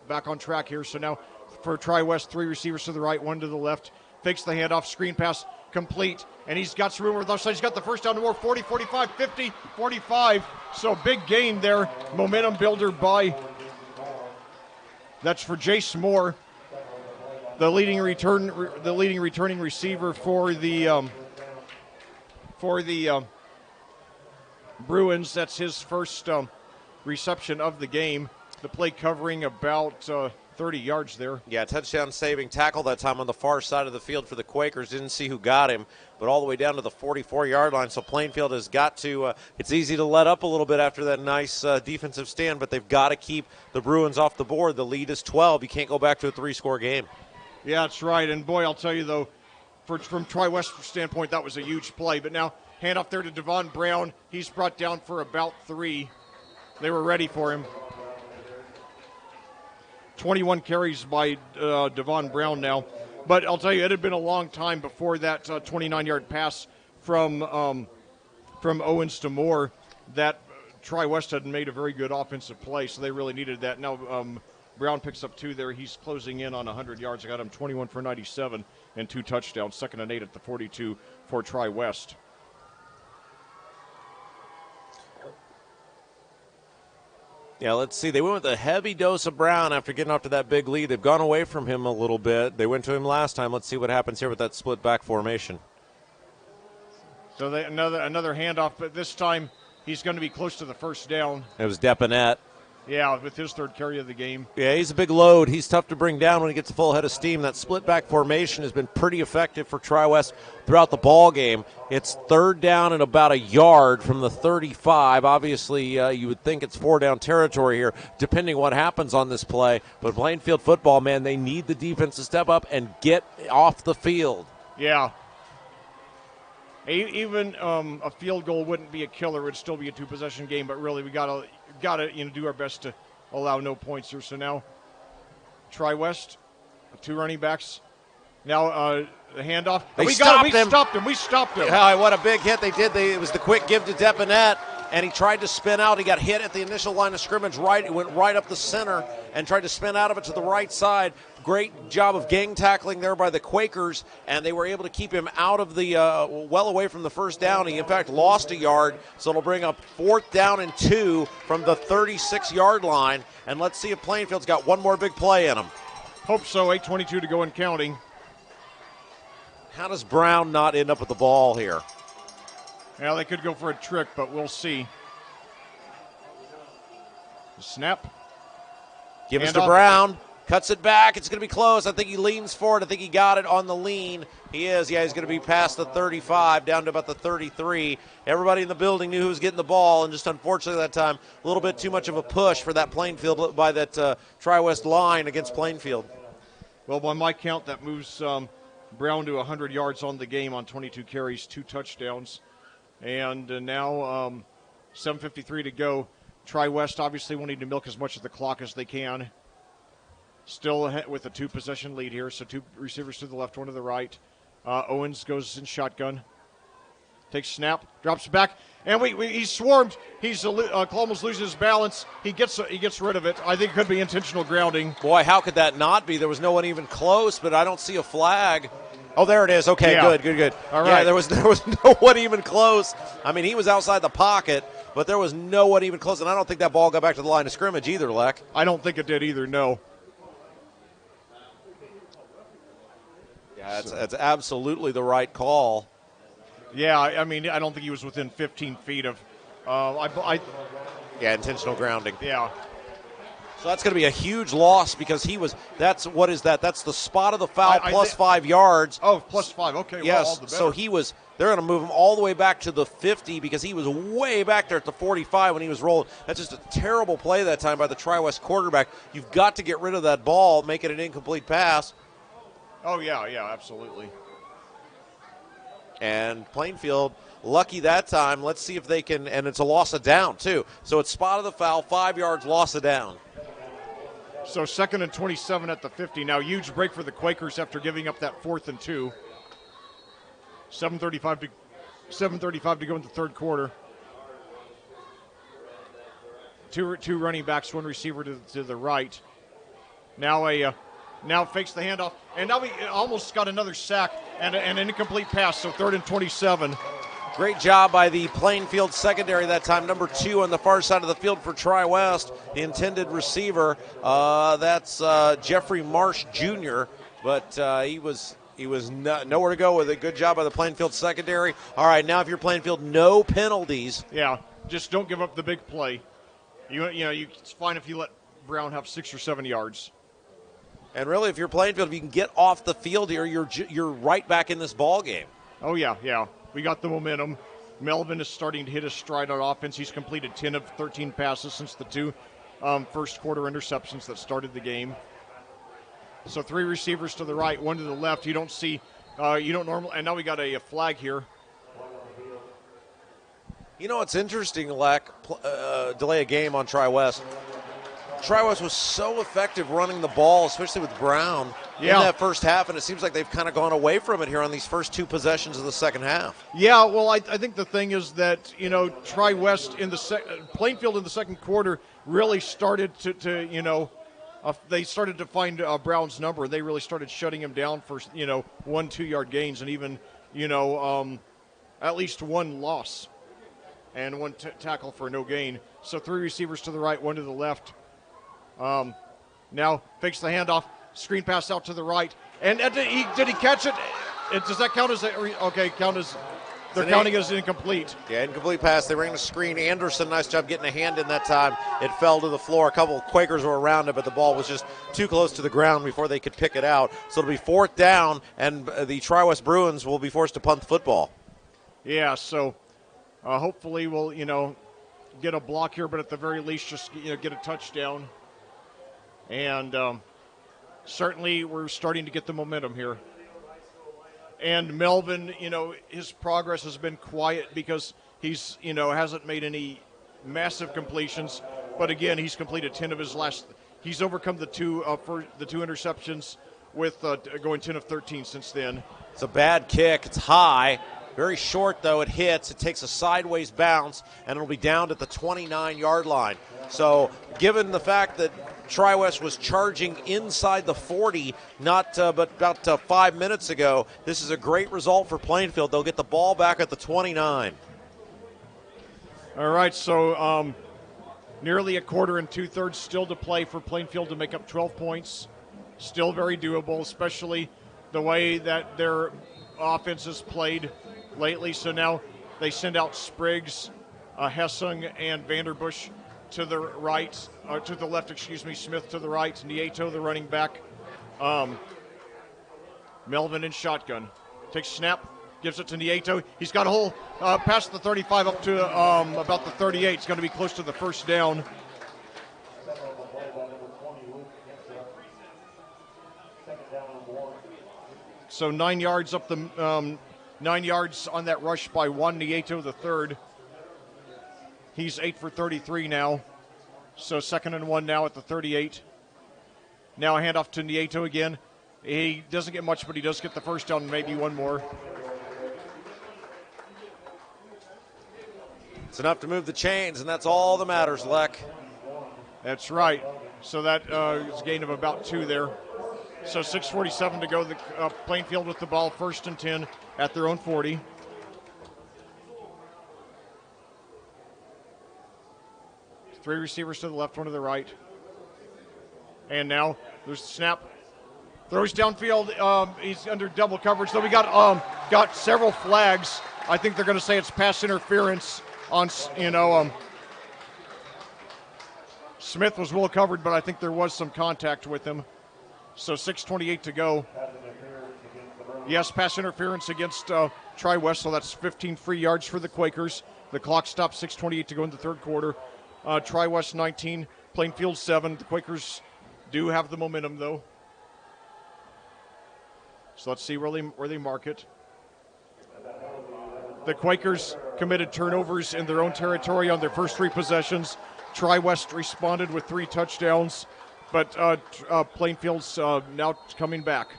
back on track here. So now for Tri-West, 3 receivers to the right, 1 to the left. Fakes the handoff, screen pass, complete. And he's got some room on the left side. He's got the first down to more, 40, 45, 50, 45. So big gain there. Momentum builder that's for Jace Moore, the leading returning receiver for the Bruins. That's his first reception of the game. The play covering about 30 yards there. Yeah, touchdown saving tackle that time on the far side of the field for the Quakers. Didn't see who got him, but all the way down to the 44-yard line. So Plainfield has got to it's easy to let up a little bit after that nice defensive stand, but they've got to keep the Bruins off the board. The lead is 12. You can't go back to a 3-score game. Yeah, that's right. And, boy, I'll tell you, though, from Tri-West standpoint, that was a huge play. But now handoff there to Devon Brown. He's brought down for about 3. They were ready for him. 21 carries by Devon Brown now. But I'll tell you, it had been a long time before that 29-yard pass from Owens to Moore that Tri-West had made a very good offensive play, so they really needed that. Now Brown picks up 2 there. He's closing in on 100 yards. I got him 21 for 97 and 2 touchdowns. 2nd and 8 at the 42 for Tri-West. Yeah, let's see. They went with a heavy dose of Brown after getting off to that big lead. They've gone away from him a little bit. They went to him last time. Let's see what happens here with that split back formation. So another handoff, but this time he's going to be close to the first down. It was Deponette. Yeah, with his 3rd carry of the game. Yeah, he's a big load. He's tough to bring down when he gets a full head of steam. That split back formation has been pretty effective for Tri-West throughout the ball game. It's 3rd down and about a yard from the 35. Obviously, you would think it's 4-down territory here, depending what happens on this play. But Plainfield football, man, they need the defense to step up and get off the field. Yeah. Even a field goal wouldn't be a killer. It would still be a 2-possession game, but really we gotta do our best to allow no points here. So now Tri-West, 2 running backs. Now the handoff. We stopped him. We stopped him. Oh, what a big hit they did. It was the quick give to Deponette, and he tried to spin out. He got hit at the initial line of scrimmage. It went right up the center and tried to spin out of it to the right side. Great job of gang tackling there by the Quakers, and they were able to keep him out of the well away from the first down. He, in fact, lost a yard, so it'll bring up 4th down and 2 from the 36-yard line. And let's see if Plainfield's got one more big play in him. Hope so. 8:22 to go and counting. How does Brown not end up with the ball here? Yeah, they could go for a trick, but we'll see. Snap. Give us to Brown. Cuts it back. It's going to be close. I think he leans forward. I think he got it on the lean. He is. Yeah, he's going to be past the 35, down to about the 33. Everybody in the building knew who was getting the ball, and just unfortunately that time, a little bit too much of a push for that Plainfield by that Tri-West line against Plainfield. Well, by my count, that moves Brown to 100 yards on the game on 22 carries, 2 touchdowns. And now 7:53 to go. Tri-West obviously wanting to milk as much of the clock as they can. Still with a 2-possession lead here, so 2 receivers to the left, 1 to the right. Owens goes in shotgun. Takes snap, drops back, and he's swarmed. He's almost loses his balance. He gets rid of it. I think it could be intentional grounding. Boy, how could that not be? There was no one even close, but I don't see a flag. Oh, there it is. Okay, yeah. Good. All right. Yeah, there was no one even close. I mean, he was outside the pocket, but there was no one even close, and I don't think that ball got back to the line of scrimmage either, Leck. I don't think it did either, no. Yeah, that's absolutely the right call. Yeah, I mean, I don't think he was within 15 feet of. Yeah, intentional grounding. Yeah. So that's going to be a huge loss because he was. What is that? That's the spot of the foul plus 5 yards. Oh, plus 5. Okay. Yes. Well, all the better. So he was. They're going to move him all the way back to the 50 because he was way back there at the 45 when he was rolling. That's just a terrible play that time by the Tri-West quarterback. You've got to get rid of that ball, make it an incomplete pass. Oh yeah, absolutely. And Plainfield, lucky that time. Let's see if they can, and it's a loss of down, too. So it's spot of the foul, 5 yards, loss of down. So 2nd and 27 at the 50. Now, huge break for the Quakers after giving up that 4th and 2. 7:35 to go in the third quarter. Two running backs, 1 receiver to the right. Now fakes the handoff, and now he almost got another sack and an incomplete pass, so 3rd and 27. Great job by the Plainfield secondary that time, number 2 on the far side of the field for Tri-West, the intended receiver. That's Jeffrey Marsh Jr., but he was nowhere to go with it. Good job by the Plainfield secondary. All right, now if you're Plainfield, no penalties. Yeah, just don't give up the big play. It's fine if you let Brown have 6 or 7 yards. And really, if you're Plainfield, if you can get off the field here, you're right back in this ball game. Oh, yeah. We got the momentum. Melvin is starting to hit his stride on offense. He's completed 10 of 13 passes since the two first quarter interceptions that started the game. So 3 receivers to the right, 1 to the left. You don't normally, and now we got a flag here. You know, it's interesting, Leck, delay a game on Tri-West. Tri-West was so effective running the ball, especially with Brown, in that first half, and it seems like they've kind of gone away from it here on these first 2 possessions of the second half. Yeah, well, I think the thing is that, Tri-West Plainfield in the second quarter really started to they started to find Brown's number. They really started shutting him down for, 1-2 yard gains and even, at least 1 loss and 1 tackle for no gain. So 3 receivers to the right, 1 to the left. Now fakes the handoff, screen pass out to the right, and did he catch it? Does that count as they're counting as incomplete? Yeah, incomplete pass. They ran a screen. Anderson, nice job getting a hand in that time. It fell to the floor. A couple of Quakers were around it, but the ball was just too close to the ground before they could pick it out. So it'll be 4th down, and the Tri-West Bruins will be forced to punt the football. Yeah, so hopefully we'll get a block here, but at the very least just get a touchdown. And certainly we're starting to get the momentum here. And Melvin, his progress has been quiet because he's, hasn't made any massive completions. But again, he's completed 10 of his last. He's overcome the two interceptions with going 10 of 13 since then. It's a bad kick. It's high. Very short, though. It hits. It takes a sideways bounce, and it'll be down at the 29-yard line. So given the fact that Tri-West was charging inside the 40 but about 5 minutes ago, this is a great result for Plainfield. They'll get the ball back at the 29. All right, so nearly a quarter and 2/3 still to play for Plainfield to make up 12 points. Still very doable, especially the way that their offense has played lately. So now they send out Spriggs, Hessung, and Vanderbush to the right, to the left, Smith to the right, Nieto, the running back. Melvin in shotgun. Takes snap, gives it to Nieto. He's got a hole past the 35 up to about the 38. It's going to be close to the first down. So 9 yards up the 9 yards on that rush by Juan Nieto the third. He's 8 for 33 now. So 2nd and 1 now at the 38. Now a handoff to Nieto again. He doesn't get much, but he does get the first down and maybe one more. It's enough to move the chains, and that's all that matters, Leck. That's right. So that is a gain of about 2 there. So 6:47 to go. The Plainfield with the ball, 1st and 10 at their own 40. Three receivers to the left, 1 to the right. And now there's the snap. Throws downfield. He's under double coverage. So we got several flags. I think they're going to say it's pass interference on, Smith was well covered, but I think there was some contact with him. So 6:28 to go. Yes, pass interference against Tri-West, so that's 15 free yards for the Quakers. The clock stops, 6:28 to go in the third quarter. Tri-West 19, Plainfield 7. The Quakers do have the momentum, though. So let's see where they mark it. The Quakers committed turnovers in their own territory on their first 3 possessions. Tri-West responded with 3 touchdowns, but Plainfield's now coming back.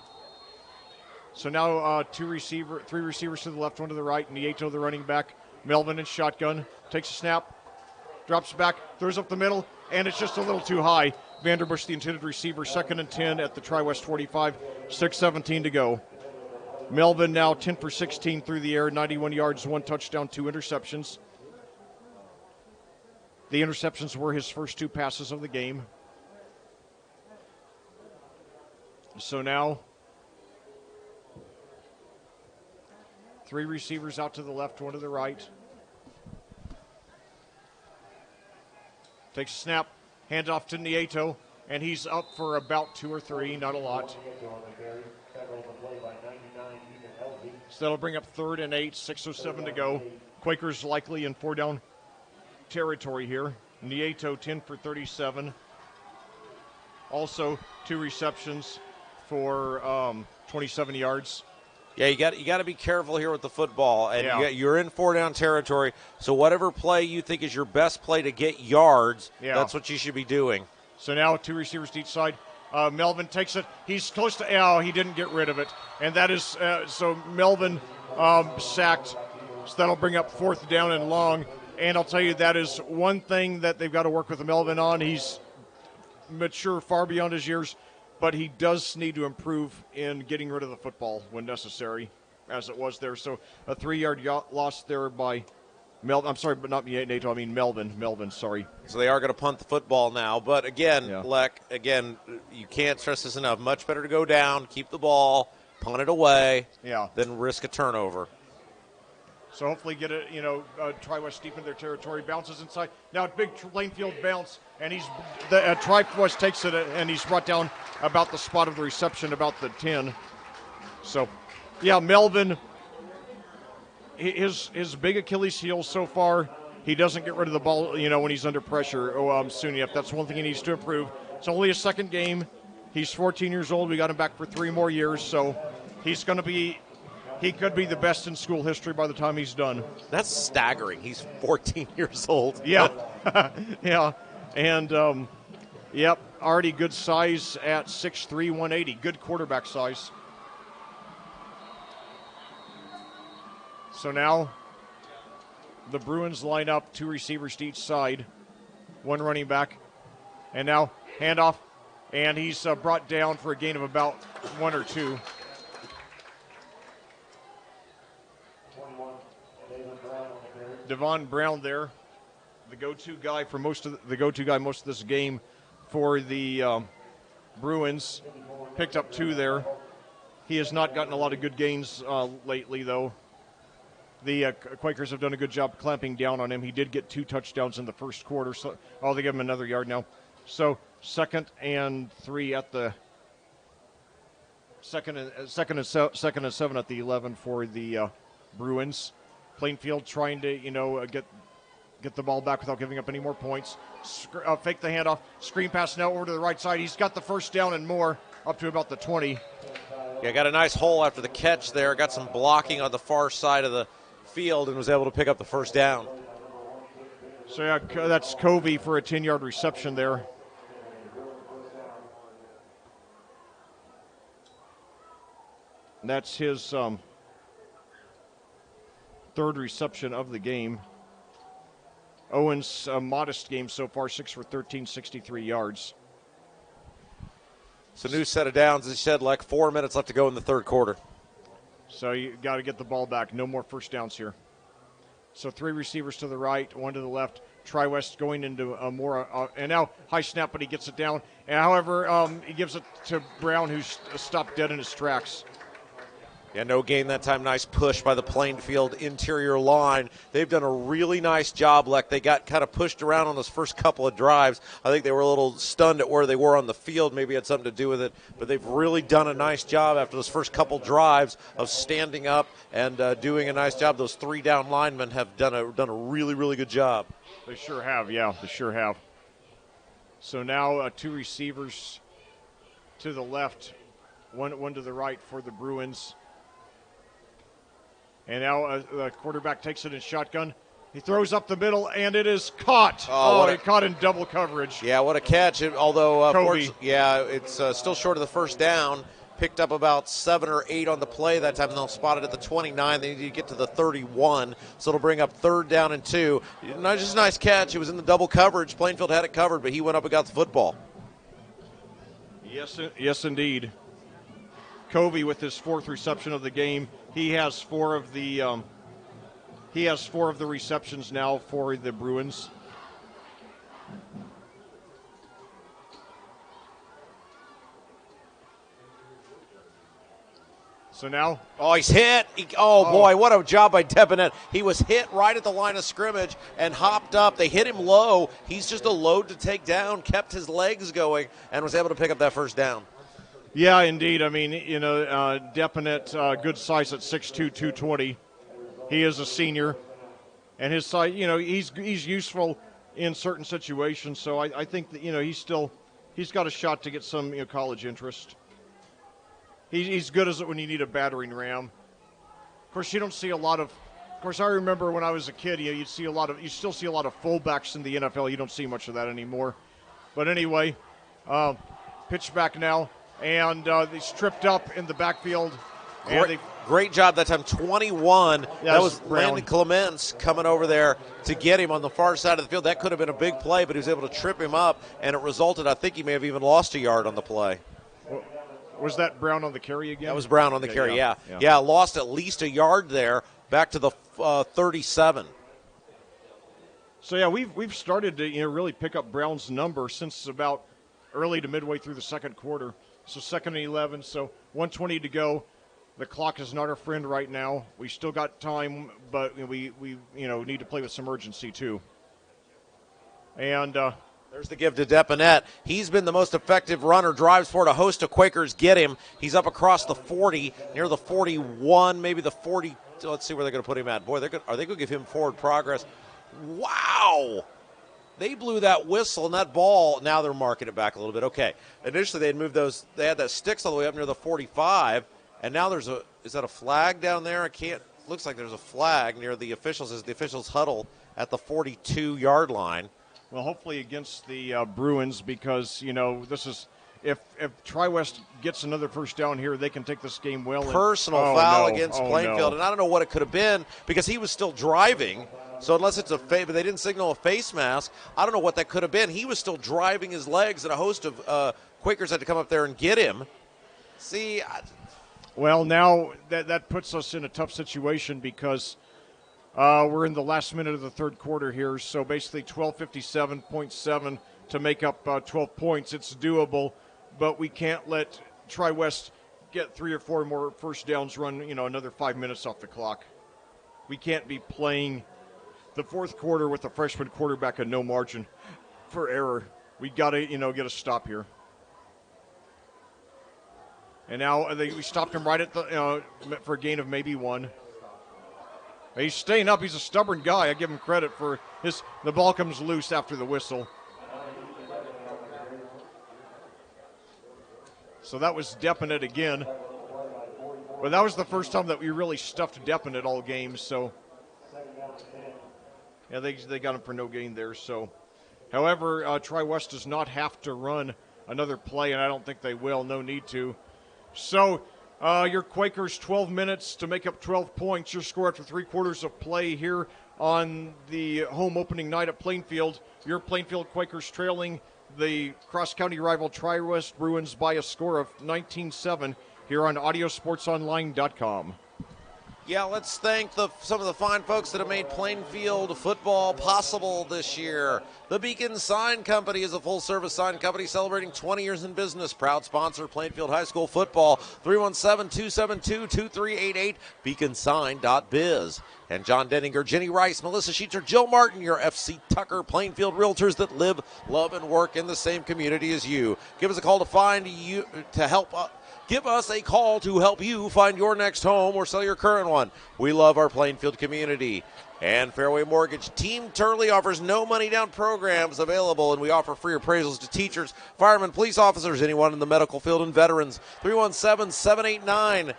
So now 3 receivers to the left, 1 to the right. Nieto, the running back. Melvin in shotgun. Takes a snap. Drops back. Throws up the middle. And it's just a little too high. Vanderbush, the intended receiver. 2nd and 10 at the Tri-West 45. 6:17 to go. Melvin now 10 for 16 through the air. 91 yards, 1 touchdown, 2 interceptions. The interceptions were his first 2 passes of the game. So now 3 receivers out to the left, 1 to the right. Takes a snap, hands off to Nieto, and he's up for about 2 or 3, not a lot. So that'll bring up 3rd and 8, 6:07 to go. Quakers likely in 4-down territory here. Nieto 10 for 37. Also 2 receptions for 27 yards. Yeah, you got to be careful here with the football, and Yeah. you're in 4-down territory. So whatever play you think is your best play to get yards, that's what you should be doing. So now 2 receivers to each side. Melvin takes it. He's close to. He didn't get rid of it, and that is so. Melvin sacked. So that'll bring up 4th down and long. And I'll tell you, that is one thing that they've got to work with Melvin on. He's mature far beyond his years, but he does need to improve in getting rid of the football when necessary, as it was there. So a 3-yard loss there by Melvin. I'm sorry, but not Nato. I mean Melvin. Melvin, sorry. So they are going to punt the football now. But again, Yeah. Leck, you can't stress this enough. Much better to go down, keep the ball, punt it away, than risk a turnover. So hopefully get it, Tri-West deep in their territory, bounces inside. Now a big Plainfield bounce, and Tri-West takes it, and he's brought down about the spot of the reception, about the 10. So, Melvin, his big Achilles heel so far, he doesn't get rid of the ball, when he's under pressure soon enough. That's one thing he needs to improve. It's only his 2nd game. He's 14 years old. We got him back for 3 more years, so he's going to be... He could be the best in school history by the time he's done. That's staggering. He's 14 years old. Yeah. Yeah. And, already good size at 6'3", 180. Good quarterback size. So now the Bruins line up 2 receivers to each side, 1 running back. And now handoff, and he's brought down for a gain of about 1 or 2. Devon Brown there, the go-to guy most of this game for the Bruins. Picked up 2 there. He has not gotten a lot of good gains lately, though. The Quakers have done a good job clamping down on him. He did get 2 touchdowns in the first quarter, so they give him another yard now. So 2nd and 3 at the second and 7 at the 11 for the Bruins. Plainfield trying to, get the ball back without giving up any more points. Fake the handoff. Screen pass now over to the right side. He's got the 1st down and more, up to about the 20. Yeah, got a nice hole after the catch there. Got some blocking on the far side of the field and was able to pick up the 1st down. So, that's Covey for a 10-yard reception there. And that's his 3rd reception of the game. Owen's modest game so far, 6 for 13, 63 yards. So new set of downs, as you said, 4 minutes left to go in the 3rd quarter. So you got to get the ball back. No more 1st downs here. So 3 receivers to the right, 1 to the left. Tri-West going into a more, and now high snap, but he gets it down. And however, he gives it to Brown, who's stopped dead in his tracks. Yeah, no gain that time. Nice push by the Plainfield interior line. They've done a really nice job, Leck. They got kind of pushed around on those first couple of drives. I think they were a little stunned at where they were on the field. Maybe it had something to do with it. But they've really done a nice job after those first couple drives of standing up and doing a nice job. Those 3 down linemen have done a really, really good job. They sure have, yeah. They sure have. So now 2 receivers to the left, one to the right for the Bruins. And now the quarterback takes it in shotgun. He throws up the middle, and it is caught. He caught in double coverage. Yeah, what a catch. Although, Covey. it's still short of the 1st down. Picked up about 7 or 8 on the play that time. They'll spot it at the 29. They need to get to the 31, so it'll bring up 3rd down and 2. Just a nice catch. It was in the double coverage. Plainfield had it covered, but he went up and got the football. Yes, indeed. Covey with his 4th reception of the game. He has 4 of the receptions now for the Bruins. So now, Oh, he's hit. Boy, what a job by Deponette. He was hit right at the line of scrimmage and hopped up. They hit him low. He's just a load to take down, kept his legs going, and was able to pick up that first down. yeah, indeed. I mean, Deponette, good size at 6'2", 220. He is a senior, and his size, he's useful in certain situations. So I think that he's got a shot to get some college interest. He's good as it when you need a battering ram. Of course, you don't see a lot of. Of course, I remember when I was a kid, you still see a lot of fullbacks in the NFL. You don't see much of that anymore. But anyway, pitch back now, and he's tripped up in the backfield. Great job that time, 21. Yeah, that was Brown. Landon Clements coming over there to get him on the far side of the field. That could have been a big play, but he was able to trip him up, and it resulted, I think he may have even lost a yard on the play. Was that Brown on the carry again? That was Brown on the carry, yeah. Lost at least a yard there, back to the 37. So, yeah, we've started to really pick up Brown's number since about early to midway through the second quarter. So 2nd and 11, so 1:20 to go. The clock is not our friend right now. We still got time, but we need to play with some urgency too. And there's the give to Deponette. He's been the most effective runner, drives forward. A host of Quakers get him. He's up across the 40, near the 41, maybe the 40. Let's see where they're going to put him at. Boy, are they going to give him forward progress? Wow! They blew that whistle and that ball. Now they're marking it back a little bit. Okay. Initially, they had moved those. They had that sticks all the way up near the 45, and now is that a flag down there? Looks like there's a flag near the officials as the officials huddle at the 42-yard line. Well, hopefully against the Bruins, because this is if Tri-West gets another first down here, they can take this game well. Personal foul against Plainfield, and I don't know what it could have been because he was still driving. So unless it's but they didn't signal a face mask. I don't know what that could have been. He was still driving his legs, and a host of Quakers had to come up there and get him. See. Well, now that puts us in a tough situation because. We're in the last minute of the third quarter here, so basically 12:57.7 to make up 12 points. It's doable, but we can't let Tri-West get 3 or 4 more first downs, run another 5 minutes off the clock. We can't be playing the fourth quarter with a freshman quarterback and no margin for error. We got to get a stop here. And now we stopped him right at the for a gain of maybe 1. He's staying up. He's a stubborn guy. I give him credit for the ball comes loose after the whistle. So that was Deponette again. But that was the first time that we really stuffed Deponette all game. So, yeah, they got him for no gain there. So, however, Tri-West does not have to run another play, and I don't think they will. No need to. So, your Quakers 12 minutes to make up 12 points. Your score after 3 quarters of play here on the home opening night at Plainfield. Your Plainfield Quakers trailing the cross-county rival Tri-West Bruins by a score of 19-7 here on AudioSportsOnline.com. Yeah, let's thank some of the fine folks that have made Plainfield football possible this year. The Beacon Sign Company is a full-service sign company celebrating 20 years in business. Proud sponsor, Plainfield High School football. 317-272-2388, beaconsign.biz. And John Denninger, Jenny Rice, Melissa Sheetzer, Jill Martin, your FC Tucker Plainfield Realtors that live, love, and work in the same community as you. Give us a call Give us a call to help you find your next home or sell your current one. We love our Plainfield community. And Fairway Mortgage. Team Turley offers no money down programs available, and we offer free appraisals to teachers, firemen, police officers, anyone in the medical field, and veterans. 317-789.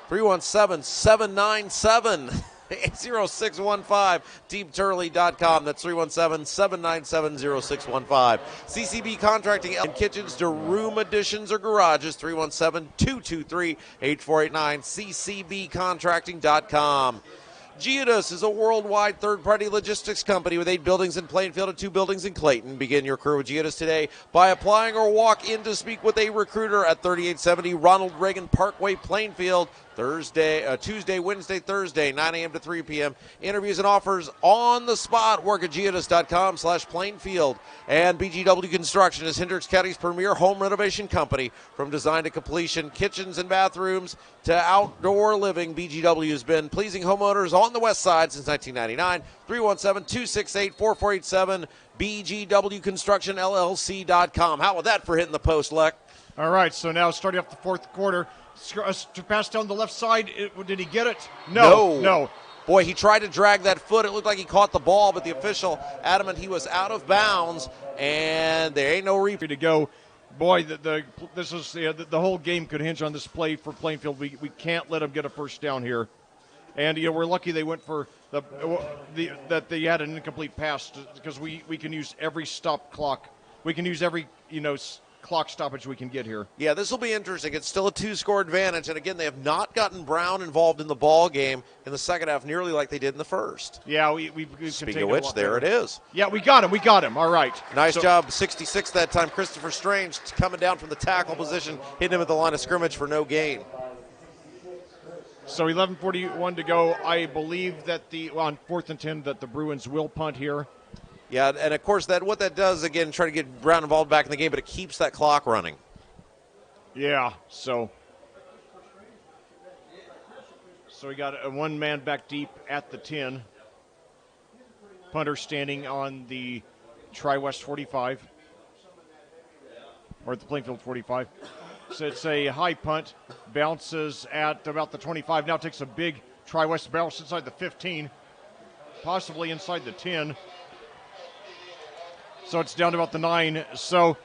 317-797. 0615, teamturley.com. That's 317-797-0615. CCB Contracting and Kitchens to room additions or garages. 317-223-8489. ccbcontracting.com. Geodis is a worldwide third-party logistics company with 8 buildings in Plainfield and 2 buildings in Clayton. Begin your career with Geodis today by applying or walk in to speak with a recruiter at 3870 Ronald Reagan Parkway, Plainfield. Tuesday, Wednesday, Thursday, 9 a.m. to 3 p.m. Interviews and offers on the spot. Work at geodis.com/Plainfield. And BGW Construction is Hendricks County's premier home renovation company. From design to completion, kitchens and bathrooms to outdoor living, BGW has been pleasing homeowners on the west side since 1999. 317-268-4487, BGWConstructionLLC.com. How about that for hitting the post, Leck? All right, so now starting off the fourth quarter, to pass down the left side. Did he get it? No. Boy, he tried to drag that foot. It looked like he caught the ball, but the official adamant he was out of bounds, and there ain't no replay to go. Boy, the whole game could hinge on this play for Plainfield. We can't let them get a first down here, and we're lucky they went for that they had an incomplete pass because we can use every stop clock. We can use every clock stoppage we can get here. Yeah, this will be interesting. It's still a 2-score advantage, and again, they have not gotten Brown involved in the ball game in the second half nearly like they did in the first. Yeah, we Speaking of which, there it is. Yeah, we got him. All right. Nice job, 66 that time. Christopher Strange coming down from the tackle position, hitting him at the line of scrimmage for no gain. So 11:41 to go. I believe that on 4th and 10 that the Bruins will punt here. Yeah, and of course what that does, again, try to get Brown involved back in the game, but it keeps that clock running. Yeah, so we got a one man back deep at the 10. Punter standing on the Tri-West 45, or at the Plainfield 45. So it's a high punt, bounces at about the 25, now takes a big Tri-West bounce inside the 15, possibly inside the 10. So it's down to about the 9. So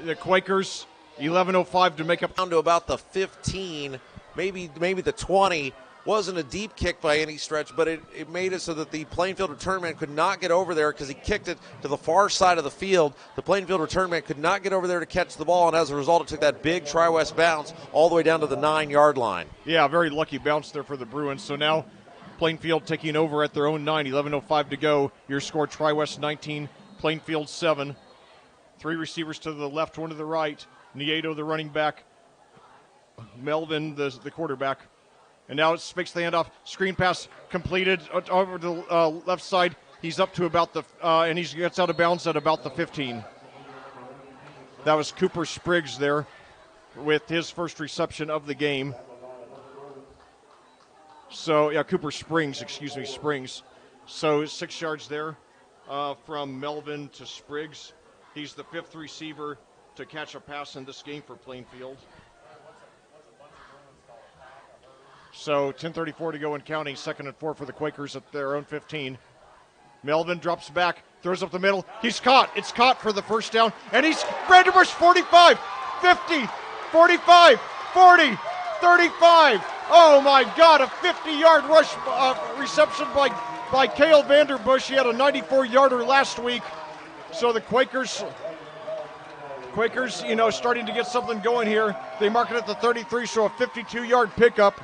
the Quakers, 11:05 to make up. Down to about the 15, maybe the 20. Wasn't a deep kick by any stretch, but it made it so that the Plainfield return man could not get over there because he kicked it to the far side of the field. The Plainfield return man could not get over there to catch the ball, and as a result, it took that big Tri-West bounce all the way down to the 9-yard line. Yeah, very lucky bounce there for the Bruins. So now Plainfield taking over at their own 9, 11:05 to go. Your score, Tri-West 19. Plainfield 7. 3 receivers to the left, 1 to the right. Nieto, the running back. Melvin, the quarterback. And now it makes the handoff. Screen pass completed over to the left side. He's up to about and he gets out of bounds at about the 15. That was Cooper Spriggs there with his first reception of the game. So, Cooper Springs. So 6 yards there. From Melvin to Spriggs. He's the 5th receiver to catch a pass in this game for Plainfield. So 10:34 to go and counting. 2nd and 4 for the Quakers at their own 15. Melvin drops back, throws up the middle. He's caught. It's caught for the first down. And he's Vanderbush 45, 50, 45, 40, 35. Oh my God, a 50-yard rush reception by Cale Vanderbush. He had a 94-yarder last week. So the Quakers, starting to get something going here. They mark it at the 33, so a 52-yard pickup.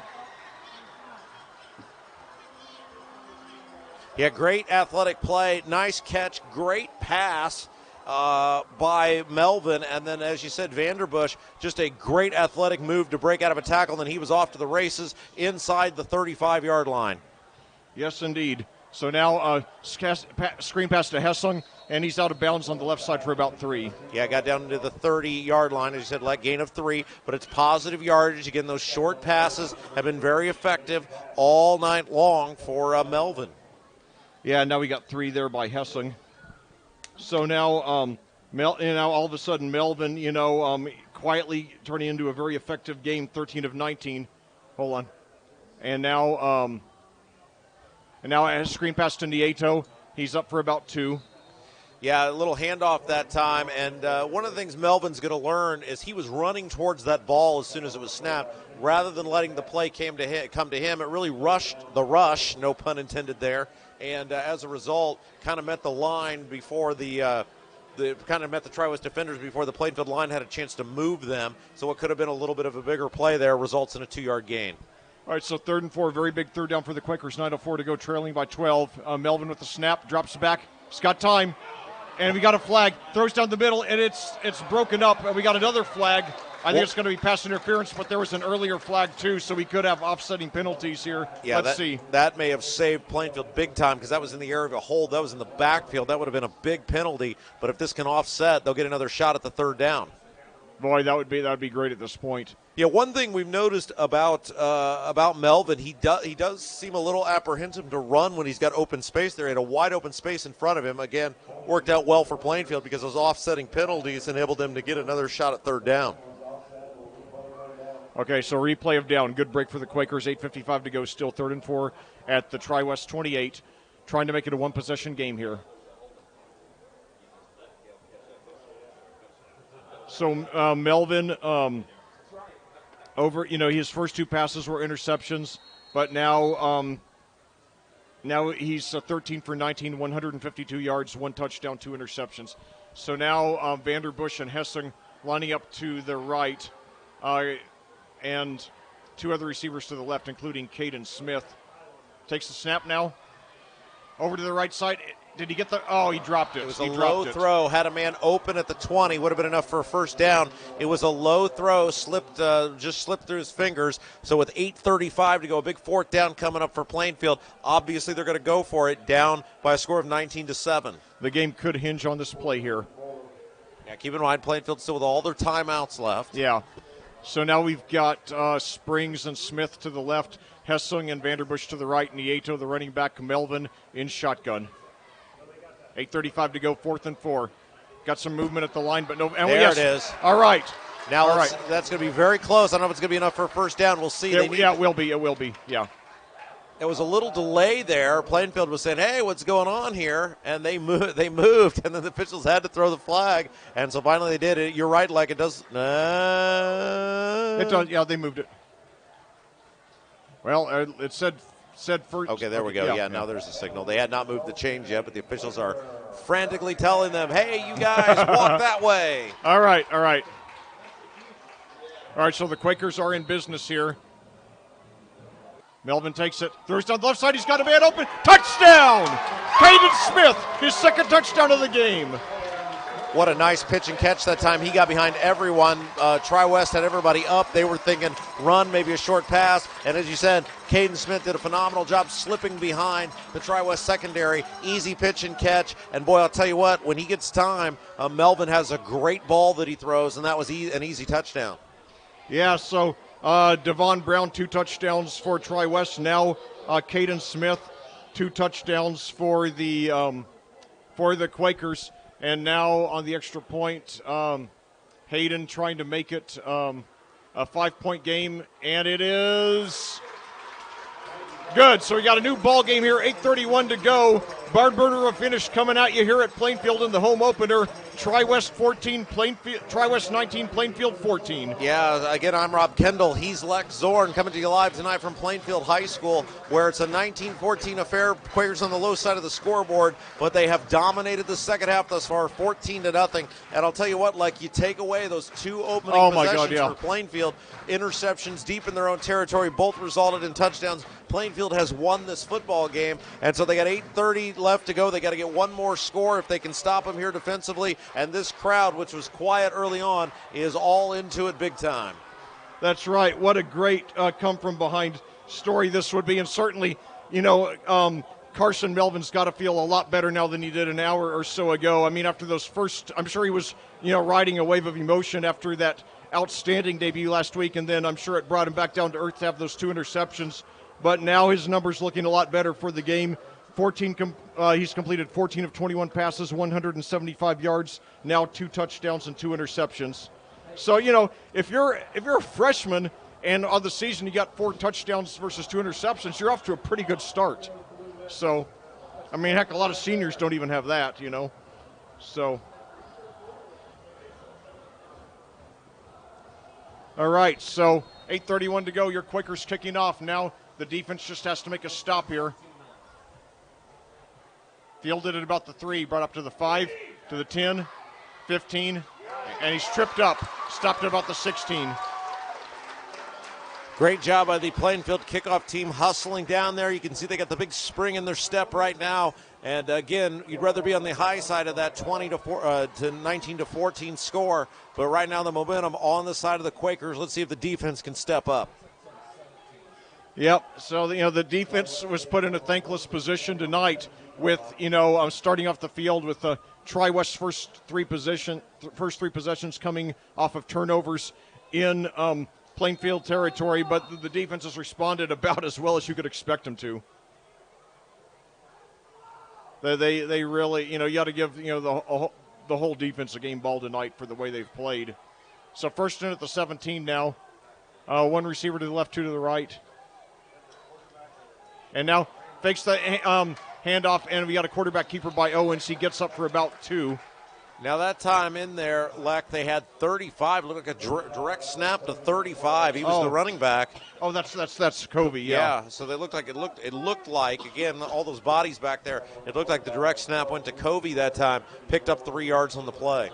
Yeah, great athletic play, nice catch, great pass by Melvin, and then, as you said, Vanderbush, just a great athletic move to break out of a tackle, and then he was off to the races inside the 35-yard line. Yes, indeed. So now screen pass to Hessung, and he's out of bounds on the left side for about 3. Yeah, got down to the 30-yard line, as you said, gain of 3, but it's positive yardage. Again, those short passes have been very effective all night long for Melvin. Yeah, now we got 3 there by Hessung. So now, all of a sudden, Melvin, quietly turning into a very effective game, 13 of 19. Hold on. And now a screen pass to Nieto. He's up for about 2. Yeah, a little handoff that time, and one of the things Melvin's going to learn is he was running towards that ball as soon as it was snapped. Rather than letting the play come to him, it really rushed the rush, no pun intended there, and as a result, kind of met the line before the Tri-West defenders before the Plainfield line had a chance to move them. So what could have been a little bit of a bigger play there results in a 2-yard gain. All right, so 3rd and 4, very big 3rd down for the Quakers. 9:04 to go, trailing by 12. Melvin with the snap, drops back. He's got time. And we got a flag. Throws down the middle, and it's broken up. And we got another flag. I think it's going to be pass interference, but there was an earlier flag too, so we could have offsetting penalties here. Yeah, Let's see. That may have saved Plainfield big time because that was in the area of a hold. That was in the backfield. That would have been a big penalty. But if this can offset, they'll get another shot at the third down. Boy, that would be great at this point. Yeah, one thing we've noticed about Melvin, he does seem a little apprehensive to run when he's got open space there. He had a wide open space in front of him. Again, worked out well for Plainfield because those offsetting penalties enabled them to get another shot at third down. Okay, so replay of down. Good break for the Quakers. 8:55 to go. Still 3rd and 4 at the Tri-West 28. Trying to make it a one-possession game here. So Melvin, his first 2 passes were interceptions, but now he's 13 for 19, 152 yards, 1 touchdown, 2 interceptions. So now Vanderbush and Hessing lining up to the right. And 2 other receivers to the left, including Caden Smith. Takes the snap now. Over to the right side. Did he get the – oh, he dropped it. It was a low throw. Had a man open at the 20. Would have been enough for a first down. It was a low throw. Just slipped through his fingers. So with 8:35 to go, a big 4th down coming up for Plainfield. Obviously they're going to go for it, down by a score of 19-7. The game could hinge on this play here. Yeah, keep in mind, Plainfield still with all their timeouts left. Yeah. So now we've got Springs and Smith to the left, Hessing and Vanderbush to the right, Nieto, the running back, Melvin in shotgun. 8:35 to go, 4th and 4. Got some movement at the line, but no. And it is. All right. Now that's going to be very close. I don't know if it's going to be enough for a first down. We'll see. It will be. It will be. Yeah. There was a little delay there. Plainfield was saying, "Hey, what's going on here?" And they moved, and then the officials had to throw the flag, and so finally they did it. You're right, like it does. It does. Yeah, they moved it. Well, it said first. Okay, there we go. Yeah, now there's a signal. They had not moved the chains yet, but the officials are frantically telling them, "Hey, you guys, walk that way." All right. So the Quakers are in business here. Melvin takes it, throws down the left side. He's got a man open. Touchdown! Caden Smith, his 2nd touchdown of the game. What a nice pitch and catch that time. He got behind everyone. Tri-West had everybody up. They were thinking run, maybe a short pass. And as you said, Caden Smith did a phenomenal job slipping behind the Tri-West secondary. Easy pitch and catch. And boy, I'll tell you what, when he gets time, Melvin has a great ball that he throws, and that was an easy touchdown. Yeah, so Devon Brown, 2 touchdowns for Tri-West. Now Caden Smith, 2 touchdowns for the Quakers. And now on the extra point, Hayden trying to make it a 5-point game, and it is good. So we got a new ball game here, 8:31 to go. Barn burner of finish coming at you here at Plainfield in the home opener. Tri-West 14, Tri-West 19, Plainfield 14. Yeah, again, I'm Rob Kendall. He's Lex Zorn coming to you live tonight from Plainfield High School, where it's a 19-14 affair. Quakers on the low side of the scoreboard, but they have dominated the second half thus far, 14-0. And I'll tell you what, like, you take away those 2 opening possessions for Plainfield, interceptions deep in their own territory, both resulted in touchdowns. Plainfield has won this football game, and so they got 8:30 left to go. They got to get one more score if they can stop them here defensively. And this crowd, which was quiet early on, is all into it big time. That's right. What a great come-from-behind story this would be. And certainly, Carson Melvin's got to feel a lot better now than he did an hour or so ago. I mean, after those first, I'm sure he was, riding a wave of emotion after that outstanding debut last week. And then I'm sure it brought him back down to earth to have those 2 interceptions. But now his number's looking a lot better for the game. He's completed 14 of 21 passes, 175 yards, now 2 touchdowns and 2 interceptions. So, if you're a freshman and on the season you got 4 touchdowns versus 2 interceptions, you're off to a pretty good start. So, I mean, heck, a lot of seniors don't even have that, So, all right, so 8:31 to go. Your Quakers kicking off. Now the defense just has to make a stop here. Fielded at about the 3, brought up to the 5, to the 10, 15, and he's tripped up. Stopped at about the 16. Great job by the Plainfield kickoff team hustling down there. You can see they got the big spring in their step right now. And again, you'd rather be on the high side of that 19-14 score. But right now, the momentum on the side of the Quakers. Let's see if the defense can step up. Yep. So the defense was put in a thankless position tonight with starting off the field with Tri-West's first three possessions coming off of turnovers in Plainfield territory, but the defense has responded about as well as you could expect them to. They really, you got to give the whole defense a game ball tonight for the way they've played. So first in at the 17 now, one receiver to the left, two to the right, and now fakes the handoff, and we got a quarterback keeper by Owens. He gets up for about 2. Now that time in there, Leck, they had 35. Looked like a direct snap to 35. He was the running back. Oh, that's Covey. Yeah. So they looked like again, all those bodies back there. It looked like the direct snap went to Covey that time. Picked up 3 yards on the play.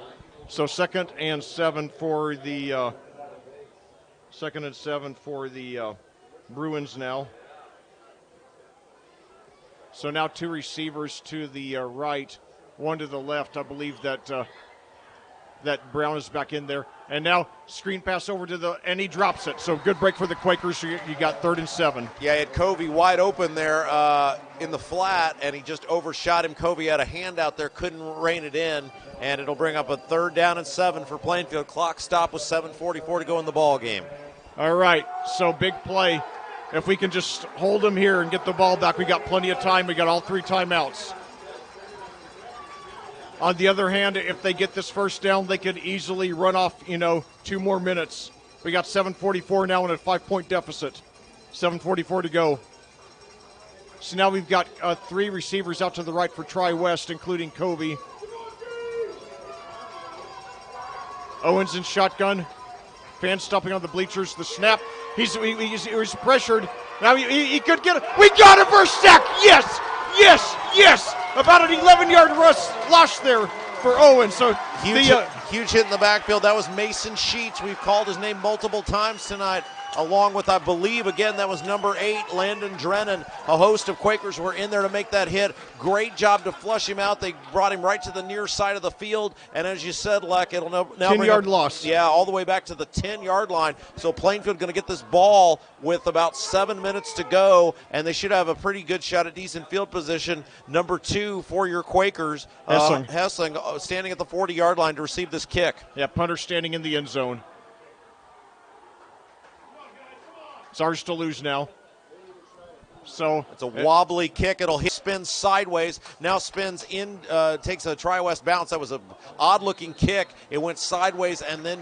So second and 7 for the Bruins now. So now 2 receivers to the right, 1 to the left. I believe that Brown is back in there. And now screen pass over to and he drops it. So good break for the Quakers. So you got 3rd and 7. Yeah, he had Covey wide open there in the flat, and he just overshot him. Covey had a hand out there, couldn't rein it in, and it'll bring up a 3rd down and 7 for Plainfield. Clock stop with 7:44 to go in the ball game. All right, so big play. If we can just hold them here and get the ball back, we got plenty of time. We got all 3 timeouts. On the other hand, if they get this first down, they could easily run off, 2 more minutes. We got 7:44 now in a 5-point deficit. 7:44 to go. So now we've got 3 receivers out to the right for Tri-West, including Covey. Owens in shotgun. Fans stopping on the bleachers. The snap. He's pressured. Now he could get it. We got it for a sack. Yes. About an 11-yard rush there for Owens. So huge hit in the backfield. That was Mason Sheets. We've called his name multiple times tonight, along with, I believe, again, that was number 8, Landon Drennan. A host of Quakers were in there to make that hit. Great job to flush him out. They brought him right to the near side of the field. And as you said, Leck, it'll now 10-yard loss. Yeah, all the way back to the 10-yard line. So Plainfield going to get this ball with about 7 minutes to go, and they should have a pretty good shot at decent field position. Number 2 for your Quakers, Hessling, standing at the 40-yard line to receive this kick. Yeah, punter standing in the end zone. It's ours to lose now. So it's a wobbly kick. It'll spin sideways. Now spins in, takes a Tri-West bounce. That was an odd-looking kick. It went sideways and then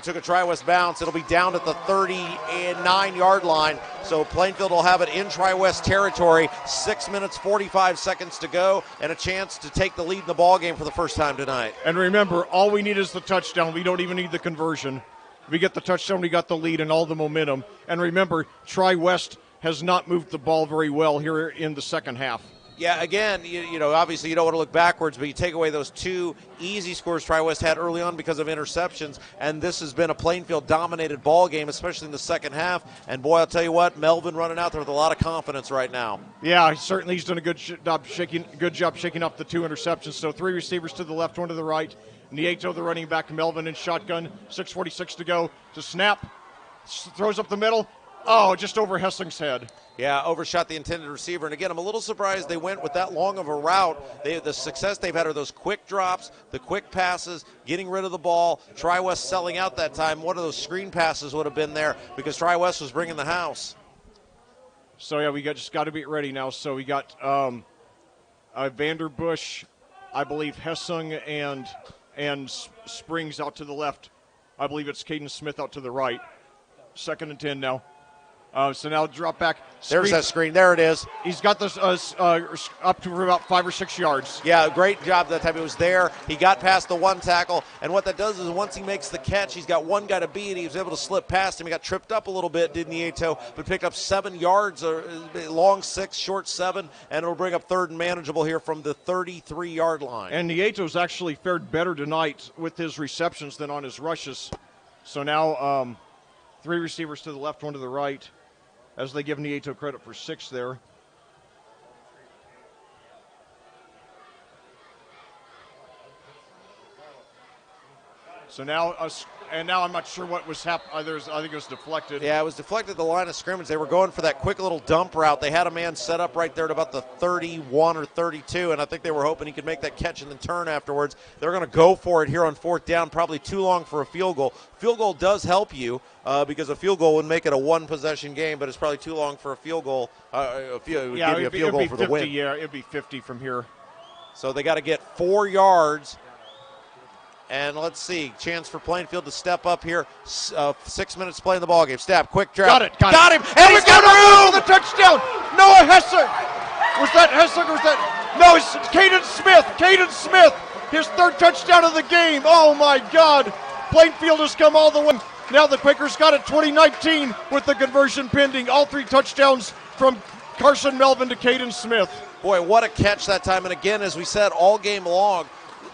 took a Tri-West bounce. It'll be down at the 39-yard line. So Plainfield will have it in Tri-West territory. 6 minutes, 45 seconds to go, and a chance to take the lead in the ballgame for the first time tonight. And remember, all we need is the touchdown. We don't even need the conversion. We get the touchdown, we got the lead and all the momentum. And remember, Tri-West has not moved the ball very well here in the second half. Yeah, again, obviously you don't want to look backwards, but you take away those 2 easy scores Tri-West had early on because of interceptions, and this has been a Plainfield-dominated ball game, especially in the second half. And, boy, I'll tell you what, Melvin running out there with a lot of confidence right now. Yeah, certainly he's done a good job shaking up the 2 interceptions. So 3 receivers to the left, 1 to the right. Nieto, the running back, Melvin in shotgun, 6:46 to go. To snap, throws up the middle. Oh, just over Hessling's head. Yeah, overshot the intended receiver. And again, I'm a little surprised they went with that long of a route. The success they've had are those quick drops, the quick passes, getting rid of the ball. Tri-West selling out that time. One of those screen passes would have been there because Tri-West was bringing the house. So, yeah, we just got to be ready now. So we got Vanderbush, I believe Hessung and Springs out to the left. I believe it's Caden Smith out to the right. 2nd and 10 now. So now drop back. There's that screen. There it is. He's got this up to about 5 or 6 yards. Yeah, great job that time. He was there. He got past the 1 tackle. And what that does is once he makes the catch, he's got 1 guy to beat. He was able to slip past him. He got tripped up a little bit, did Nieto, but picked up 7 yards, long 6, short 7, and it'll bring up 3rd and manageable here from the 33-yard line. And Nieto's actually fared better tonight with his receptions than on his rushes. So now 3 receivers to the left, 1 to the right, as they give Nieto credit for 6 there. So now, now I'm not sure what was happening. I think it was deflected. Yeah, it was deflected at the line of scrimmage. They were going for that quick little dump route. They had a man set up right there at about the 31 or 32, and I think they were hoping he could make that catch and then turn afterwards. They're going to go for it here on 4th down, probably too long for a field goal. Field goal does help you because a field goal would make it a one-possession game, but it's probably too long for a field goal. It would give you a field goal for 50, the win. Yeah, it'd be 50 from here. So they got to get 4 yards. And let's see, chance for Plainfield to step up here. 6 minutes to play in the ballgame. Snap, quick drop. Got him. And he's got room for the touchdown. Noah Hessig. Was that Hessig or was that? No, it's Caden Smith. Caden Smith, his 3rd touchdown of the game. Oh, my God. Plainfield has come all the way. Now the Quakers got it 2019 with the conversion pending. All 3 touchdowns from Carson Melvin to Caden Smith. Boy, what a catch that time. And again, as we said all game long,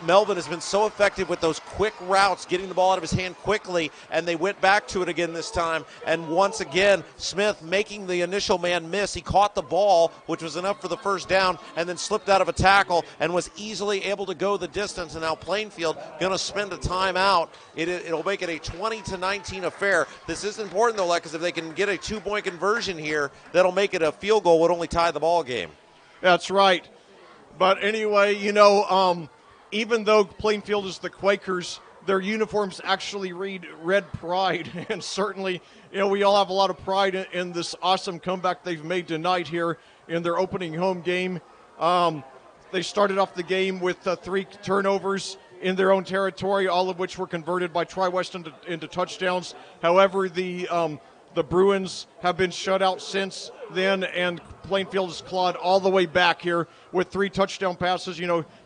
Melvin has been so effective with those quick routes, getting the ball out of his hand quickly, and they went back to it again this time. And once again, Smith making the initial man miss. He caught the ball, which was enough for the 1st down, and then slipped out of a tackle and was easily able to go the distance. And now Plainfield going to spend a timeout. It'll make it a 20-19 affair. This is important, though, because if they can get a 2-point conversion here, that'll make it a field goal, would only tie the ball game. That's right. But anyway, even though Plainfield is the Quakers, their uniforms actually read Red Pride. And certainly, we all have a lot of pride in this awesome comeback they've made tonight here in their opening home game. They started off the game with 3 turnovers in their own territory, all of which were converted by Tri-West into touchdowns. However, the Bruins have been shut out since then, and Plainfield has clawed all the way back here with 3 touchdown passes.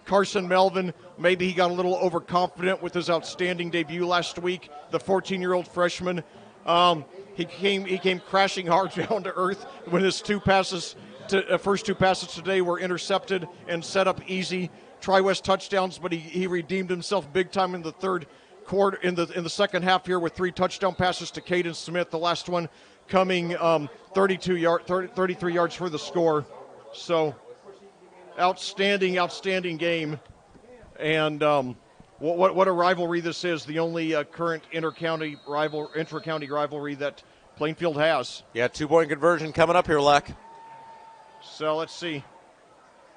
Carson Melvin, maybe he got a little overconfident with his outstanding debut last week. The 14-year-old freshman, he came crashing hard down to earth when his first 2 passes today were intercepted and set up easy Tri-West touchdowns. But he redeemed himself big time in the 3rd quarter, in the 2nd half here with 3 touchdown passes to Caden Smith. The last one coming 33 yards for the score. So. Outstanding game, and what a rivalry this is. The only current intra-county rivalry that Plainfield has. Yeah, 2-point conversion coming up here, Leck. So let's see.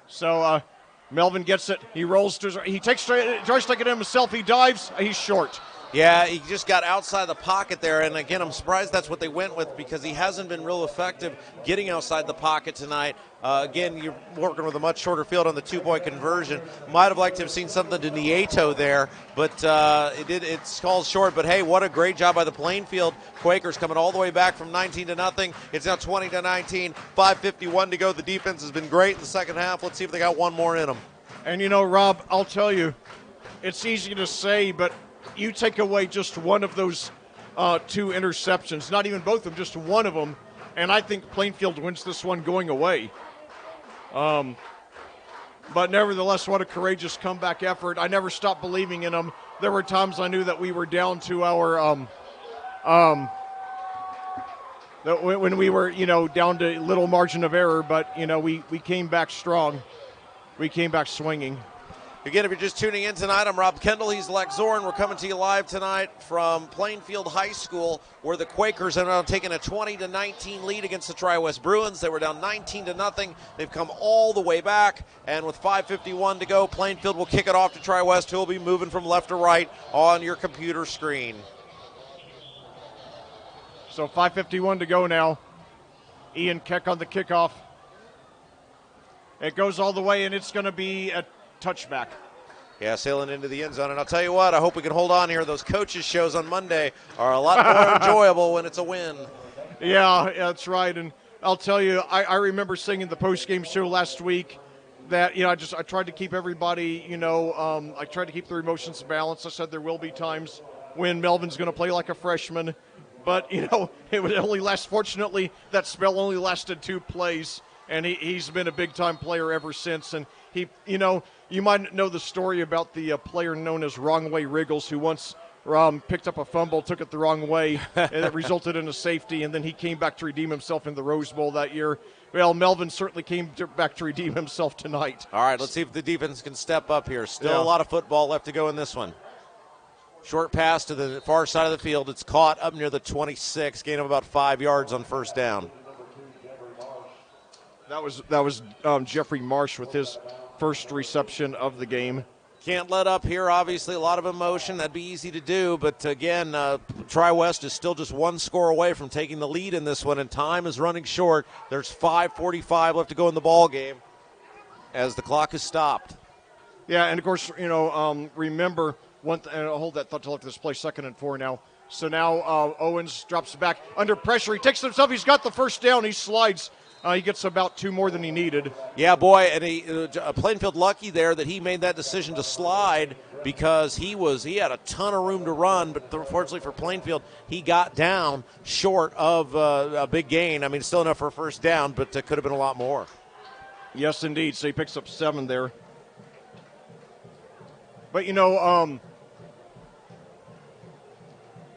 So Melvin gets it. He rolls to. He tries to take it himself. He dives. He's short. Yeah, he just got outside the pocket there, and again, I'm surprised that's what they went with because he hasn't been real effective getting outside the pocket tonight. Again, you're working with a much shorter field on the 2-point conversion. Might have liked to have seen something to Nieto there, but it's called short. But hey, what a great job by the Plainfield Quakers coming all the way back from 19-0. It's now 20-19, 5:51 to go. The defense has been great in the 2nd half. Let's see if they got one more in them. And Rob, I'll tell you, it's easy to say, but you take away just one of those 2 interceptions, not even both of them, just one of them, and I think Plainfield wins this one going away. But nevertheless, what a courageous comeback effort. I never stopped believing in them. There were times I knew that we were down to our when we were, down to little margin of error, but, we came back strong. We came back swinging. Again, if you're just tuning in tonight, I'm Rob Kendall. He's Lex Zorn. We're coming to you live tonight from Plainfield High School, where the Quakers have now taken a 20-19 lead against the Tri-West Bruins. They were down 19-0. They've come all the way back, and with 5:51 to go, Plainfield will kick it off to Tri-West, who will be moving from left to right on your computer screen. So 5:51 to go now. Ian Keck on the kickoff. It goes all the way, and it's going to be a touchback. Yeah, sailing into the end zone. And I'll tell you what, I hope we can hold on here. Those coaches shows on Monday are a lot more enjoyable when it's a win. Yeah, that's right. And I'll tell you, I remember singing the post-game show last week that, I tried to keep everybody, I tried to keep their emotions balanced. I said there will be times when Melvin's going to play like a freshman. But, it would only last, fortunately, that spell only lasted 2 plays. And he's been a big-time player ever since. And he, you might know the story about the player known as Wrong Way Wriggles, who once picked up a fumble, took it the wrong way, and it resulted in a safety, and then he came back to redeem himself in the Rose Bowl that year. Well, Melvin certainly came back to redeem himself tonight. All right, let's see if the defense can step up here. Still a lot of football left to go in this one. Short pass to the far side of the field. It's caught up near the 26, gain of about 5 yards on first down. That was Jeffrey Marsh with his first reception of the game. Can't let up here, obviously. A lot of emotion. That'd be easy to do. But, again, Tri-West is still just one score away from taking the lead in this one, and time is running short. There's 5:45 left to go in the ball game as the clock is stopped. Yeah, and, of course, remember, hold that thought to look at this play, 2nd and 4 now. So now Owens drops back under pressure. He takes himself. He's got the first down. He slides. He gets about 2 more than he needed. Yeah, boy, and Plainfield lucky there that he made that decision to slide because he had a ton of room to run, but unfortunately for Plainfield, he got down short of a big gain. I mean, still enough for a first down, but could have been a lot more. Yes, indeed. So he picks up 7 there. But,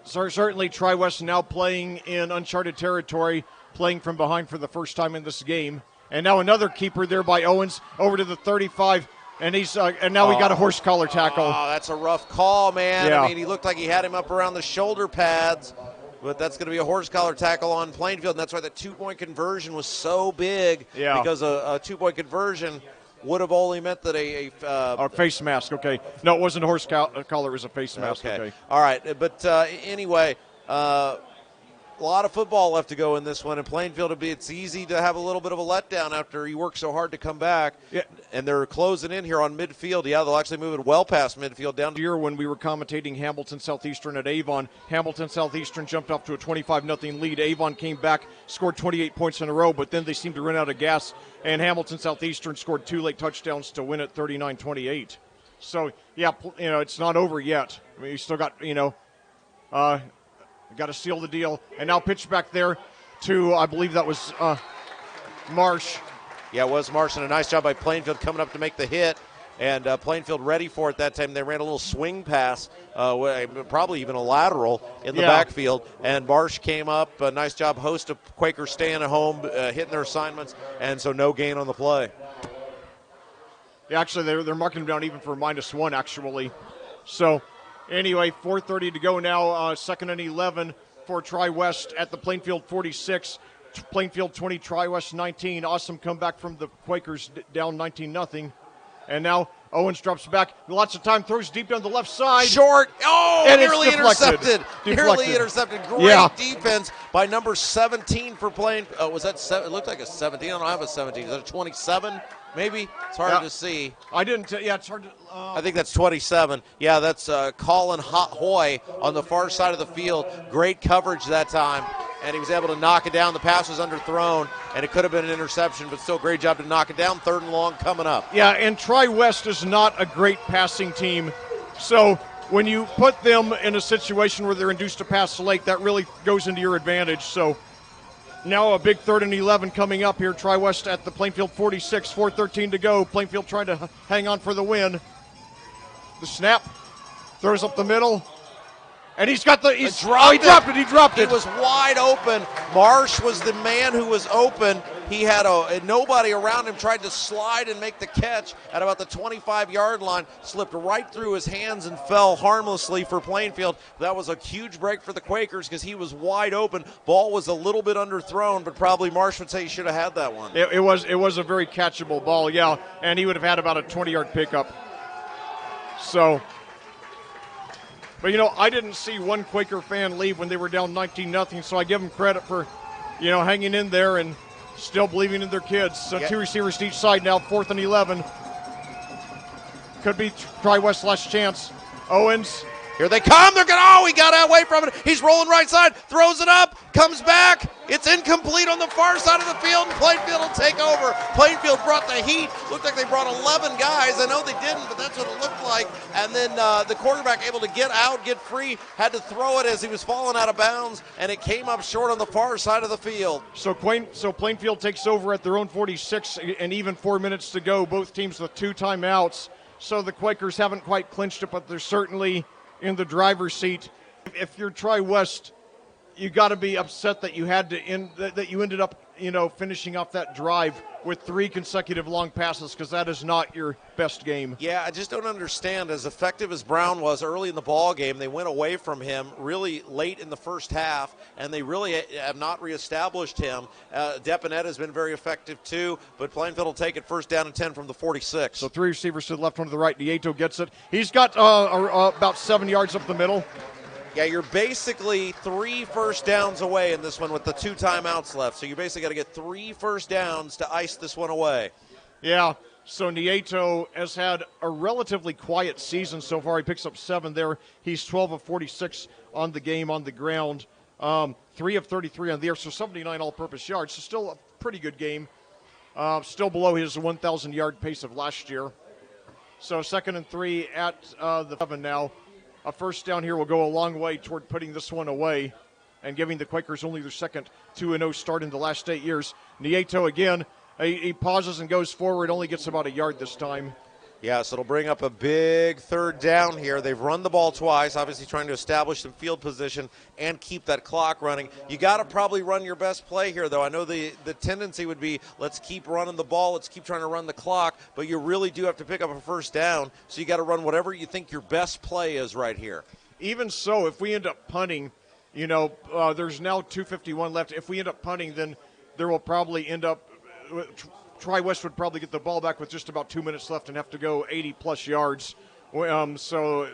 certainly Tri-West now playing in uncharted territory, playing from behind for the first time in this game. And now another keeper there by Owens over to the 35, and we got a horse collar tackle. Oh, that's a rough call, man. Yeah. I mean, he looked like he had him up around the shoulder pads, but that's going to be a horse collar tackle on Plainfield, and that's why the 2-point conversion was so big. Yeah. Because a 2-point conversion would have only meant that a face mask, okay. No, it wasn't a horse collar, it was a face mask, okay. All right, but anyway, a lot of football left to go in this one. In Plainfield, it's easy to have a little bit of a letdown after you work so hard to come back. Yeah. And they're closing in here on midfield. Yeah, they'll actually move it well past midfield down to year when we were commentating Hamilton Southeastern at Avon. Hamilton Southeastern jumped off to a 25-0 lead. Avon came back, scored 28 points in a row, but then they seemed to run out of gas, and Hamilton Southeastern scored 2 late touchdowns to win it 39-28. So, yeah, it's not over yet. I mean, you still got, got to seal the deal. And now pitch back there to, I believe that was Marsh. Yeah, it was Marsh, and a nice job by Plainfield coming up to make the hit. And Plainfield ready for it that time. They ran a little swing pass, probably even a lateral in the backfield. And Marsh came up. A nice job, host of Quakers staying at home, hitting their assignments, and so no gain on the play. Yeah, actually, they're marking them down even for -1, actually. So, anyway, 4:30 to go now, 2nd and 11 for Tri-West at the Plainfield 46. Plainfield 20, Tri-West 19. Awesome comeback from the Quakers down 19-0. And now Owens drops back. Lots of time, throws deep down the left side. Short. Oh, and nearly intercepted. Nearly intercepted. Great defense by number 17 for Plainfield. Was that 7? It looked like a 17. I don't have a 17. Is that a 27? Maybe. It's hard to see. I didn't. It's hard to. I think that's 27. Yeah, that's Colin Hoy on the far side of the field. Great coverage that time, and he was able to knock it down. The pass was underthrown, and it could have been an interception, but still great job to knock it down. 3rd and long coming up. Yeah, and Tri-West is not a great passing team. So when you put them in a situation where they're induced to pass late, that really goes into your advantage. So now a big 3rd and 11 coming up here. Tri-West at the Plainfield 46, 4:13 to go. Plainfield trying to hang on for the win. The snap, throws up the middle, and he dropped it. He dropped it. He was wide open. Marsh was the man who was open. He had nobody around him, tried to slide and make the catch at about the 25-yard line, slipped right through his hands and fell harmlessly for Plainfield. That was a huge break for the Quakers because he was wide open. Ball was a little bit underthrown, but probably Marsh would say he should have had that one. It was a very catchable ball, yeah, and he would have had about a 20-yard pickup. So, but I didn't see one Quaker fan leave when they were down 19-0, so I give them credit for, hanging in there and still believing in their kids. So 2 receivers to each side now, 4th and 11. Could be Tri-West's last chance. Owens. Here they come. He got away from it. He's rolling right side, throws it up, comes back. It's incomplete on the far side of the field, and Plainfield will take over. Plainfield brought the heat. Looked like they brought 11 guys. I know they didn't, but that's what it looked like. And then the quarterback able to get out, get free, had to throw it as he was falling out of bounds, and it came up short on the far side of the field. So Plainfield takes over at their own 46, and even 4 minutes to go. Both teams with 2 timeouts. So the Quakers haven't quite clinched it, but they're certainly in the driver's seat. If you're Tri-West, you got to be upset that you had to that you ended up, finishing off that drive with 3 consecutive long passes, because that is not your best game. Yeah, I just don't understand. As effective as Brown was early in the ball game, they went away from him really late in the first half, and they really have not reestablished him. Deponette has been very effective too, but Plainfield will take it first down and 10 from the 46. So 3 receivers to the left, 1 to the right. Nieto gets it. He's got about 7 yards up the middle. Yeah, you're basically 3 first downs away in this one with the 2 timeouts left. So you basically got to get 3 first downs to ice this one away. Yeah, so Nieto has had a relatively quiet season so far. He picks up 7 there. He's 12 of 46 on the game on the ground, 3 of 33 on the air, so 79 all-purpose yards. So still a pretty good game. Still below his 1,000-yard pace of last year. So 2nd and 3 at the 7 now. A first down here will go a long way toward putting this one away and giving the Quakers only their second 2-0 start in the last 8 years. Nieto again, he pauses and goes forward, only gets about a yard this time. Yeah, so it'll bring up a big 3rd down here. They've run the ball twice, obviously trying to establish some field position and keep that clock running. You got to probably run your best play here, though. I know the tendency would be, let's keep running the ball, let's keep trying to run the clock, but you really do have to pick up a first down, so you got to run whatever you think your best play is right here. Even so, if we end up punting, there's now 2:51 left. If we end up punting, then there will probably end up Tri-West would probably get the ball back with just about 2 minutes left and have to go 80-plus yards. So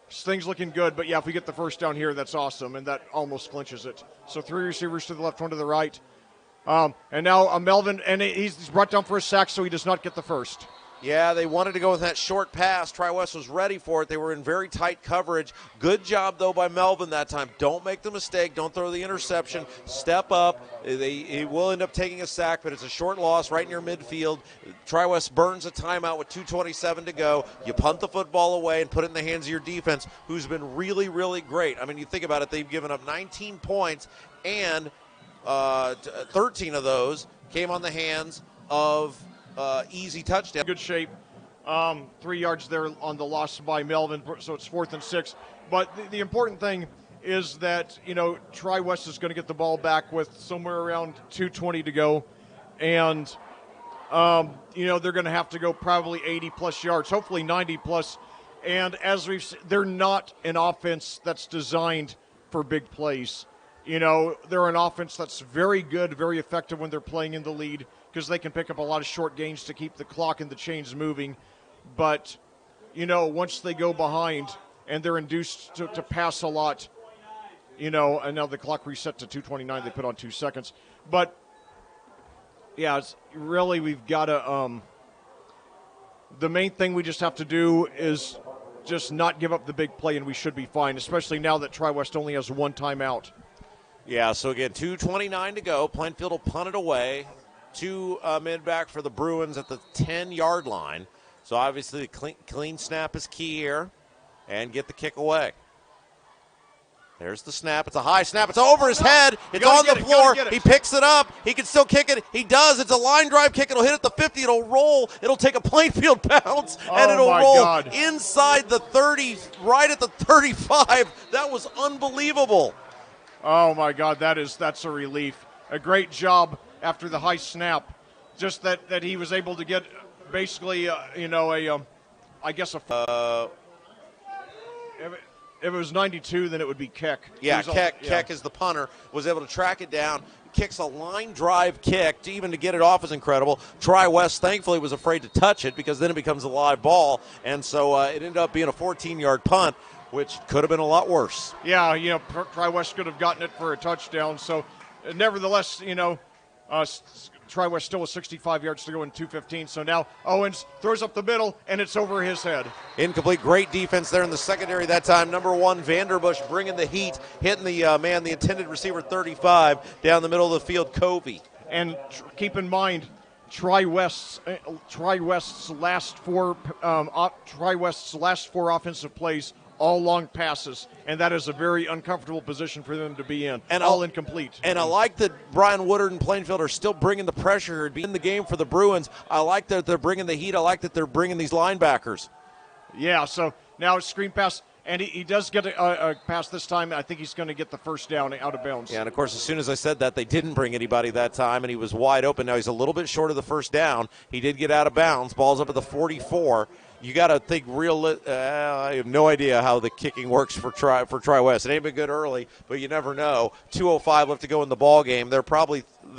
things looking good. But, yeah, if we get the first down here, that's awesome, and that almost clinches it. So 3 receivers to the left, 1 to the right. And now Melvin, and he's brought down for a sack, so he does not get the first. Yeah, they wanted to go with that short pass. Tri-West was ready for it. They were in very tight coverage. Good job, though, by Melvin that time. Don't make the mistake. Don't throw the interception. Step up. He will end up taking a sack, but it's a short loss right near midfield. Tri-West burns a timeout with 2:27 to go. You punt the football away and put it in the hands of your defense, who's been really, really great. I mean, you think about it. They've given up 19 points, and 13 of those came on the hands of easy touchdown. Good shape. 3 yards there on the loss by Melvin, so it's 4th and 6. But the important thing is that, Tri-West is going to get the ball back with somewhere around 2:20 to go. And, they're going to have to go probably 80-plus yards, hopefully 90-plus. And as we've seen, they're not an offense that's designed for big plays. They're an offense that's very good, very effective when they're playing in the lead, because they can pick up a lot of short gains to keep the clock and the chains moving. But, once they go behind and they're induced to pass a lot, and now the clock reset to 2:29, they put on 2 seconds. But, yeah, it's really we've got to the main thing we just have to do is just not give up the big play, and we should be fine, especially now that Tri-West only has 1 timeout. Yeah, so again, 2:29 to go. Plainfield will punt it away. 2 men back for the Bruins at the 10-yard line. So obviously the clean snap is key here, and get the kick away. There's the snap. It's a high snap. It's over his head. It's on the floor. He picks it up. He can still kick it. He does. It's a line drive kick. It'll hit at the 50. It'll roll. It'll take a Plainfield bounce, and it'll roll inside the 30, right at the 35. That was unbelievable. Oh, my God, that's a relief. A great job after the high snap. Just that he was able to get basically, if it was 92, then it would be Keck. Yeah, Keck is the punter, was able to track it down, kicks a line drive kick, even to get it off is incredible. Tri-West, thankfully, was afraid to touch it because then it becomes a live ball, and so it ended up being a 14-yard punt, which could have been a lot worse. Yeah, Tri-West could have gotten it for a touchdown. So, nevertheless, Tri-West still with 65 yards to go in 2:15. So now Owens throws up the middle, and it's over his head. Incomplete. Great defense there in the secondary that time. Number 1, Vanderbush bringing the heat, hitting the the intended receiver 35 down the middle of the field, Covey. And keep in mind, Tri-West's last 4 offensive plays, all long passes, and that is a very uncomfortable position for them to be in, and all incomplete. And I like that Brian Woodard and Plainfield are still bringing the pressure here to be in the game for the Bruins. I like that they're bringing the heat. I like that they're bringing these linebackers. Yeah, so now it's screen pass, And he does get a pass this time. I think he's going to get the first down out of bounds. Yeah, and of course, as soon as I said that, they didn't bring anybody that time, and he was wide open. Now he's a little bit short of the first down. He did get out of bounds. Ball's up at the 44. You got to think I have no idea how the kicking works for Tri-West. It ain't been good early, but you never know. 2:05 left to go in the ball game. Their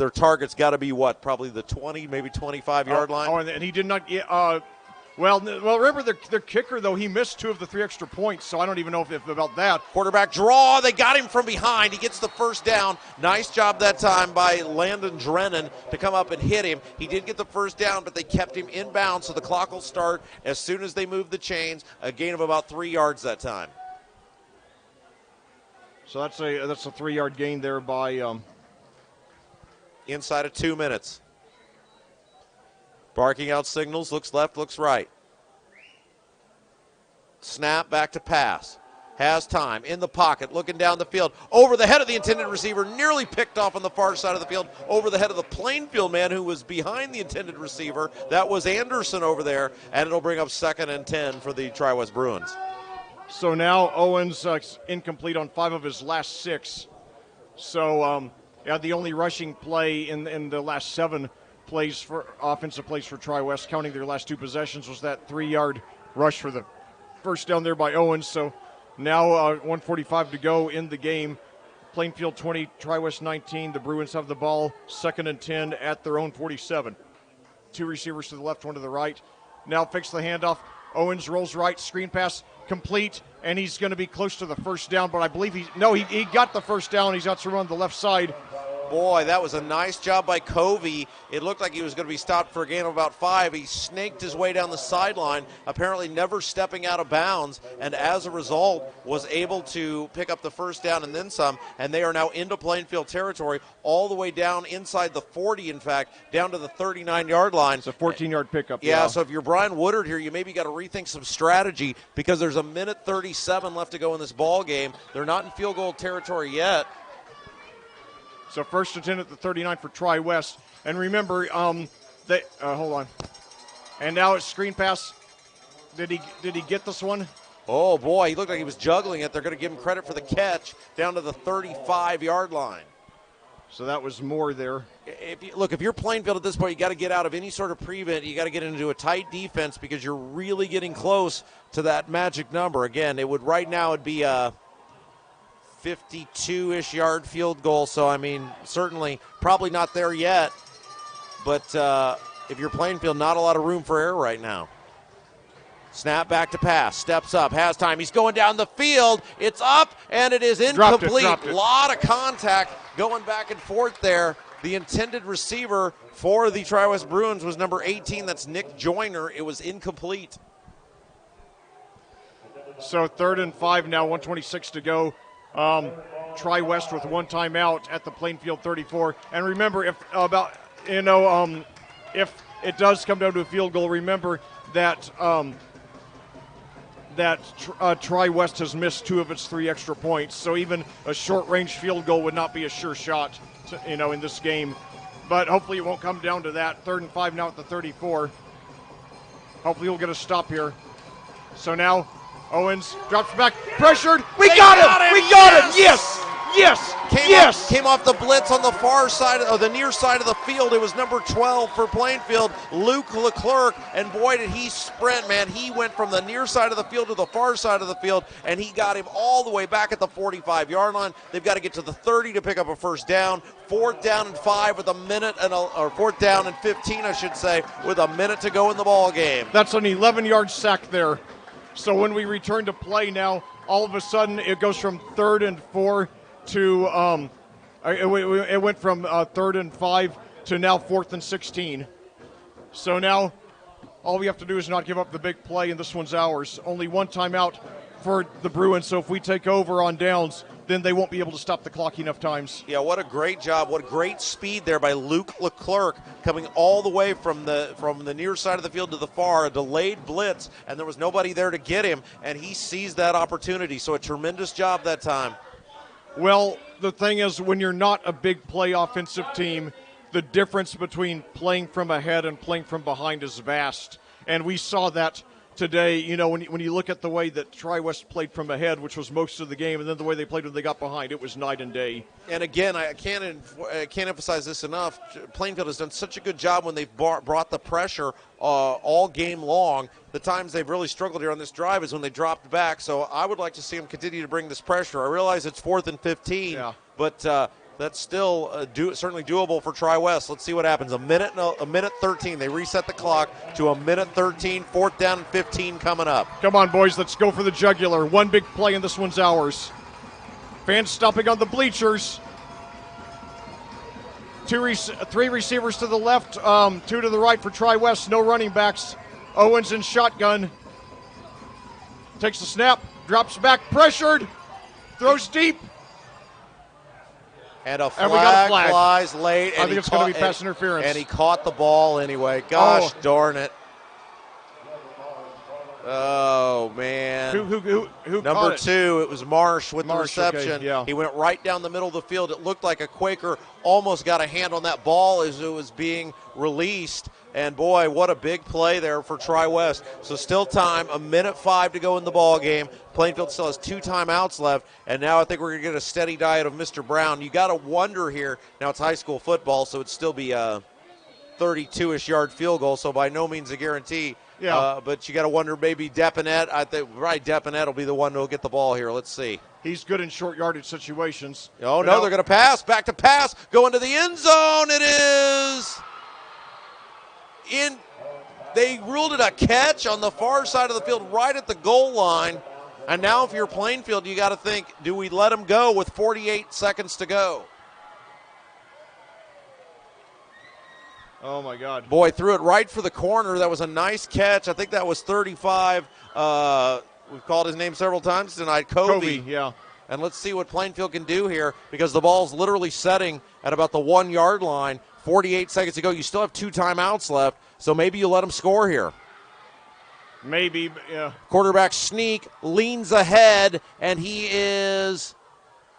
target's got to be what? Probably the 20, maybe 25-yard line. Oh, and he did not get. Well, remember their kicker, though, he missed 2 of the 3 extra points, so I don't even know if about that. Quarterback draw. They got him from behind. He gets the first down. Nice job that time by Landon Drennan to come up and hit him. He did get the first down, but they kept him inbound, so the clock will start as soon as they move the chains. A gain of about 3 yards that time. So that's a 3-yard gain there by inside of 2 minutes. Barking out signals, looks left, looks right. Snap, back to pass. Has time, in the pocket, looking down the field. Over the head of the intended receiver, nearly picked off on the far side of the field. Over the head of the Plainfield man who was behind the intended receiver. That was Anderson over there, and it'll bring up 2nd and 10 for the Tri-West Bruins. So now Owens incomplete on 5 of his last 6. So the only rushing play in the last 7 offensive plays for Tri-West, counting their last 2 possessions, was that 3-yard rush for the first down there by Owens. So now 1:45 to go in the game. Plainfield 20, Tri-West 19. The Bruins have the ball, 2nd and 10 at their own 47. 2 receivers to the left, 1 to the right. Now fakes the handoff. Owens rolls right, screen pass complete, and he's going to be close to the first down, but I believe he got the first down. He's got to run on the left side. Boy, that was a nice job by Covey. It looked like he was going to be stopped for a gain of about 5. He snaked his way down the sideline, apparently never stepping out of bounds, and as a result was able to pick up the first down and then some, and they are now into Plainfield territory, all the way down inside the 40, in fact, down to the 39-yard line. It's a 14-yard pickup. Yeah, so if you're Brian Woodard here, you maybe got to rethink some strategy because there's a minute 37 left to go in this ball game. They're not in field goal territory yet. So 1st and 10 at the 39 for Tri-West. And remember, hold on. And now it's screen pass. Did he get this one? Oh, boy, he looked like he was juggling it. They're going to give him credit for the catch down to the 35-yard line. So that was more there. If you're Plainfield at this point, you got to get out of any sort of prevent. You got to get into a tight defense because you're really getting close to that magic number. Again, right now it'd be a 52-ish yard field goal. So, I mean, certainly probably not there yet. But if you're Plainfield, not a lot of room for error right now. Snap back to pass. Steps up. Has time. He's going down the field. It's up, and it is incomplete. Dropped it. Lot of contact going back and forth there. The intended receiver for the Tri-West Bruins was number 18. That's Nick Joyner. It was incomplete. So 3rd and 5 now, 1:26 to go. Tri-West with 1 timeout at the Plainfield 34. And remember, if it does come down to a field goal, remember that Tri-West has missed 2 of its 3 extra points. So even a short-range field goal would not be a sure shot, in this game. But hopefully it won't come down to that. 3rd and 5 now at the 34. Hopefully we'll get a stop here. So now Owens drops back, pressured. We got him! Yes! Came off the blitz on the far side, or the near side of the field. It was number 12 for Plainfield, Luke Leclerc, and boy did he sprint, man. He went from the near side of the field to the far side of the field, and he got him all the way back at the 45-yard line. They've got to get to the 30 to pick up a first down. 4th down and 5 with a minute, or 4th down and 15, I should say, with a minute to go in the ball game. That's an 11-yard sack there. So when we return to play now, all of a sudden it goes from 3rd and 4 to it went from 3rd and 5 to now 4th and 16. So now all we have to do is not give up the big play, and this one's ours. Only 1 timeout for the Bruins, so if we take over on downs, then they won't be able to stop the clock enough times. Yeah, what a great job. What great speed there by Luke Leclerc, coming all the way from the near side of the field to the far, a delayed blitz, and there was nobody there to get him, and he seized that opportunity. So a tremendous job that time. Well, the thing is, when you're not a big play offensive team, the difference between playing from ahead and playing from behind is vast. And we saw that today, you know, when you look at the way that Tri-West played from ahead, which was most of the game, and then the way they played when they got behind, it was night and day. And again, I can't emphasize this enough. Plainfield has done such a good job when they've brought the pressure all game long. The times they've really struggled here on this drive is when they dropped back. So I would like to see them continue to bring this pressure. I realize it's 4th and 15, but that's still certainly doable for Tri-West. Let's see what happens. A minute 13. They reset the clock to a minute 13. 4th down and 15 coming up. Come on, boys. Let's go for the jugular. One big play, and this one's ours. Fans stopping on the bleachers. Three receivers to the left, 2 to the right for Tri-West. No running backs. Owens in shotgun. Takes the snap, drops back, pressured, throws deep. And a flag flies late. I think it's going to be pass interference. And he caught the ball anyway. Gosh darn it. Oh, man. Who Number 2, it was Marsh with the reception. Okay, yeah. He went right down the middle of the field. It looked like a Quaker almost got a hand on that ball as it was being released. And, boy, what a big play there for Tri-West. So still time, a minute 5 to go in the ball game. Plainfield still has 2 timeouts left, and now I think we're going to get a steady diet of Mr. Brown. You got to wonder here. Now it's high school football, so it'd still be a 32-ish yard field goal, so by no means a guarantee. Yeah. But you got to wonder maybe Depinet. I think Depinet will be the one who'll get the ball here. Let's see. He's good in short yardage situations. Oh, no, they're going to pass. Back to pass. Go into the end zone. It is in. They ruled it a catch on the far side of the field right at the goal line. And now if you're Plainfield, you got to think, do we let him go with 48 seconds to go? Oh, my God. Boy, threw it right for the corner. That was a nice catch. I think that was 35. We've called his name several times tonight. Kobe, yeah. And let's see what Plainfield can do here because the ball's literally setting at about the 1 yard line. 48 seconds to go. You still have 2 timeouts left, so maybe you let him score here. Maybe, yeah. Quarterback sneak, leans ahead, and he is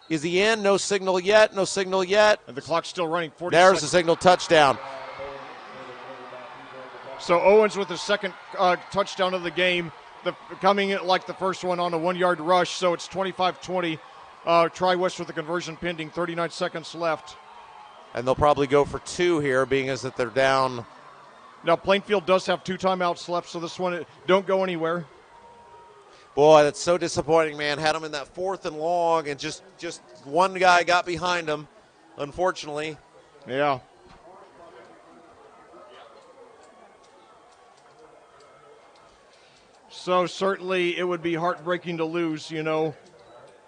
he in? No signal yet. And the clock's still running. 40 There's seconds. the signal, touchdown. So Owens with his second touchdown of the game, coming in like the first one on a 1 yard rush. So it's 25-20. Tri-West with the conversion pending, 39 seconds left. And they'll probably go for 2 here, being as that they're down. Now Plainfield does have 2 timeouts left, so this one don't go anywhere. Boy, that's so disappointing, man. Had him in that 4th and long, and just one guy got behind him, unfortunately. Yeah. So certainly it would be heartbreaking to lose, you know.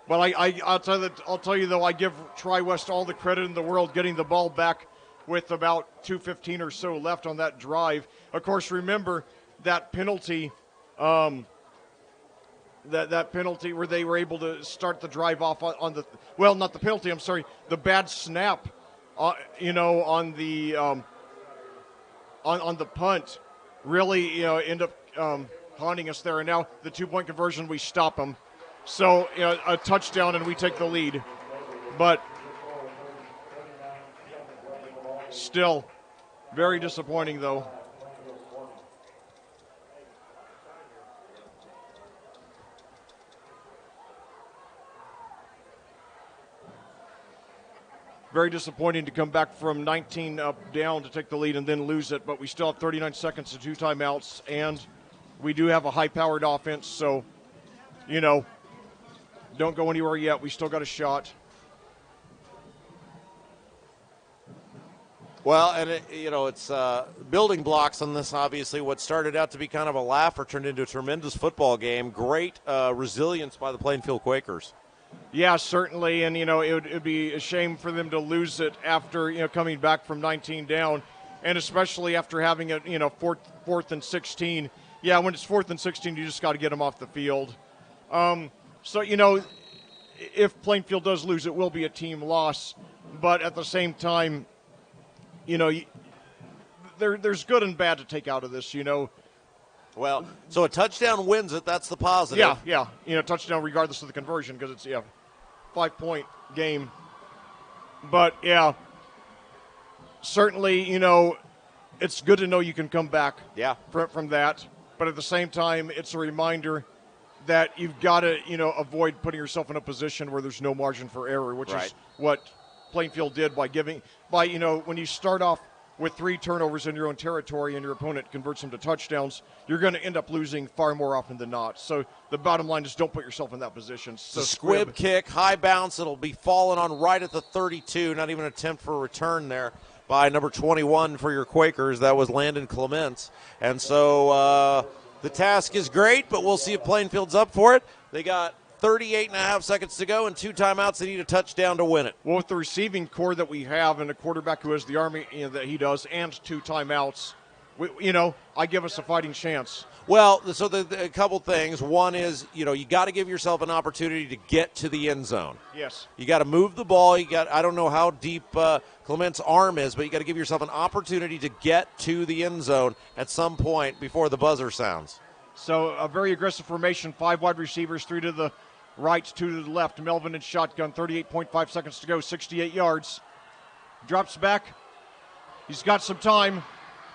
But I'll tell you though, I give Tri-West all the credit in the world getting the ball back with about 2:15 or so left on that drive. Of course, remember that penalty, that penalty where they were able to start the drive off on the not the penalty. I'm sorry, the bad snap, on the on the punt, really end up haunting us there. And now the 2-point conversion, we stop them. So a touchdown and we take the lead, but still very disappointing though. Very disappointing to come back from 19 up down to take the lead and then lose it, but we still have 39 seconds to 2 timeouts, and we do have a high-powered offense, so, don't go anywhere yet. We still got a shot. Well, and it's building blocks on this. Obviously, what started out to be kind of a laugher turned into a tremendous football game. Great resilience by the Plainfield Quakers. Yeah, certainly, and it would be a shame for them to lose it after coming back from 19 down, and especially after having it 4th and 16. Yeah, when it's 4th and 16, you just got to get them off the field. So, if Plainfield does lose, it will be a team loss. But at the same time, there's good and bad to take out of this, Well, so a touchdown wins it. That's the positive. Yeah. Touchdown regardless of the conversion because it's, 5-point game. But, yeah, certainly, it's good to know you can come back from that. but at the same time, it's a reminder that you've got to, avoid putting yourself in a position where there's no margin for error, which is what Plainfield did by when you start off with 3 turnovers in your own territory and your opponent converts them to touchdowns, you're going to end up losing far more often than not. So the bottom line is don't put yourself in that position. So squib kick, high bounce. It'll be falling on right at the 32. Not even an attempt for a return there by number 21 for your Quakers. That was Landon Clements. And so the task is great, but we'll see if Plainfield's up for it. They got 38 and a half seconds to go and 2 timeouts. They need a touchdown to win it. Well, with the receiving core that we have and a quarterback who has the army that he does and 2 timeouts, I give us a fighting chance. Well, so a couple things. One is, you got to give yourself an opportunity to get to the end zone. Yes. You got to move the ball. I don't know how deep Clement's arm is, but you got to give yourself an opportunity to get to the end zone at some point before the buzzer sounds. So a very aggressive formation, 5 wide receivers, 3 to the right, 2 to the left. Melvin in shotgun, 38.5 seconds to go, 68 yards. Drops back. He's got some time.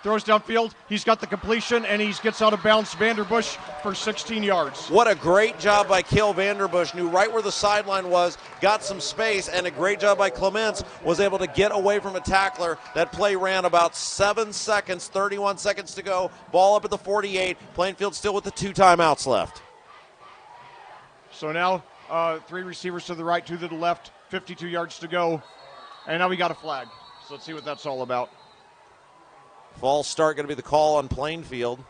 Throws downfield. He's got the completion, and he gets out of bounds. Vanderbush for 16 yards. What a great job by Kale Vanderbush. Knew right where the sideline was, got some space, and a great job by Clements. Was able to get away from a tackler. That play ran about 7 seconds, 31 seconds to go. Ball up at the 48. Plainfield still with the 2 timeouts left. So now 3 receivers to the right, 2 to the left, 52 yards to go. And now we got a flag. So let's see what that's all about. False start going to be the call on Plainfield.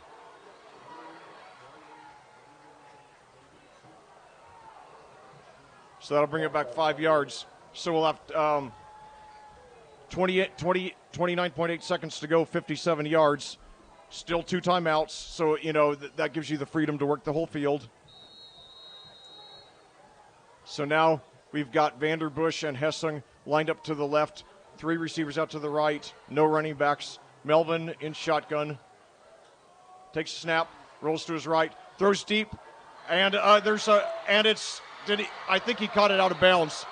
So that'll bring it back 5 yards. So we'll have 29.8 seconds to go, 57 yards. Still 2 timeouts. So, that gives you the freedom to work the whole field. So now we've got Vanderbush and Hessing lined up to the left. 3 receivers out to the right. No running backs. Melvin in shotgun. Takes a snap. Rolls to his right. Throws deep. And I think he caught it out of bounds.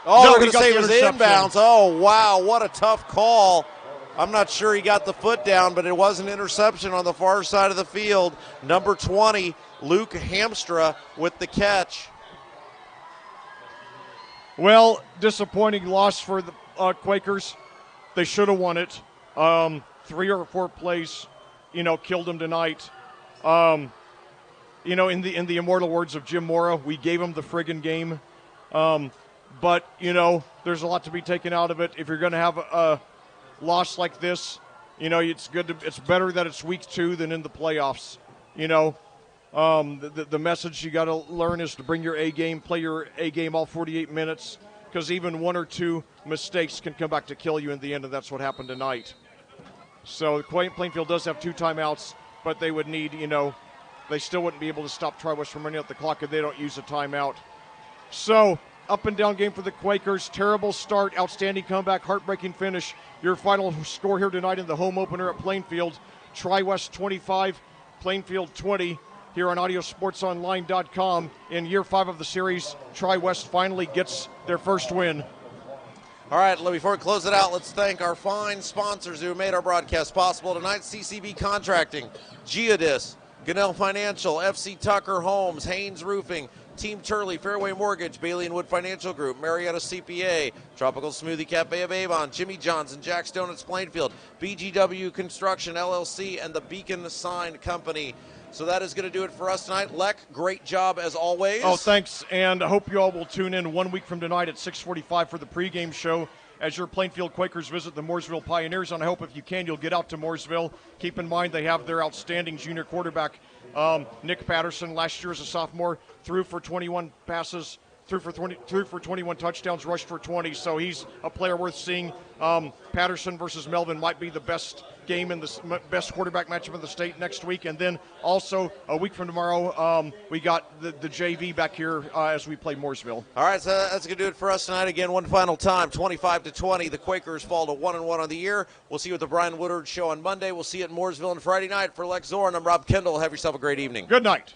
Oh, no, they're going to say it was inbounds. Oh, wow, what a tough call. I'm not sure he got the foot down, but it was an interception on the far side of the field. Number 20, Luke Hamstra with the catch. Well, disappointing loss for the Quakers. They should have won it. 3 or 4 plays, killed them tonight. In the immortal words of Jim Mora, we gave them the friggin' game. But there's a lot to be taken out of it. If you're going to have a loss like this, it's better that it's week 2 than in the playoffs. The message you got to learn is to bring your A game, play your A game all 48 minutes, because even 1 or 2 mistakes can come back to kill you in the end, and that's what happened tonight. So Plainfield does have 2 timeouts, but they would need, they still wouldn't be able to stop Tri-West from running out the clock if they don't use a timeout. So, up and down game for the Quakers. Terrible start, outstanding comeback, heartbreaking finish. Your final score here tonight in the home opener at Plainfield. Tri-West 25, Plainfield 20. Here on AudioSportsOnline.com. In year 5 of the series, Tri-West finally gets their first win. All right, before we close it out, let's thank our fine sponsors who made our broadcast possible tonight. CCB Contracting, Geodis, Gunnell Financial, FC Tucker Homes, Haynes Roofing, Team Turley, Fairway Mortgage, Bailey & Wood Financial Group, Marietta CPA, Tropical Smoothie Cafe of Avon, Jimmy John's and Jack's Donuts Plainfield, BGW Construction LLC, and the Beacon Sign Company. So that is going to do it for us tonight. Lek, great job as always. Oh, thanks, and I hope you all will tune in 1 week from tonight at 6:45 for the pregame show as your Plainfield Quakers visit the Mooresville Pioneers, and I hope if you can, you'll get out to Mooresville. Keep in mind they have their outstanding junior quarterback, Nick Patterson, last year as a sophomore, threw for 21 passes, threw for 21 touchdowns, rushed for 20, so he's a player worth seeing. Patterson versus Melvin might be the best game in the best quarterback matchup in the state next week, and then also a week from tomorrow we got the JV back here as we play Mooresville. All right, so that's going to do it for us tonight. Again, one final time, 25-20. The Quakers fall to 1-1 on the year. We'll see you at the Brian Woodard Show on Monday. We'll see you at Mooresville on Friday night. For Lex Zorn, I'm Rob Kendall. Have yourself a great evening. Good night.